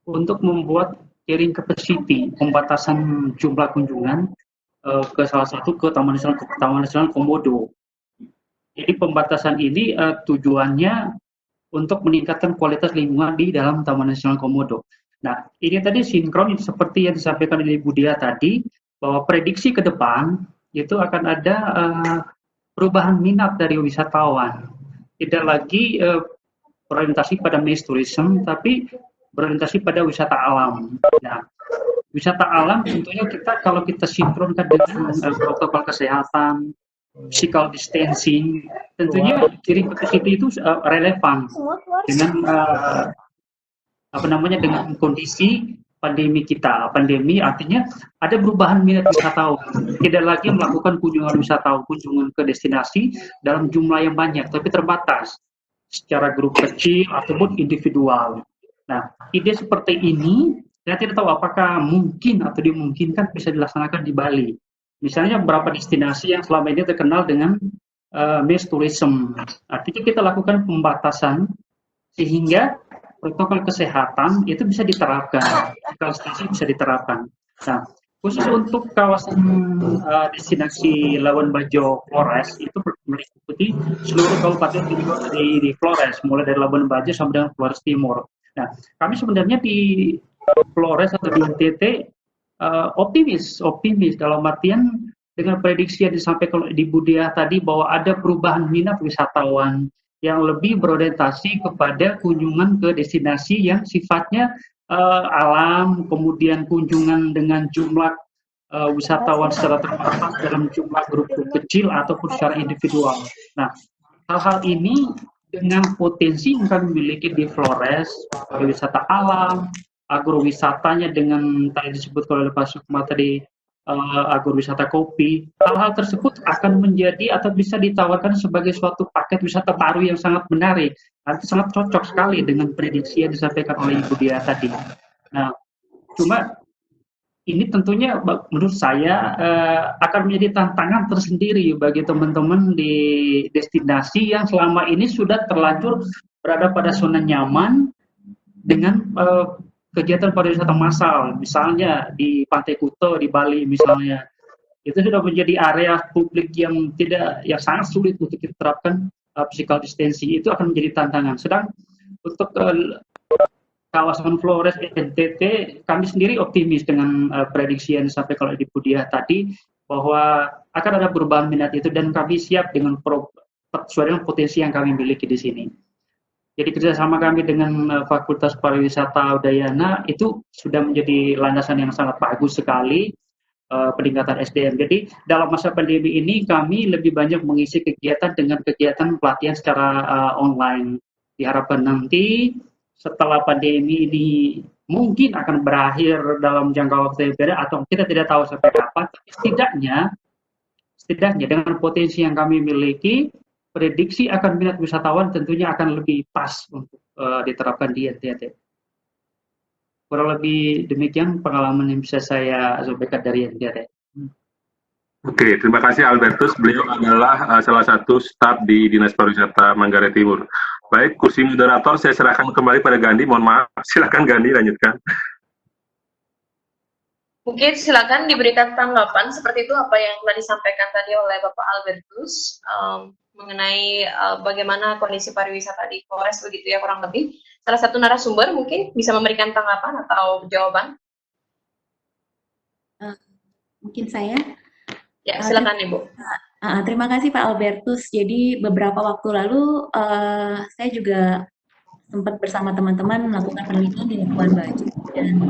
untuk membuat carrying capacity, pembatasan jumlah kunjungan ke salah satu ke Taman Nasional Komodo. Jadi pembatasan ini tujuannya untuk meningkatkan kualitas lingkungan di dalam Taman Nasional Komodo. Nah, ini tadi sinkron seperti yang disampaikan oleh Ibu Dia tadi, bahwa prediksi ke depan itu akan ada perubahan minat dari wisatawan. Tidak lagi berorientasi pada mass tourism, tapi berorientasi pada wisata alam. Nah, wisata alam tentunya kalau kita sinkronkan dengan protokol kesehatan, physical distancing, tentunya ciri capacity itu relevan dengan dengan kondisi pandemi kita. Pandemi artinya ada perubahan minat wisatawan. Tidak lagi melakukan kunjungan ke destinasi dalam jumlah yang banyak, tapi terbatas secara grup kecil ataupun individual. Nah, ide seperti ini, saya tidak tahu apakah mungkin atau dimungkinkan bisa dilaksanakan di Bali. Misalnya beberapa destinasi yang selama ini terkenal dengan mass tourism. Artinya kita lakukan pembatasan sehingga protokol kesehatan itu bisa diterapkan, strategi bisa diterapkan. Nah, khusus untuk kawasan destinasi Labuan Bajo Flores itu meliputi seluruh kabupaten di Flores, mulai dari Labuan Bajo sampai dengan Flores Timur. Nah, kami sebenarnya di Flores atau di NTT optimis dalam artian dengan prediksi yang disampaikan di Bu Dia tadi bahwa ada perubahan minat wisatawan yang lebih berorientasi kepada kunjungan ke destinasi yang sifatnya alam, kemudian kunjungan dengan jumlah wisatawan secara terbatas dalam jumlah grup kecil ataupun secara individual. Nah, hal-hal ini dengan potensi yang kami miliki di Flores, wisata alam, agrowisatanya dengan tadi disebut oleh Pak Sukma tadi, agrowisata kopi, hal-hal tersebut akan menjadi atau bisa ditawarkan sebagai suatu paket wisata baru yang sangat menarik. Nanti sangat cocok sekali dengan prediksi yang disampaikan oleh Ibu Dia tadi. Nah, cuma ini tentunya menurut saya akan menjadi tantangan tersendiri bagi teman-teman di destinasi yang selama ini sudah terlanjur berada pada zona nyaman dengan kegiatan pariwisata massal, misalnya di Pantai Kuta di Bali misalnya, itu sudah menjadi area publik yang sangat sulit untuk diterapkan physical distancing. Itu akan menjadi tantangan. Sedang untuk kawasan Flores NTT, kami sendiri optimis dengan prediksi yang disampaikan oleh Ibu Diah tadi, bahwa akan ada perubahan minat itu, dan kami siap dengan sesuai dengan potensi yang kami miliki di sini. Jadi kerjasama kami dengan Fakultas Pariwisata Udayana itu sudah menjadi landasan yang sangat bagus sekali, peningkatan SDM. Jadi dalam masa pandemi ini kami lebih banyak mengisi kegiatan dengan kegiatan pelatihan secara online. Diharapkan nanti setelah pandemi ini mungkin akan berakhir dalam jangka waktu yang beda, atau kita tidak tahu sampai kapan, tapi setidaknya dengan potensi yang kami miliki, prediksi akan minat wisatawan tentunya akan lebih pas untuk diterapkan di NTT. Kurang lebih demikian pengalaman yang bisa saya sampaikan dari NTT. Oke, terima kasih Albertus. Beliau adalah salah satu staf di Dinas Pariwisata Manggarai Timur. Baik, kursi moderator saya serahkan kembali pada Gandhi. Mohon maaf, silakan Gandhi lanjutkan. Mungkin silakan diberikan tanggapan seperti itu apa yang telah disampaikan tadi oleh Bapak Albertus mengenai bagaimana kondisi pariwisata di Flores begitu ya, kurang lebih. Salah satu narasumber mungkin bisa memberikan tanggapan atau jawaban. Mungkin saya. Ya, silakan Ibu. Terima kasih Pak Albertus. Jadi beberapa waktu lalu saya juga sempat bersama teman-teman melakukan penelitian di Labuan Bajo, dan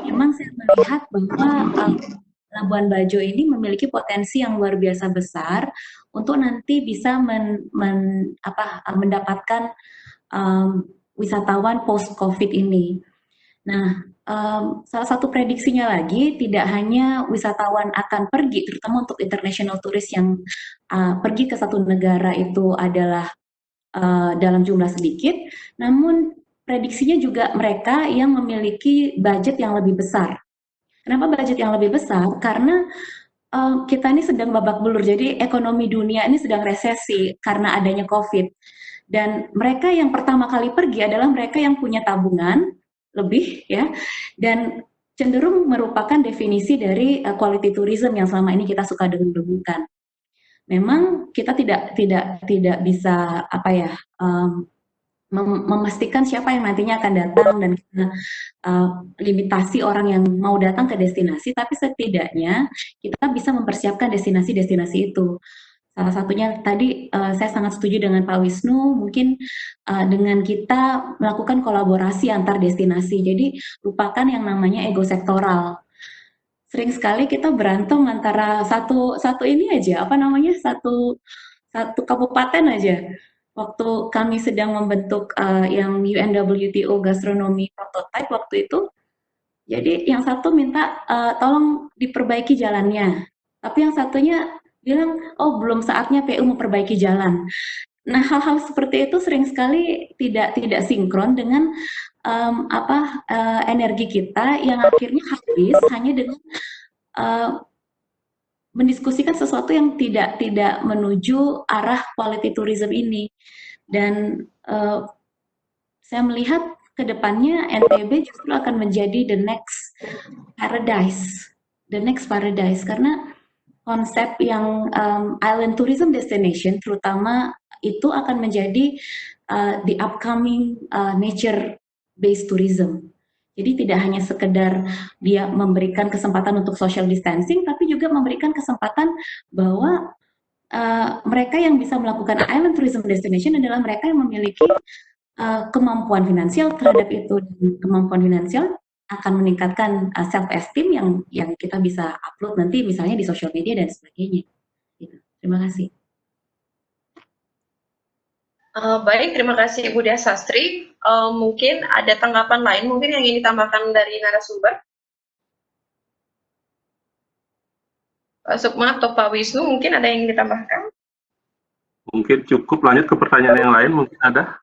memang saya melihat bahwa Labuan Bajo ini memiliki potensi yang luar biasa besar untuk nanti bisa mendapatkan wisatawan post-COVID ini. Nah, salah satu prediksinya lagi, tidak hanya wisatawan akan pergi, terutama untuk international tourist yang pergi ke satu negara itu adalah dalam jumlah sedikit, namun prediksinya juga mereka yang memiliki budget yang lebih besar. Kenapa budget yang lebih besar? Karena kita ini sedang babak belur, jadi ekonomi dunia ini sedang resesi karena adanya COVID. Dan mereka yang pertama kali pergi adalah mereka yang punya tabungan lebih, ya, dan cenderung merupakan definisi dari quality tourism yang selama ini kita suka dengung-dengungkan. Memang kita tidak bisa memastikan siapa yang nantinya akan datang dan limitasi orang yang mau datang ke destinasi, tapi setidaknya kita bisa mempersiapkan destinasi-destinasi itu. Salah satunya tadi saya sangat setuju dengan Pak Wisnu, mungkin dengan kita melakukan kolaborasi antar destinasi. Jadi lupakan yang namanya ego sektoral. Sering sekali kita berantem antara satu ini aja, satu kabupaten aja. Waktu kami sedang membentuk yang UNWTO Gastronomi Prototype waktu itu, jadi yang satu minta tolong diperbaiki jalannya, tapi yang satunya bilang, oh belum saatnya PU memperbaiki jalan. Nah, hal-hal seperti itu sering sekali tidak sinkron dengan energi kita yang akhirnya habis hanya dengan mendiskusikan sesuatu yang tidak menuju arah quality tourism ini. Dan saya melihat ke depannya NTB justru akan menjadi the next paradise, karena konsep yang island tourism destination terutama itu akan menjadi the upcoming nature based tourism. Jadi tidak hanya sekedar dia memberikan kesempatan untuk social distancing, tapi juga memberikan kesempatan bahwa mereka yang bisa melakukan island tourism destination adalah mereka yang memiliki kemampuan finansial terhadap itu, dan kemampuan finansial akan meningkatkan self-esteem yang kita bisa upload nanti misalnya di social media dan sebagainya. Gitu. Terima kasih. Baik, terima kasih Ibu Diah Sastri. Mungkin ada tanggapan lain mungkin yang ingin ditambahkan dari narasumber? Pak Sukma atau Pak Wisnu mungkin ada yang ditambahkan? Mungkin cukup, lanjut ke pertanyaan yang lain, mungkin ada?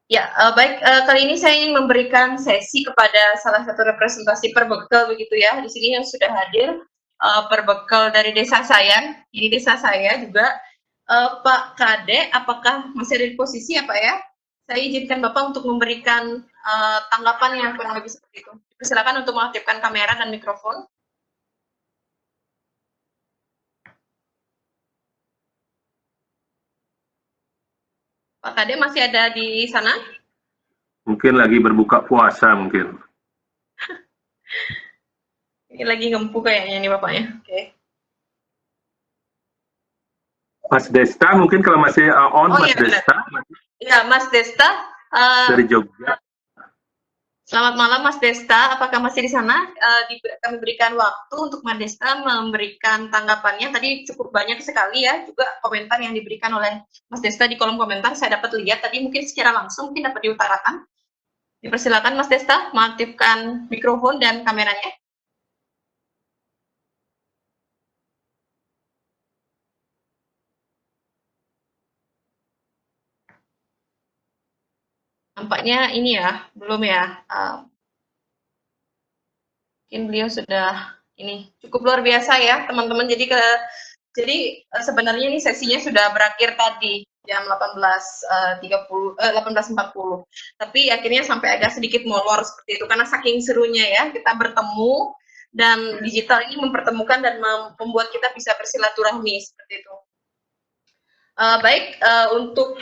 Ya, baik. Kali ini saya ingin memberikan sesi kepada salah satu representasi Perbekal begitu ya. Di sini yang sudah hadir Perbekal dari desa saya. Ini desa saya juga. Pak Kade, apakah masih ada di posisi ya Pak ya? Saya izinkan Bapak untuk memberikan tanggapan yang kurang lebih seperti itu. Silakan untuk mengaktifkan kamera dan mikrofon. Pak Kade masih ada di sana? Mungkin lagi berbuka puasa mungkin. Ini lagi ngempu kayaknya nih Bapaknya. Oke. Mas Desta mungkin kalau masih on, Oh Mas iya benar. Desta Ya, Mas Desta. dari Jogja. Selamat malam Mas Desta, apakah masih di sana? Kami berikan waktu untuk Mas Desta memberikan tanggapannya. Tadi cukup banyak sekali ya juga komentar yang diberikan oleh Mas Desta di kolom komentar. Saya dapat lihat tadi mungkin secara langsung mungkin dapat diutarakan. Dipersilakan Mas Desta mengaktifkan mikrofon dan kameranya. Nampaknya ini ya, belum ya. Mungkin beliau sudah ini cukup luar biasa ya teman-teman. Jadi sebenarnya ini sesinya sudah berakhir tadi jam 18.40. Tapi akhirnya sampai agak sedikit molor seperti itu karena saking serunya ya kita bertemu dan digital ini mempertemukan dan membuat kita bisa bersilaturahmi seperti itu. Untuk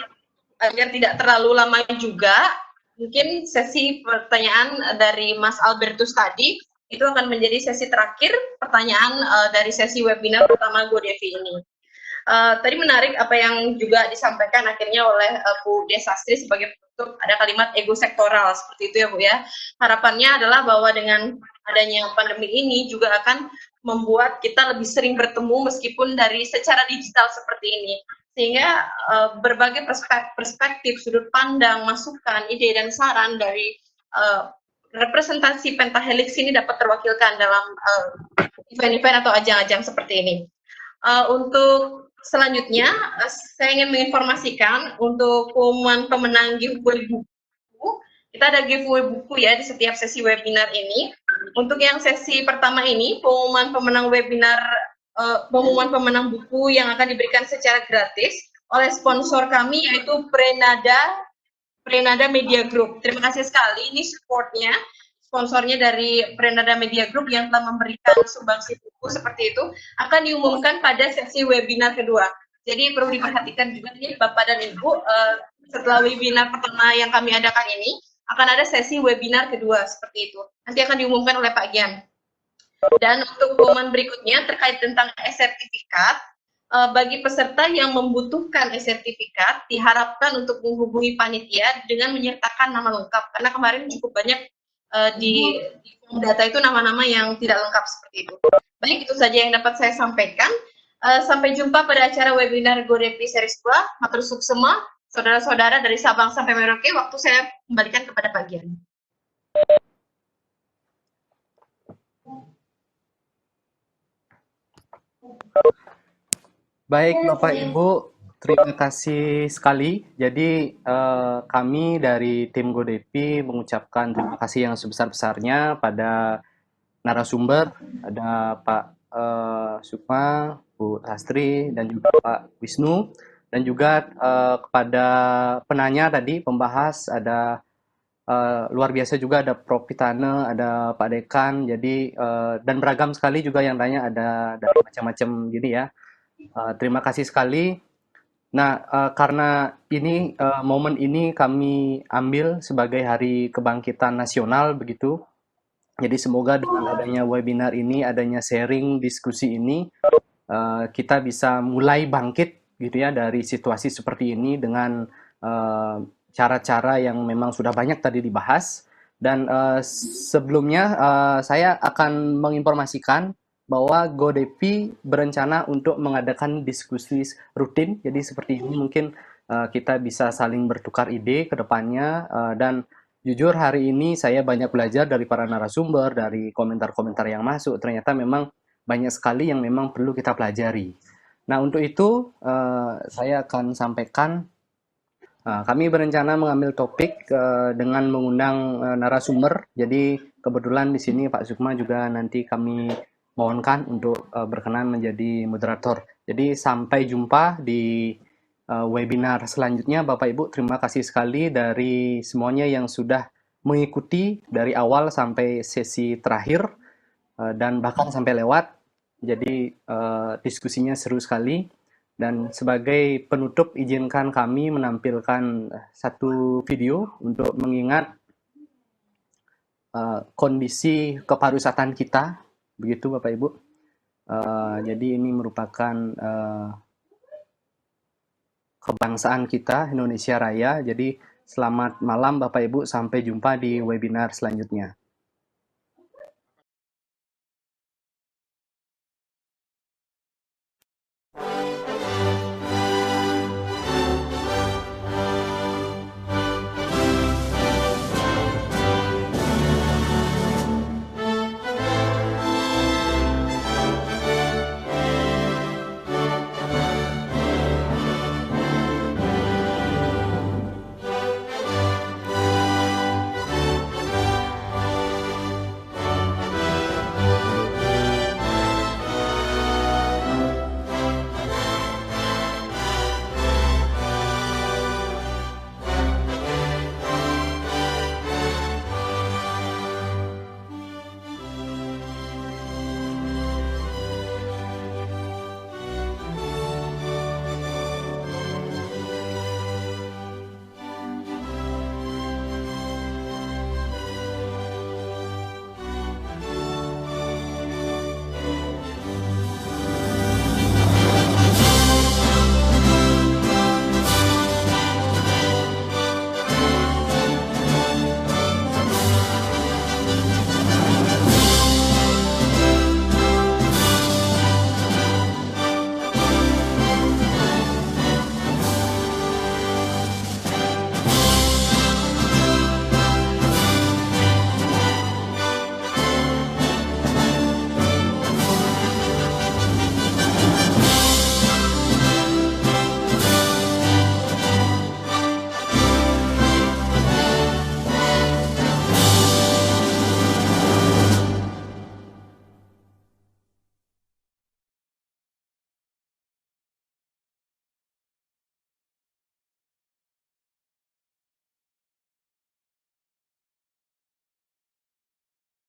agar tidak terlalu lama juga, mungkin sesi pertanyaan dari Mas Albertus tadi itu akan menjadi sesi terakhir pertanyaan dari sesi webinar pertama GoDevi ini. Tadi menarik apa yang juga disampaikan akhirnya oleh Bu Desastri sebagai penutup, ada kalimat ego sektoral seperti itu ya Bu ya. Harapannya adalah bahwa dengan adanya pandemi ini juga akan membuat kita lebih sering bertemu meskipun dari secara digital seperti ini. Sehingga berbagai perspektif, sudut pandang, masukan, ide, dan saran dari representasi Pentahelix ini dapat terwakilkan dalam event-event atau ajang-ajang seperti ini. Untuk selanjutnya, saya ingin menginformasikan untuk pengumuman pemenang giveaway buku. Kita ada giveaway buku ya di setiap sesi webinar ini. Untuk yang sesi pertama ini, pengumuman pemenang webinar pengumuman pemenang buku yang akan diberikan secara gratis oleh sponsor kami yaitu Prenada Media Group. Terima kasih sekali, ini supportnya, sponsornya dari Prenada Media Group yang telah memberikan sumbangsi buku seperti itu, akan diumumkan pada sesi webinar kedua. Jadi perlu diperhatikan juga nih Bapak dan Ibu, setelah webinar pertama yang kami adakan ini, akan ada sesi webinar kedua seperti itu. Nanti akan diumumkan oleh Pak Gian. Dan untuk pengumuman berikutnya terkait tentang e-sertifikat, bagi peserta yang membutuhkan e-sertifikat diharapkan untuk menghubungi panitia dengan menyertakan nama lengkap karena kemarin cukup banyak di data itu nama-nama yang tidak lengkap seperti itu. Baik, itu saja yang dapat saya sampaikan. Sampai jumpa pada acara webinar GoDevi Series 2. Matur suwun semua, saudara-saudara dari Sabang sampai Merauke. Waktu saya kembalikan kepada Pak Gian. Baik Bapak Ibu, terima kasih sekali. Jadi kami dari tim GoDevi mengucapkan terima kasih yang sebesar-besarnya pada narasumber, ada Pak Sukma, Bu Astri, dan juga Pak Wisnu, dan juga kepada penanya tadi, pembahas, ada luar biasa juga, ada Prof. Pitane, ada Pak Dekan, jadi dan beragam sekali juga yang tanya, ada dari macam-macam gini ya. Terima kasih sekali. Nah, karena ini momen ini kami ambil sebagai Hari Kebangkitan Nasional begitu. Jadi semoga dengan adanya webinar ini, adanya sharing diskusi ini, kita bisa mulai bangkit gitu ya dari situasi seperti ini dengan cara-cara yang memang sudah banyak tadi dibahas. Dan sebelumnya saya akan menginformasikan bahwa GoDevi berencana untuk mengadakan diskusi rutin. Jadi seperti ini mungkin kita bisa saling bertukar ide ke depannya. Dan jujur hari ini saya banyak belajar dari para narasumber, dari komentar-komentar yang masuk. Ternyata memang banyak sekali yang memang perlu kita pelajari. Nah untuk itu saya akan sampaikan. Kami berencana mengambil topik dengan mengundang narasumber. Jadi kebetulan di sini Pak Sukma juga nanti kami mohonkan untuk berkenan menjadi moderator. Jadi sampai jumpa di webinar selanjutnya Bapak Ibu. Terima kasih sekali dari semuanya yang sudah mengikuti dari awal sampai sesi terakhir dan bahkan sampai lewat. Jadi diskusinya seru sekali. Dan sebagai penutup, izinkan kami menampilkan satu video untuk mengingat kondisi kepariwisataan kita, begitu Bapak Ibu. Jadi ini merupakan kebangsaan kita, Indonesia Raya. Jadi selamat malam Bapak Ibu, sampai jumpa di webinar selanjutnya.